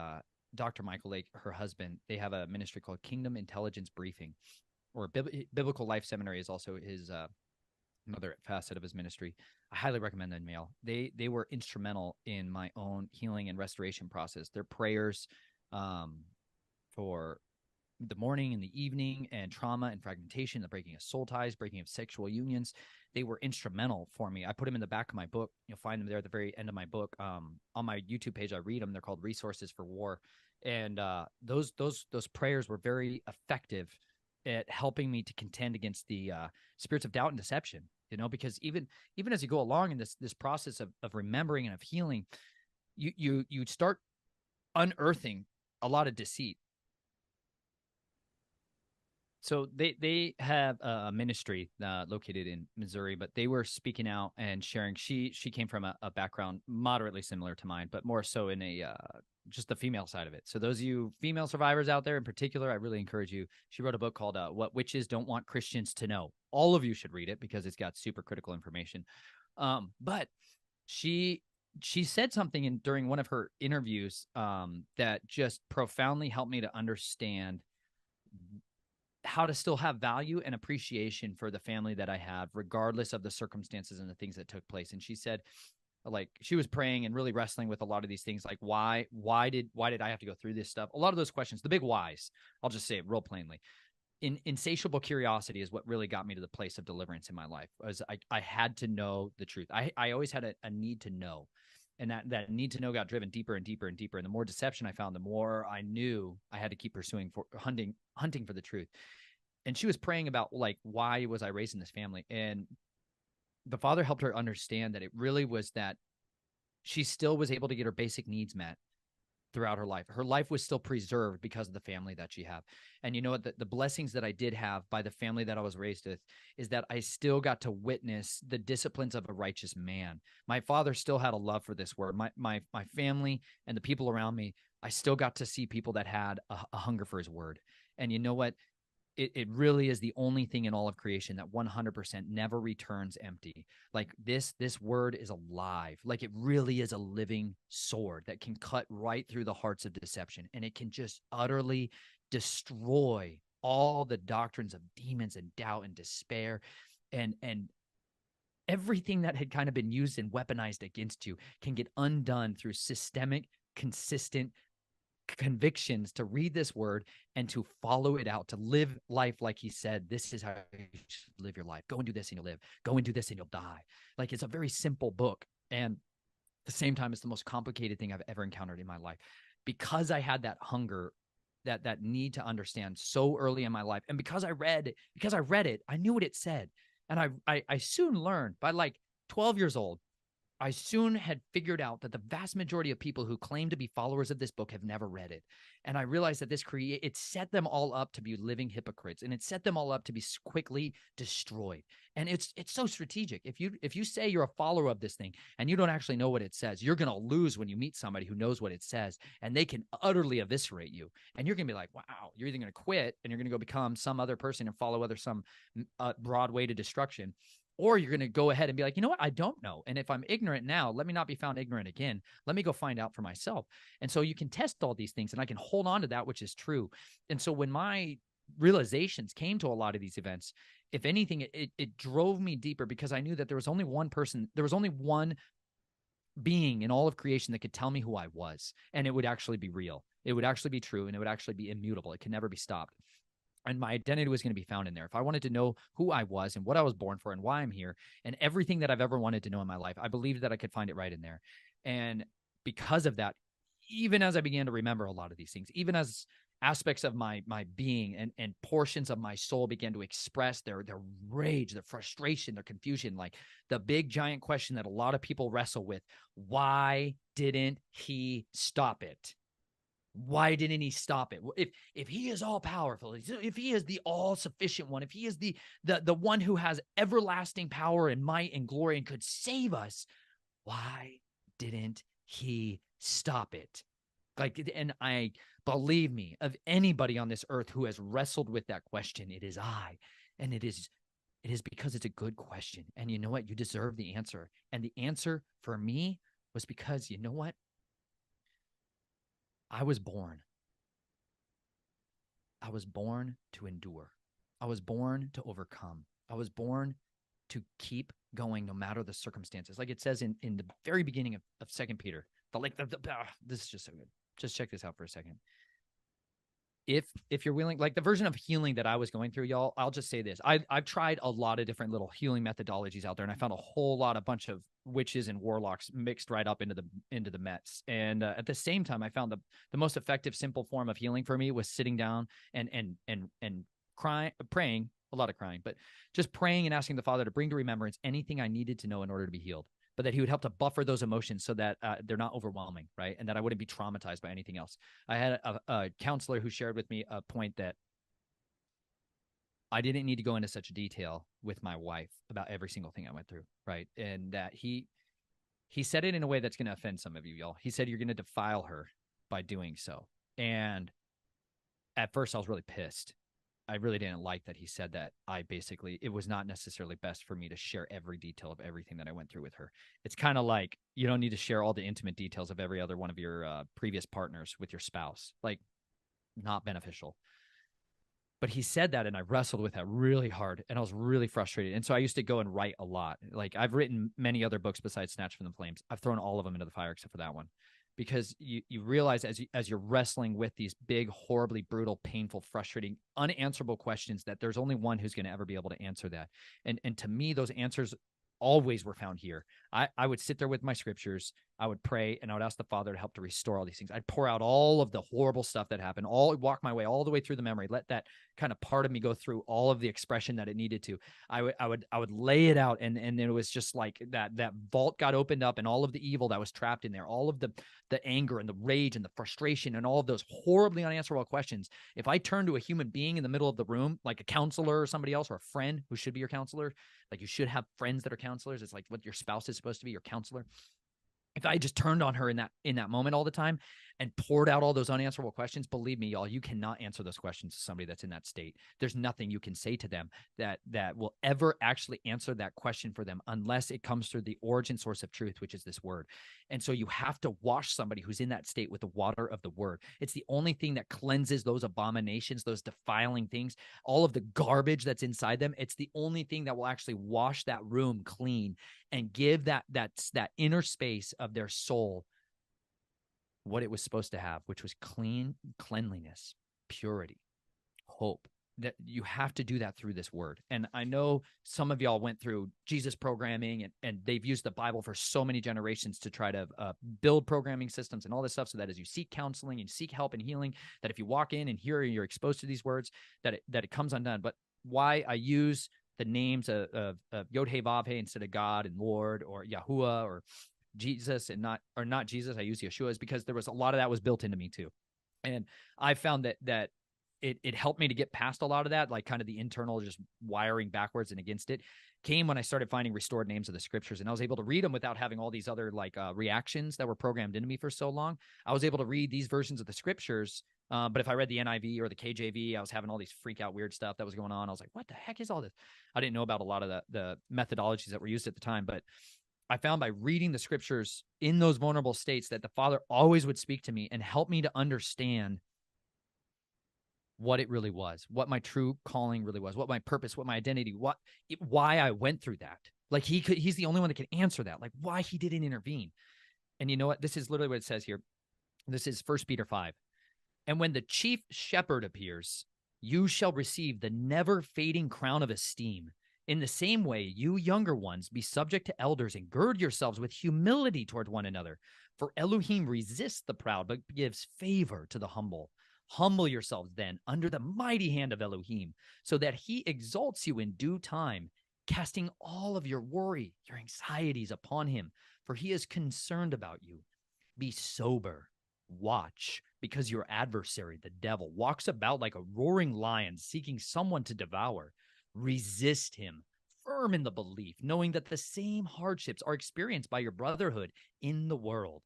Dr. Michael Lake, her husband. They have a ministry called Kingdom Intelligence Briefing, or Biblical Life Seminary is also his another facet of his ministry. I highly recommend that mail. They were instrumental in my own healing and restoration process. Their prayers for the morning and the evening, and trauma and fragmentation, the breaking of soul ties, breaking of sexual unions, they were instrumental for me. I put them in the back of my book. You'll find them there at the very end of my book. On my YouTube page, I read them. They're called Resources for War. And those prayers were very effective at helping me to contend against the spirits of doubt and deception, because even as you go along in this process of remembering and of healing, you start unearthing a lot of deceit. So they have a ministry located in Missouri, but they were speaking out and sharing. She came from a background moderately similar to mine, but more so in a just the female side of it. So those of you female survivors out there in particular, I really encourage you. She wrote a book called What Witches Don't Want Christians to Know. All of you should read it because it's got super critical information. But she said something during one of her interviews that just profoundly helped me to understand how to still have value and appreciation for the family that I have, regardless of the circumstances and the things that took place. And she said, like, she was praying and really wrestling with a lot of these things, like why did I have to go through this stuff? A lot of those questions, the big whys, I'll just say it real plainly. Insatiable curiosity is what really got me to the place of deliverance in my life. I had to know the truth. I always had a need to know. And that need to know got driven deeper and deeper and deeper. And the more deception I found, the more I knew I had to keep pursuing for hunting for the truth. And she was praying about, like, why was I raised in this family? And the Father helped her understand that it really was that she still was able to get her basic needs met throughout her life. Her life was still preserved because of the family that she had. And you know what? The blessings that I did have by the family that I was raised with is that I still got to witness the disciplines of a righteous man. My father still had a love for this word. My family and the people around me, I still got to see people that had a hunger for his word. And you know what? It really is the only thing in all of creation that 100% never returns empty. Like this word is alive. Like it really is a living sword that can cut right through the hearts of deception. And it can just utterly destroy all the doctrines of demons and doubt and despair. And everything that had kind of been used and weaponized against you can get undone through systemic, consistent convictions to read this word and to follow it out, to live life like he said, this is how you should live your life. Go and do this and you'll live. Go and do this and you'll die. Like, it's a very simple book. And at the same time, it's the most complicated thing I've ever encountered in my life, because I had that hunger, that need to understand so early in my life. And because I read it, I knew what it said. And I soon learned, by like 12 years old, I soon had figured out that the vast majority of people who claim to be followers of this book have never read it. And I realized that it set them all up to be living hypocrites, and it set them all up to be quickly destroyed. And it's so strategic. If you say you're a follower of this thing and you don't actually know what it says, you're going to lose when you meet somebody who knows what it says, and they can utterly eviscerate you. And you're going to be like, wow, you're either going to quit and you're going to go become some other person and follow some broad way to destruction, or you're going to go ahead and be like, you know what? I don't know. And if I'm ignorant now, let me not be found ignorant again. Let me go find out for myself. And so you can test all these things, and I can hold on to that which is true. And so when my realizations came to a lot of these events, if anything, it drove me deeper, because I knew that there was only one person, there was only one being in all of creation that could tell me who I was. And it would actually be real. It would actually be true, and it would actually be immutable. It can never be stopped. And my identity was going to be found in there. If I wanted to know who I was and what I was born for and why I'm here and everything that I've ever wanted to know in my life, I believed that I could find it right in there. And because of that, even as I began to remember a lot of these things, even as aspects of my being and portions of my soul began to express their rage, their frustration, their confusion, like the big giant question that a lot of people wrestle with: why didn't he stop it? Why didn't he stop it? If he is all powerful, if he is the all sufficient one, if he is the one who has everlasting power and might and glory and could save us, why didn't he stop it? Like, and I believe me, of anybody on this earth who has wrestled with that question, it is I. And it is because it's a good question. And you know what? You deserve the answer. And the answer for me was because, you know what? I was born. I was born to endure. I was born to overcome. I was born to keep going no matter the circumstances. Like it says in the very beginning of 2 Peter. This is just so good. Just check this out for a second. If you're willing, like the version of healing that I was going through, y'all, I'll just say this. I've tried a lot of different little healing methodologies out there, and I found a whole lot of bunch of witches and warlocks mixed right up into the mets. And at the same time, I found the most effective, simple form of healing for me was sitting down and crying, praying, a lot of crying, but just praying and asking the Father to bring to remembrance anything I needed to know in order to be healed, but that he would help to buffer those emotions so that they're not overwhelming, right? And that I wouldn't be traumatized by anything else. I had a counselor who shared with me a point that I didn't need to go into such detail with my wife about every single thing I went through, right? And that he said it in a way that's going to offend some of you, y'all. He said, you're going to defile her by doing so. And at first I was really pissed. I really didn't like that he said that. It was not necessarily best for me to share every detail of everything that I went through with her. It's kind of like you don't need to share all the intimate details of every other one of your previous partners with your spouse. Like, not beneficial. But he said that, and I wrestled with that really hard, and I was really frustrated. And so I used to go and write a lot. Like, I've written many other books besides Snatched from the Flames. I've thrown all of them into the fire except for that one, because you realize as you're wrestling with these big, horribly brutal, painful, frustrating, unanswerable questions that there's only one who's going to ever be able to answer that. And to me, those answers always were found here. I would sit there with my scriptures, I would pray, and I would ask the Father to help to restore all these things. I'd pour out all of the horrible stuff that happened, walk my way all the way through the memory, let that kind of part of me go through all of the expression that it needed to. I would lay it out, and it was just like that vault got opened up, and all of the evil that was trapped in there, all of the anger and the rage and the frustration and all of those horribly unanswerable questions. If I turn to a human being in the middle of the room, like a counselor or somebody else, or a friend who should be your counselor, like you should have friends that are counselors. It's like what your spouse is supposed to be, your counselor. If I just turned on her in that moment all the time and poured out all those unanswerable questions, believe me, y'all, you cannot answer those questions to somebody that's in that state. There's nothing you can say to them that will ever actually answer that question for them unless it comes through the origin source of truth, which is this word. And so you have to wash somebody who's in that state with the water of the word. It's the only thing that cleanses those abominations, those defiling things, all of the garbage that's inside them. It's the only thing that will actually wash that room clean and give that inner space of their soul what it was supposed to have, which was cleanliness, purity, hope. That you have to do that through this word. And I know some of y'all went through Jesus programming, and they've used the Bible for so many generations to try to build programming systems and all this stuff, so that as you seek counseling and seek help and healing, that if you walk in and here you're exposed to these words, that it comes undone. But why I use the names of Yod-Heh Vav-Heh instead of God and Lord or Yahuwah or Jesus and not Jesus, I use Yeshua, is because there was a lot of that was built into me too. And I found that it helped me to get past a lot of that, like kind of the internal just wiring backwards and against it, came when I started finding restored names of the scriptures. And I was able to read them without having all these other reactions that were programmed into me for so long. I was able to read these versions of the scriptures. But if I read the NIV or the KJV, I was having all these freak out weird stuff that was going on. I was like, what the heck is all this? I didn't know about a lot of the methodologies that were used at the time, but I found by reading the scriptures in those vulnerable states that the Father always would speak to me and help me to understand what it really was, what my true calling really was, what my purpose, what my identity, why I went through that. Like he's the only one that can answer that, like why he didn't intervene. And you know what? This is literally what it says here. This is 1 Peter 5. And when the chief shepherd appears, you shall receive the never fading crown of esteem. In the same way, you younger ones, be subject to elders and gird yourselves with humility toward one another. For Elohim resists the proud, but gives favor to the humble. Humble yourselves then under the mighty hand of Elohim, so that he exalts you in due time, casting all of your worry, your anxieties upon him, for he is concerned about you. Be sober, watch, because your adversary, the devil, walks about like a roaring lion, seeking someone to devour. Resist him, firm in the belief, knowing that the same hardships are experienced by your brotherhood in the world.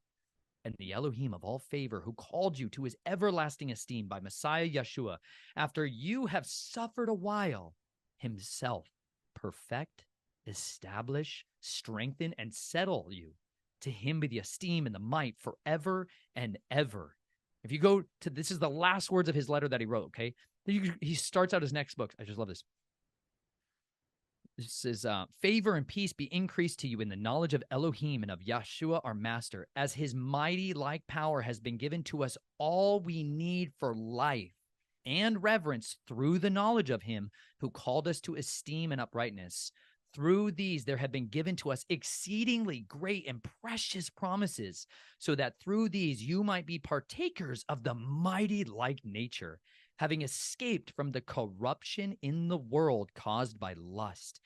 And the Elohim of all favor, who called you to his everlasting esteem by Messiah Yeshua, after you have suffered a while, himself perfect, establish, strengthen, and settle you. To him be the esteem and the might forever and ever. If you go to, this is the last words of his letter that he wrote, okay? He starts out his next book. I just love this. This is favor and peace be increased to you in the knowledge of Elohim and of Yeshua our master, as his mighty like power has been given to us all we need for life and reverence through the knowledge of him who called us to esteem and uprightness. Through these there have been given to us exceedingly great and precious promises, so that through these you might be partakers of the mighty like nature, having escaped from the corruption in the world caused by lust.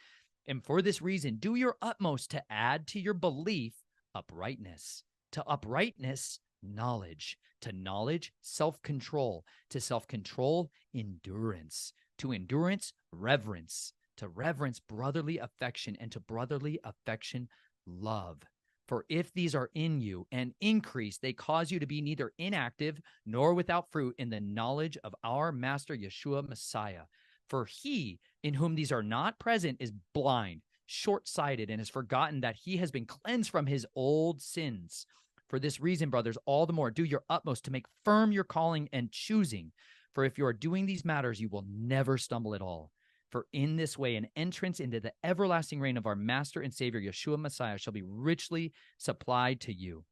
And for this reason, do your utmost to add to your belief uprightness, to uprightness knowledge, to knowledge self-control, to self-control endurance, to endurance reverence, to reverence brotherly affection, and to brotherly affection love. For if these are in you and increase, they cause you to be neither inactive nor without fruit in the knowledge of our Master Yeshua Messiah. For he in whom these are not present is blind, short-sighted, and has forgotten that he has been cleansed from his old sins. For this reason, brothers, all the more do your utmost to make firm your calling and choosing. For if you are doing these matters, you will never stumble at all. For in this way, an entrance into the everlasting reign of our Master and Savior, Yeshua Messiah, shall be richly supplied to you.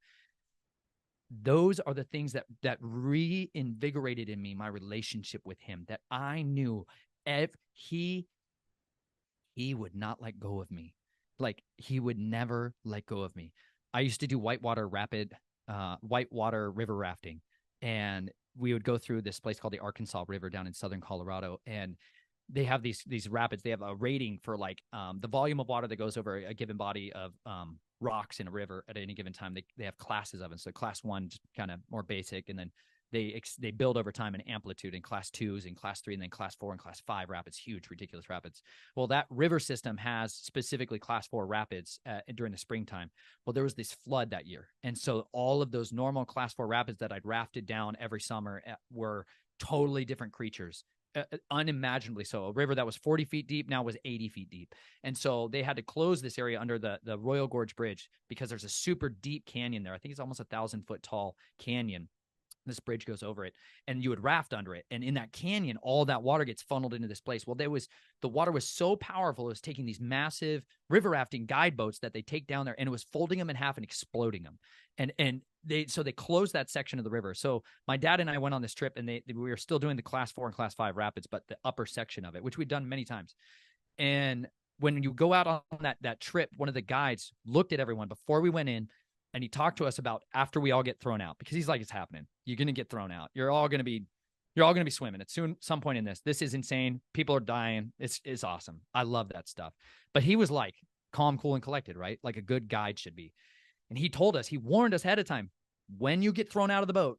Those are the things that reinvigorated in me my relationship with him, that I knew if he would not let go of me. Like, he would never let go of me. I used to do whitewater river rafting, and we would go through this place called the Arkansas River down in southern Colorado, and they have these rapids. They have a rating for like the volume of water that goes over a given body of rocks in a river at any given time. They have classes of it. So class 1, just kind of more basic, and then they build over time in amplitude, in class 2s, in class 3, and then class 4 and class 5 rapids, huge, ridiculous rapids. Well, that river system has specifically class 4 rapids during the springtime. Well, there was this flood that year, and so all of those normal class 4 rapids that I'd rafted down every summer were totally different creatures. Unimaginably so. A river that was 40 feet deep now was 80 feet deep. And so they had to close this area under the Royal Gorge Bridge because there's a super deep canyon there. I think it's almost 1,000-foot tall canyon. This bridge goes over it, and you would raft under it. And in that canyon, all that water gets funneled into this place. Well, the water was so powerful, it was taking these massive river rafting guide boats that they take down there, and it was folding them in half and exploding them. And they closed that section of the river. So my dad and I went on this trip, and we were still doing the class 4 and class 5 rapids, but the upper section of it, which we'd done many times. And when you go out on that trip, one of the guides looked at everyone before we went in, and he talked to us about after we all get thrown out, because he's like, it's happening. You're going to get thrown out. You're all going to be swimming at some point in this. This is insane. People are dying. It's awesome. I love that stuff. But he was like calm, cool, and collected, right? Like a good guide should be. And he told us, he warned us ahead of time, when you get thrown out of the boat,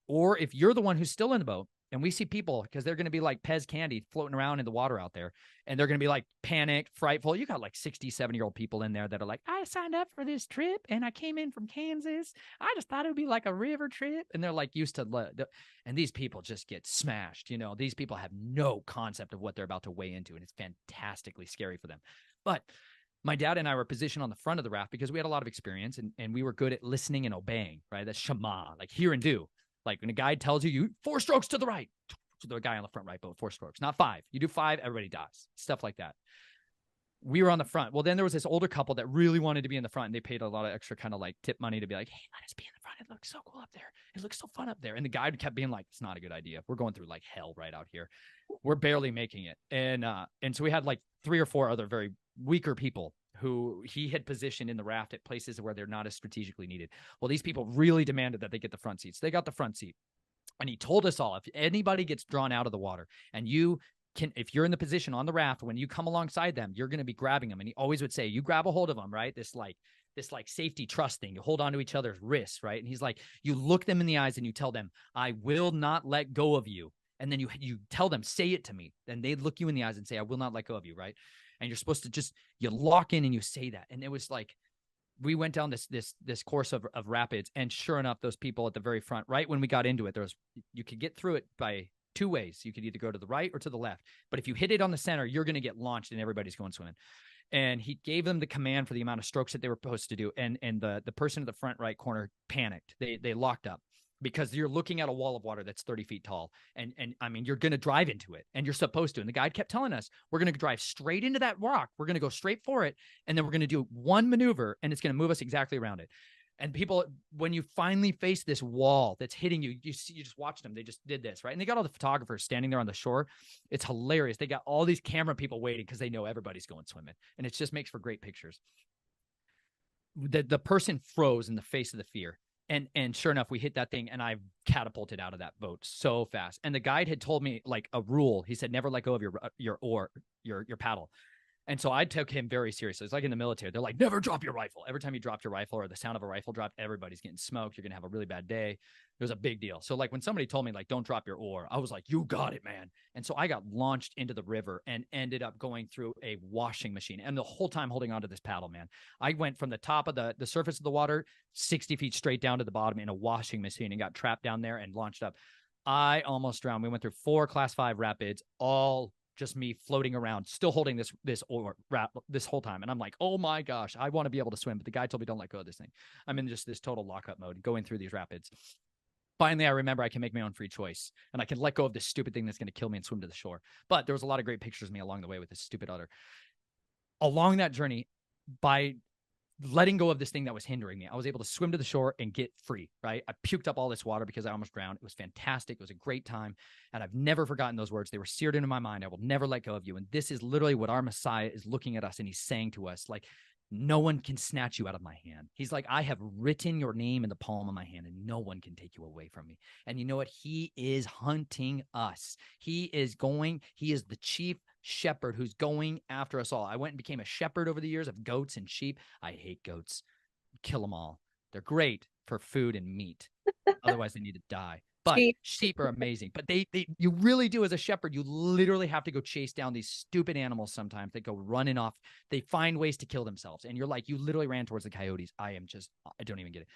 or if you're the one who's still in the boat, and we see people, because they're going to be like Pez candy floating around in the water out there, and they're going to be like panicked, frightful. You got like 60, 70-year-old people in there that are like, I signed up for this trip and I came in from Kansas. I just thought it would be like a river trip. And they're like used to, and these people just get smashed. You know, these people have no concept of what they're about to weigh into, and it's fantastically scary for them. But my dad and I were positioned on the front of the raft because we had a lot of experience, and we were good at listening and obeying, right? That's Shema, like hear and do. Like when a guide tells you 4 strokes to the right, to the guy on the front right boat, 4 strokes, not 5. You do 5, everybody dies. Stuff like that. We were on the front. Well, then there was this older couple that really wanted to be in the front, and they paid a lot of extra kind of like tip money to be like, hey, let us be in the front. It looks so cool up there. It looks so fun up there. And the guide kept being like, it's not a good idea. We're going through like hell right out here. We're barely making it. And so we had like 3 or 4 other very weaker people who he had positioned in the raft at places where they're not as strategically needed. Well, these people really demanded that they get the front seats. They got the front seat. And he told us all, if anybody gets drawn out of the water, and if you're in the position on the raft, when you come alongside them, you're going to be grabbing them. And he always would say, you grab a hold of them, right? This safety trust thing. You hold on to each other's wrists, right? And he's like, you look them in the eyes and you tell them, I will not let go of you. And then you tell them, say it to me. Then they look you in the eyes and say, I will not let go of you, right? And you're supposed to you lock in and you say that. And it was like, we went down this course of rapids, and sure enough, those people at the very front, right when we got into it, you could get through it by 2 ways. You could either go to the right or to the left. But if you hit it on the center, you're going to get launched and everybody's going swimming. And he gave them the command for the amount of strokes that they were supposed to do. And the person in the front right corner panicked. They locked up because you're looking at a wall of water that's 30 feet tall. And I mean, you're going to drive into it, and you're supposed to. And the guide kept telling us, we're going to drive straight into that rock. We're going to go straight for it. And then we're going to do one maneuver, and it's going to move us exactly around it. And people, when you finally face this wall that's hitting you, you just watch them. They just did this, right? And they got all the photographers standing there on the shore. It's hilarious. They got all these camera people waiting because they know everybody's going swimming. And it just makes for great pictures. The person froze in the face of the fear. And sure enough, we hit that thing, and I catapulted out of that boat so fast. And the guide had told me like a rule. He said, never let go of your oar, your paddle. And so I took him very seriously. It's like in the military. They're like, never drop your rifle. Every time you drop your rifle or the sound of a rifle drop, everybody's getting smoked. You're going to have a really bad day. It was a big deal. So like when somebody told me like, don't drop your oar, I was like, you got it, man. And so I got launched into the river and ended up going through a washing machine. And the whole time holding onto this paddle, man, I went from the top of the surface of the water, 60 feet straight down to the bottom in a washing machine and got trapped down there and launched up. I almost drowned. We went through 4 class 5 rapids, all just me floating around, still holding this oar this whole time. And I'm like, oh my gosh, I want to be able to swim. But the guy told me, don't let go of this thing. I'm in just this total lockup mode going through these rapids. Finally, I remember I can make my own free choice, and I can let go of this stupid thing that's going to kill me and swim to the shore. But there was a lot of great pictures of me along the way with this stupid otter. Along that journey, by letting go of this thing that was hindering me, I was able to swim to the shore and get free, right? I puked up all this water because I almost drowned. It was fantastic. It was a great time. And I've never forgotten those words. They were seared into my mind. I will never let go of you. And this is literally what our Messiah is looking at us, and he's saying to us, like, no one can snatch you out of my hand. He's like, I have written your name in the palm of my hand, and no one can take you away from me. And you know what? He is hunting us. He is the chief shepherd who's going after us all. I went and became a shepherd over the years of goats and sheep. I hate goats. Kill them all. They're great for food and meat. Otherwise, they need to die. But sheep are amazing. But you really do, as a shepherd, you literally have to go chase down these stupid animals sometimes. They go running off. They find ways to kill themselves. And you're like, you literally ran towards the coyotes. I don't even get it.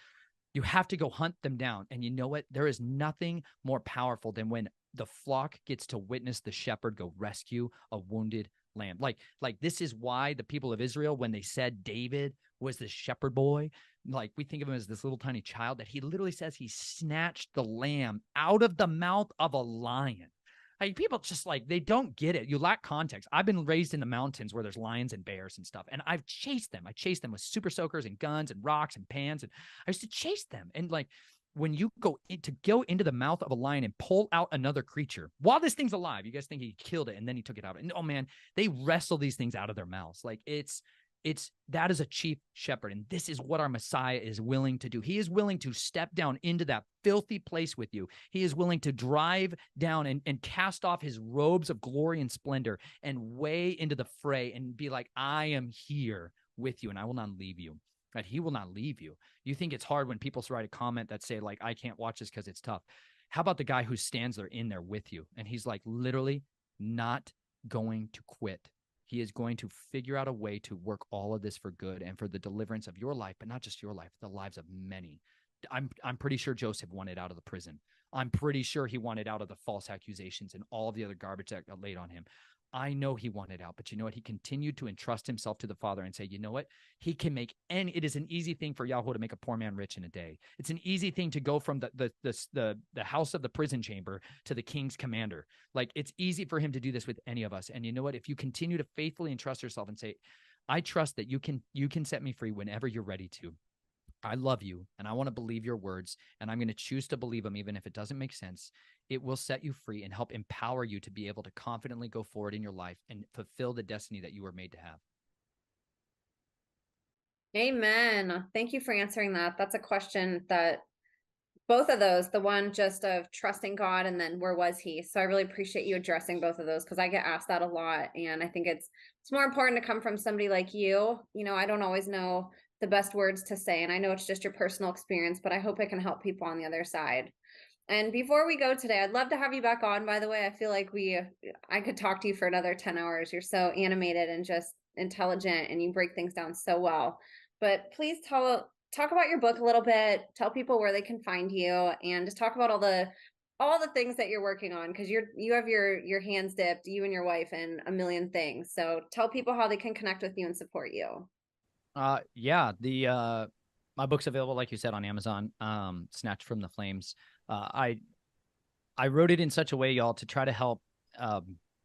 You have to go hunt them down. And you know what? There is nothing more powerful than when the flock gets to witness the shepherd go rescue a wounded lamb. Like this is why the people of Israel, when they said David was the shepherd boy, like we think of him as this little tiny child, that he literally says he snatched the lamb out of the mouth of a lion. Like, people just like, they don't get it. You lack context. I've been raised in the mountains where there's lions and bears and stuff, and I've chased them. I chased them with super soakers and guns and rocks and pans, and I used to chase them. And like, when you go into the mouth of a lion and pull out another creature while this thing's alive, you guys think he killed it and then he took it out. And oh man, they wrestle these things out of their mouths. Like that is a chief shepherd. And this is what our Messiah is willing to do. He is willing to step down into that filthy place with you. He is willing to drive down and cast off his robes of glory and splendor and weigh into the fray and be like, I am here with you and I will not leave you. That he will not leave you. You think it's hard when people write a comment that say like, I can't watch this because it's tough. How about the guy who stands there in there with you? And he's like literally not going to quit. He is going to figure out a way to work all of this for good and for the deliverance of your life, but not just your life, the lives of many. I'm pretty sure Joseph wanted out of the prison. I'm pretty sure he wanted out of the false accusations and all of the other garbage that got laid on him. I know he wanted out, but you know what? He continued to entrust himself to the Father and say, you know what? He can make it is an easy thing for Yahweh to make a poor man rich in a day. It's an easy thing to go from the house of the prison chamber to the king's commander. Like, it's easy for him to do this with any of us. And you know what? If you continue to faithfully entrust yourself and say, I trust that you can set me free whenever you're ready to. I love you, and I want to believe your words, and I'm going to choose to believe them even if it doesn't make sense. It will set you free and help empower you to be able to confidently go forward in your life and fulfill the destiny that you were made to have. Amen. Thank you for answering that. That's a question that both of those, the one just of trusting God and then where was he? So I really appreciate you addressing both of those because I get asked that a lot. And I think it's more important to come from somebody like you. You know, I don't always know the best words to say, and I know it's just your personal experience, but I hope it can help people on the other side. And before we go today, I'd love to have you back on, by the way. I feel like I could talk to you for another 10 hours. You're so animated and just intelligent, and you break things down so well. But please talk about your book a little bit, tell people where they can find you, and just talk about all the all the things that you're working on, because you have your hands dipped, you and your wife, in a million things. So tell people how they can connect with you and support you. Yeah, the my book's available, like you said, on Amazon. Snatched from the Flames. I wrote it in such a way, y'all, to try to help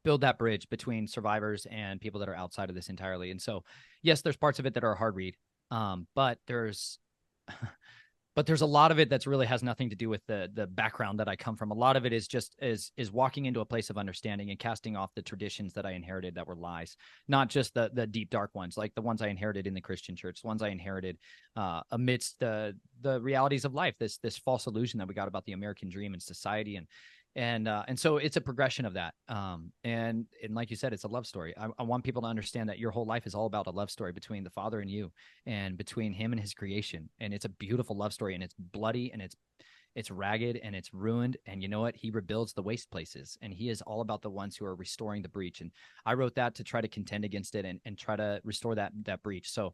build that bridge between survivors and people that are outside of this entirely. And so, yes, there's parts of it that are a hard read, but there's but there's a lot of it that's really has nothing to do with the background that I come from. A lot of it is just is walking into a place of understanding and casting off the traditions that I inherited that were lies, not just the deep dark ones, like the ones I inherited in the Christian church, the ones I inherited amidst the realities of life, this false illusion that we got about the American dream and society, and so it's a progression of that. And like you said, it's a love story. I want people to understand that your whole life is all about a love story between the Father and you, and between him and his creation. And it's a beautiful love story, and it's bloody, and it's ragged, and it's ruined. And you know what? He rebuilds the waste places, and he is all about the ones who are restoring the breach. And I wrote that to try to contend against it and try to restore that breach. So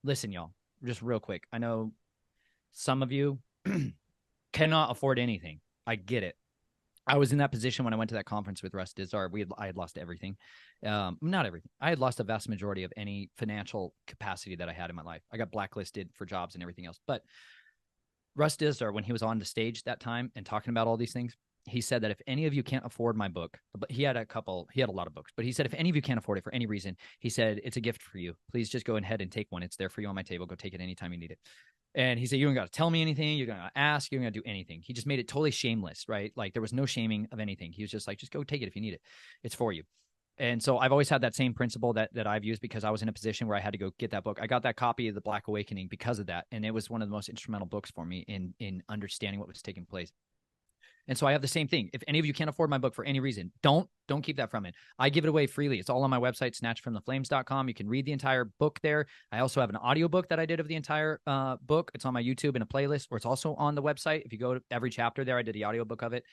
listen, y'all, just real quick. I know some of you cannot afford anything. I get it. I was in that position when I went to that conference with Russ Dizdar. I had lost everything. Not everything. I had lost a vast majority of any financial capacity that I had in my life. I got blacklisted for jobs and everything else. But Russ Dizdar, when he was on the stage that time and talking about all these things, he said that if any of you can't afford my book, but he had a lot of books, but he said, if any of you can't afford it for any reason, he said, it's a gift for you. Please just go ahead and take one. It's there for you on my table. Go take it anytime you need it. And he said, you don't got to tell me anything. You're going to ask. You're going to do anything. He just made it totally shameless, right? Like there was no shaming of anything. He was just like, just go take it if you need it. It's for you. And so I've always had that same principle that I've used, because I was in a position where I had to go get that book. I got that copy of The Black Awakening because of that. And it was one of the most instrumental books for me in understanding what was taking place. And so I have the same thing. If any of you can't afford my book for any reason, don't keep that from it. I give it away freely. It's all on my website, snatchedfromtheflames.com. You can read the entire book there. I also have an audiobook that I did of the entire book. It's on my YouTube in a playlist, or it's also on the website. If you go to every chapter there, I did the audiobook of it.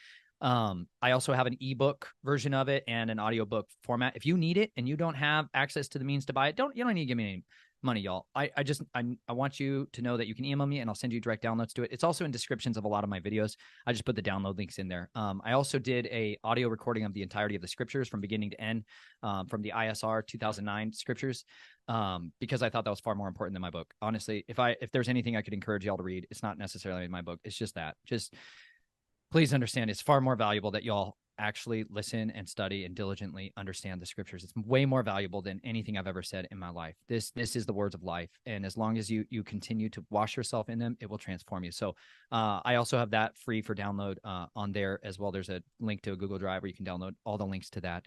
I also have an ebook version of it and an audiobook format. If you need it and you don't have access to the means to buy it, you don't need to give me any money, y'all. I want you to know that you can email me and I'll send you direct downloads to it. It's also in descriptions of a lot of my videos. I just put the download links in there. I also did a audio recording of the entirety of the scriptures from beginning to end, from the ISR 2009 scriptures, because I thought that was far more important than my book. Honestly, if there's anything I could encourage y'all to read, it's not necessarily in my book. It's just that. Just please understand, it's far more valuable that y'all actually listen and study and diligently understand the scriptures. It's way more valuable than anything I've ever said in my life. This is the words of life. And as long as you continue to wash yourself in them, it will transform you. So I also have that free for download on there as well. There's a link to a Google Drive where you can download all the links to that.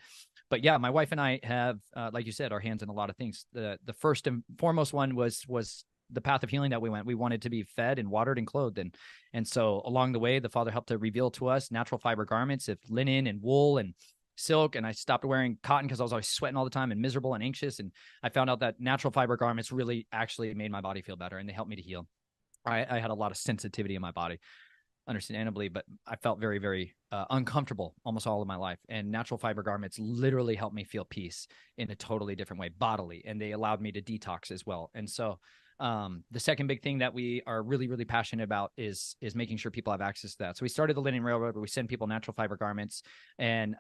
But yeah, my wife and I have, like you said, our hands in a lot of things. The first and foremost one was the path of healing that we went. We wanted to be fed and watered and clothed. And so along the way, the Father helped to reveal to us natural fiber garments of linen and wool and silk. And I stopped wearing cotton because I was always sweating all the time and miserable and anxious. And I found out that natural fiber garments really actually made my body feel better, and they helped me to heal. I had a lot of sensitivity in my body, understandably, but I felt very, very uncomfortable almost all of my life. And natural fiber garments literally helped me feel peace in a totally different way, bodily. And they allowed me to detox as well. And so the second big thing that we are really, really passionate about is making sure people have access to that. So we started the Linen Railroad, where we send people natural fiber garments and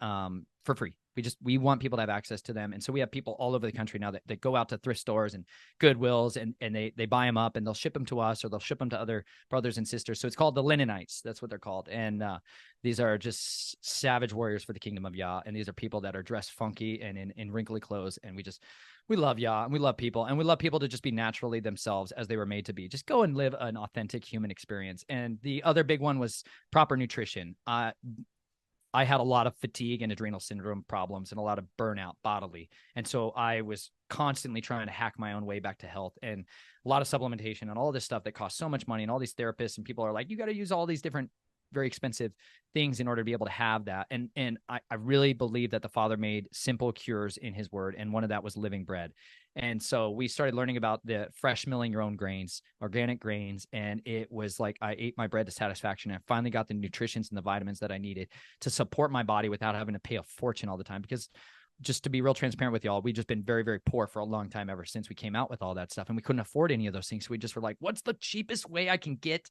for free. We want people to have access to them. And so we have people all over the country now that go out to thrift stores and Goodwills, and they buy them up and they'll ship them to us, or they'll ship them to other brothers and sisters. So it's called the Linenites. That's what they're called. And these are just savage warriors for the kingdom of Yah. And these are people that are dressed funky and in wrinkly clothes. And we love Yah, and we love people, and we love people to just be naturally themselves as they were made to be. Just go and live an authentic human experience. And the other big one was proper nutrition. I had a lot of fatigue and adrenal syndrome problems and a lot of burnout bodily. And so I was constantly trying to hack my own way back to health, and a lot of supplementation and all this stuff that costs so much money. And all these therapists and people are like, you got to use all these different very expensive things in order to be able to have that. And I really believe that the Father made simple cures in his word. And one of that was living bread. And so we started learning about the fresh milling your own grains, organic grains. And it was like, I ate my bread to satisfaction. And I finally got the nutrients and the vitamins that I needed to support my body without having to pay a fortune all the time. Because just to be real transparent with y'all, we've just been very, very poor for a long time, ever since we came out with all that stuff. And we couldn't afford any of those things. So we just were like, what's the cheapest way I can get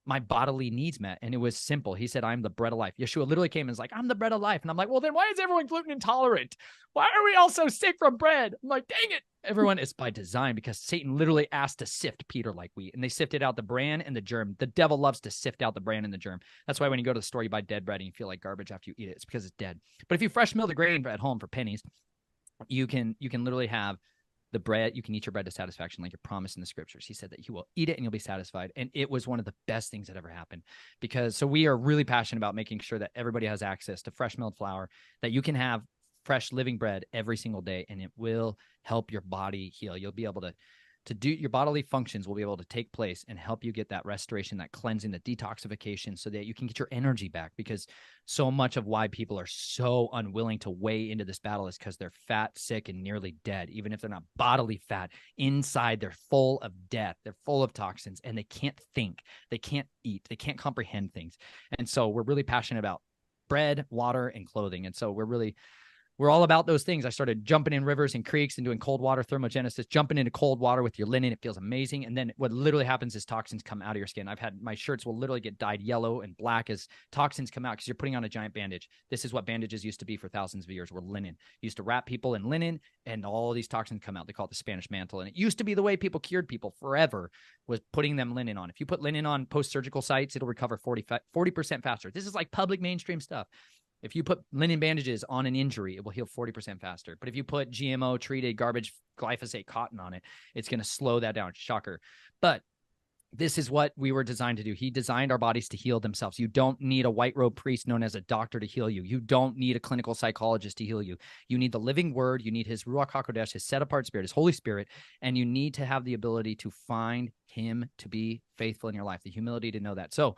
my bodily needs met. And it was simple. He said, I'm the bread of life. Yeshua literally came and was like, I'm the bread of life. And I'm like, well, then why is everyone gluten intolerant? Why are we all so sick from bread? I'm like, dang it. Everyone is by design, because Satan literally asked to sift Peter like wheat, and they sifted out the bran and the germ. The devil loves to sift out the bran and the germ. That's why when you go to the store, you buy dead bread and you feel like garbage after you eat it. It's because it's dead. But if you fresh mill the grain at home for pennies, you can literally have the bread. You can eat your bread to satisfaction, like you're promised in the scriptures. He said that you will eat it and you'll be satisfied. And it was one of the best things that ever happened, because so we are really passionate about making sure that everybody has access to fresh milled flour, that you can have fresh living bread every single day, and it will help your body heal. You'll be able to do your bodily functions will be able to take place and help you get that restoration, that cleansing, the detoxification, so that you can get your energy back. Because so much of why people are so unwilling to weigh into this battle is because they're fat, sick, and nearly dead. Even if they're not bodily fat, inside they're full of death, they're full of toxins, and they can't think, they can't eat, they can't comprehend things. And so we're really passionate about bread, water, and clothing. And so we're all about those things. I started jumping in rivers and creeks and doing cold water thermogenesis, jumping into cold water with your linen. It feels amazing. And then what literally happens is toxins come out of your skin. I've had my shirts will literally get dyed yellow and black as toxins come out because you're putting on a giant bandage. This is what bandages used to be for thousands of years, were linen. You used to wrap people in linen and all these toxins come out. They call it the Spanish mantle. And it used to be the way people cured people forever, was putting them linen on. If you put linen on post-surgical sites, it'll recover 40% faster. This is like public mainstream stuff. If you put linen bandages on an injury, it will heal 40% faster. But if you put GMO treated garbage glyphosate cotton on it, it's going to slow that down. Shocker. But this is what we were designed to do. He designed our bodies to heal themselves. You don't need a white robe priest known as a doctor to heal you. You don't need a clinical psychologist to heal you. You need the living word. You need his Ruach HaKodesh, his set apart spirit, his Holy Spirit. And you need to have the ability to find him to be faithful in your life, the humility to know that. So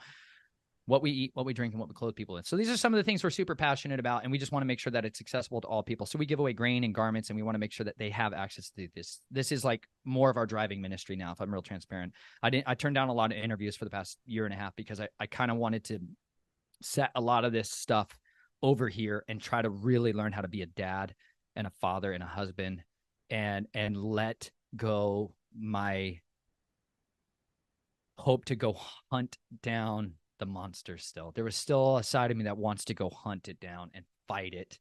what we eat, what we drink, and what we clothe people in. So these are some of the things we're super passionate about, and we just want to make sure that it's accessible to all people. So we give away grain and garments, and we want to make sure that they have access to this. This is like more of our driving ministry now, if I'm real transparent. I turned down a lot of interviews for the past year and a half because I kind of wanted to set a lot of this stuff over here and try to really learn how to be a dad and a father and a husband, and let go my hope to go hunt down the monster. Still, there was still a side of me that wants to go hunt it down and fight it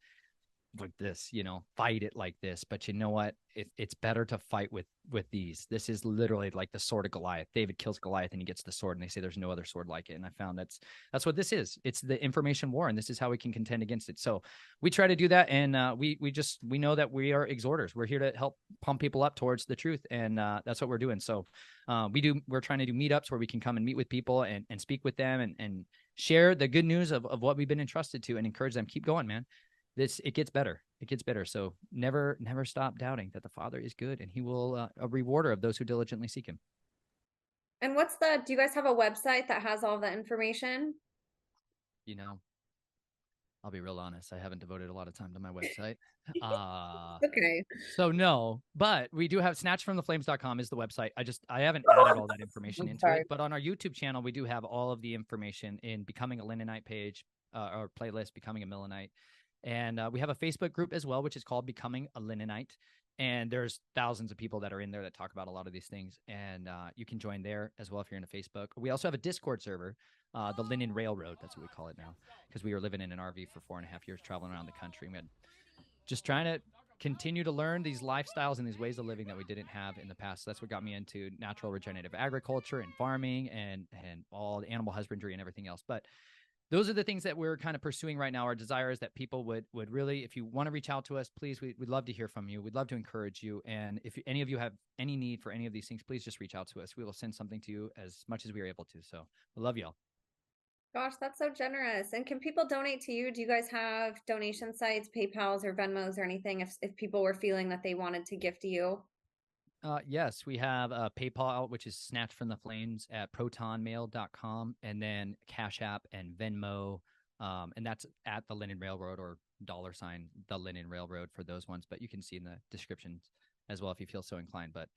like this, fight it like this. But you know what? It's better to fight with these. This is literally like the sword of Goliath. David kills Goliath and he gets the sword, and they say there's no other sword like it. And I found that's what this is. It's the information war, and this is how we can contend against it. So we try to do that, and we know that we are exhorters. We're here to help pump people up towards the truth, and that's what we're doing. So we're trying to do meetups where we can come and meet with people and speak with them and share the good news of what we've been entrusted to, and encourage them. Keep going, man. It gets better. It gets better. So never stop doubting that the Father is good, and he will a rewarder of those who diligently seek him. And do you guys have a website that has all the information? I'll be real honest. I haven't devoted a lot of time to my website. Okay. So no, but we do have snatchedfromtheflames.com is the website. I haven't added all that information into it, but on our YouTube channel, we do have all of the information in Becoming a Linenite page, or playlist, Becoming a Millenite. And we have a Facebook group as well, which is called Becoming a Linenite. And there's thousands of people that are in there that talk about a lot of these things. And you can join there as well if you're into Facebook. We also have a Discord server, the Linen Railroad. That's what we call it now, because we were living in an RV for 4.5 years, traveling around the country. We had just trying to continue to learn these lifestyles and these ways of living that we didn't have in the past. So that's what got me into natural regenerative agriculture and farming and all the animal husbandry and everything else. But those are the things that we're kind of pursuing right now. Our desire is that people would really, if you want to reach out to us, please, we'd love to hear from you. We'd love to encourage you. And if any of you have any need for any of these things, please just reach out to us. We will send something to you as much as we are able to. So we love y'all. Gosh, that's so generous. And can people donate to you? Do you guys have donation sites, PayPals or Venmos or anything if people were feeling that they wanted to gift to you? Yes, we have PayPal, which is Snatched from the Flames at protonmail.com, and then Cash App and Venmo, and that's at the Linen Railroad, or $ the Linen Railroad for those ones. But you can see in the description as well if you feel so inclined. But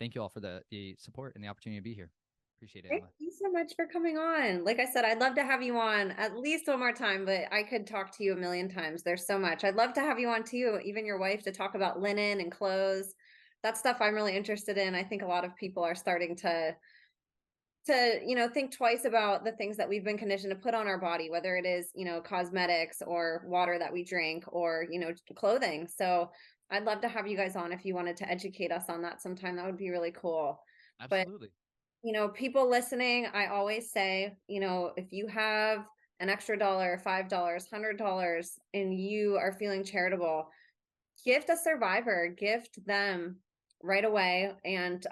thank you all for the support and the opportunity to be here. Appreciate it. Thank you so much for coming on. Like I said, I'd love to have you on at least one more time, but I could talk to you a million times. There's so much. I'd love to have you on too, even your wife, to talk about linen and clothes. That's stuff I'm really interested in. I think a lot of people are starting to to, think twice about the things that we've been conditioned to put on our body, whether it is, cosmetics or water that we drink or, clothing. So I'd love to have you guys on if you wanted to educate us on that sometime. That would be really cool. But, Absolutely. people listening, I always say, if you have an extra dollar, $5, $100, and you are feeling charitable, gift a survivor, gift them right away. And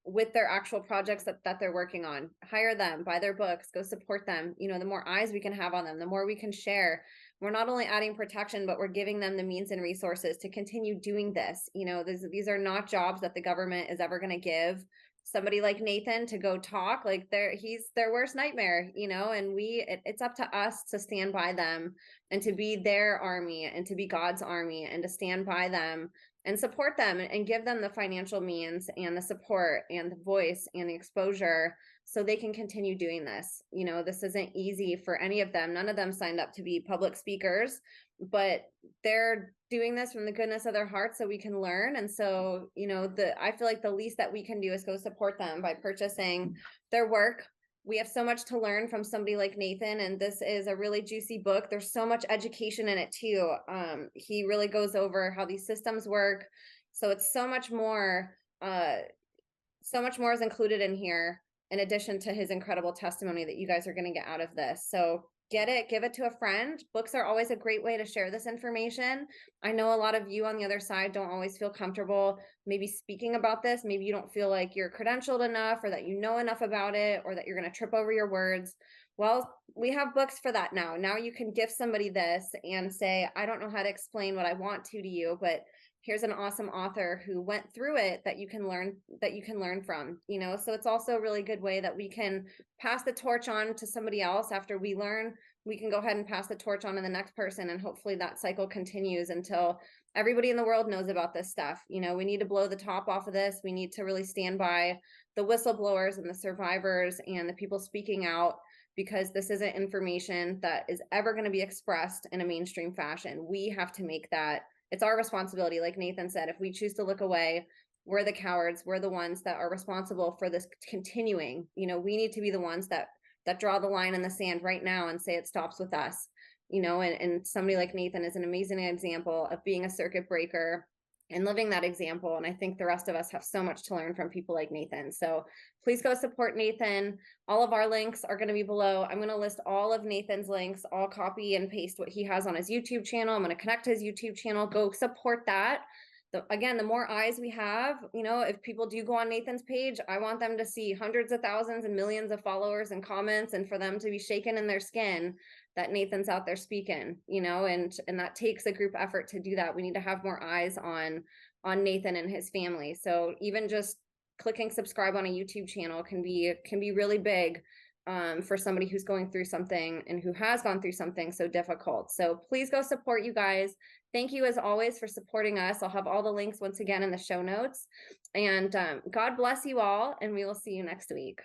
with their actual projects that they're working on, hire them, buy their books, go support them. The more eyes we can have on them, the more we can share. We're not only adding protection, but we're giving them the means and resources to continue doing this. These are not jobs that the government is ever going to give somebody like Nathan to go talk. Like he's their worst nightmare, and it's up to us to stand by them and to be their army and to be God's army and to stand by them and support them and give them the financial means and the support and the voice and the exposure so they can continue doing this. This isn't easy for any of them. None of them signed up to be public speakers, but they're doing this from the goodness of their hearts so we can learn. And so, I feel like the least that we can do is go support them by purchasing their work. We have so much to learn from somebody like Nathan, and this is a really juicy book. There's so much education in it too. He really goes over how these systems work. So it's so much more is included in here in addition to his incredible testimony that you guys are going to get out of this. So get it, give it to a friend. Books are always a great way to share this information. I know a lot of you on the other side don't always feel comfortable maybe speaking about this. Maybe you don't feel like you're credentialed enough or that you know enough about it or that you're going to trip over your words. Well, we have books for that now. Now you can gift somebody this and say, I don't know how to explain what I want to you, but here's an awesome author who went through it that you can learn from. So it's also a really good way that we can pass the torch on to somebody else. After we learn, we can go ahead and pass the torch on to the next person, and hopefully that cycle continues until everybody in the world knows about this stuff. We need to blow the top off of this. We need to really stand by the whistleblowers and the survivors and the people speaking out, because this isn't information that is ever going to be expressed in a mainstream fashion. We have to make that. It's our responsibility. Like Nathan said, if we choose to look away, we're the cowards. We're the ones that are responsible for this continuing. We need to be the ones that draw the line in the sand right now and say it stops with us. And somebody like Nathan is an amazing example of being a circuit breaker and living that example. And I think the rest of us have so much to learn from people like Nathan. So please go support Nathan. All of our links are going to be below. I'm going to list all of Nathan's links. I'll copy and paste what he has on his YouTube channel. I'm going to connect to his YouTube channel. Go support that. Again, the more eyes we have, if people do go on Nathan's page, I want them to see hundreds of thousands and millions of followers and comments, and for them to be shaken in their skin that Nathan's out there speaking, and that takes a group effort to do that. We need to have more eyes on Nathan and his family. So even just clicking subscribe on a YouTube channel can be really big for somebody who's going through something and who has gone through something so difficult. So please go support you guys. Thank you as always for supporting us. I'll have all the links once again in the show notes. And God bless you all, and we will see you next week.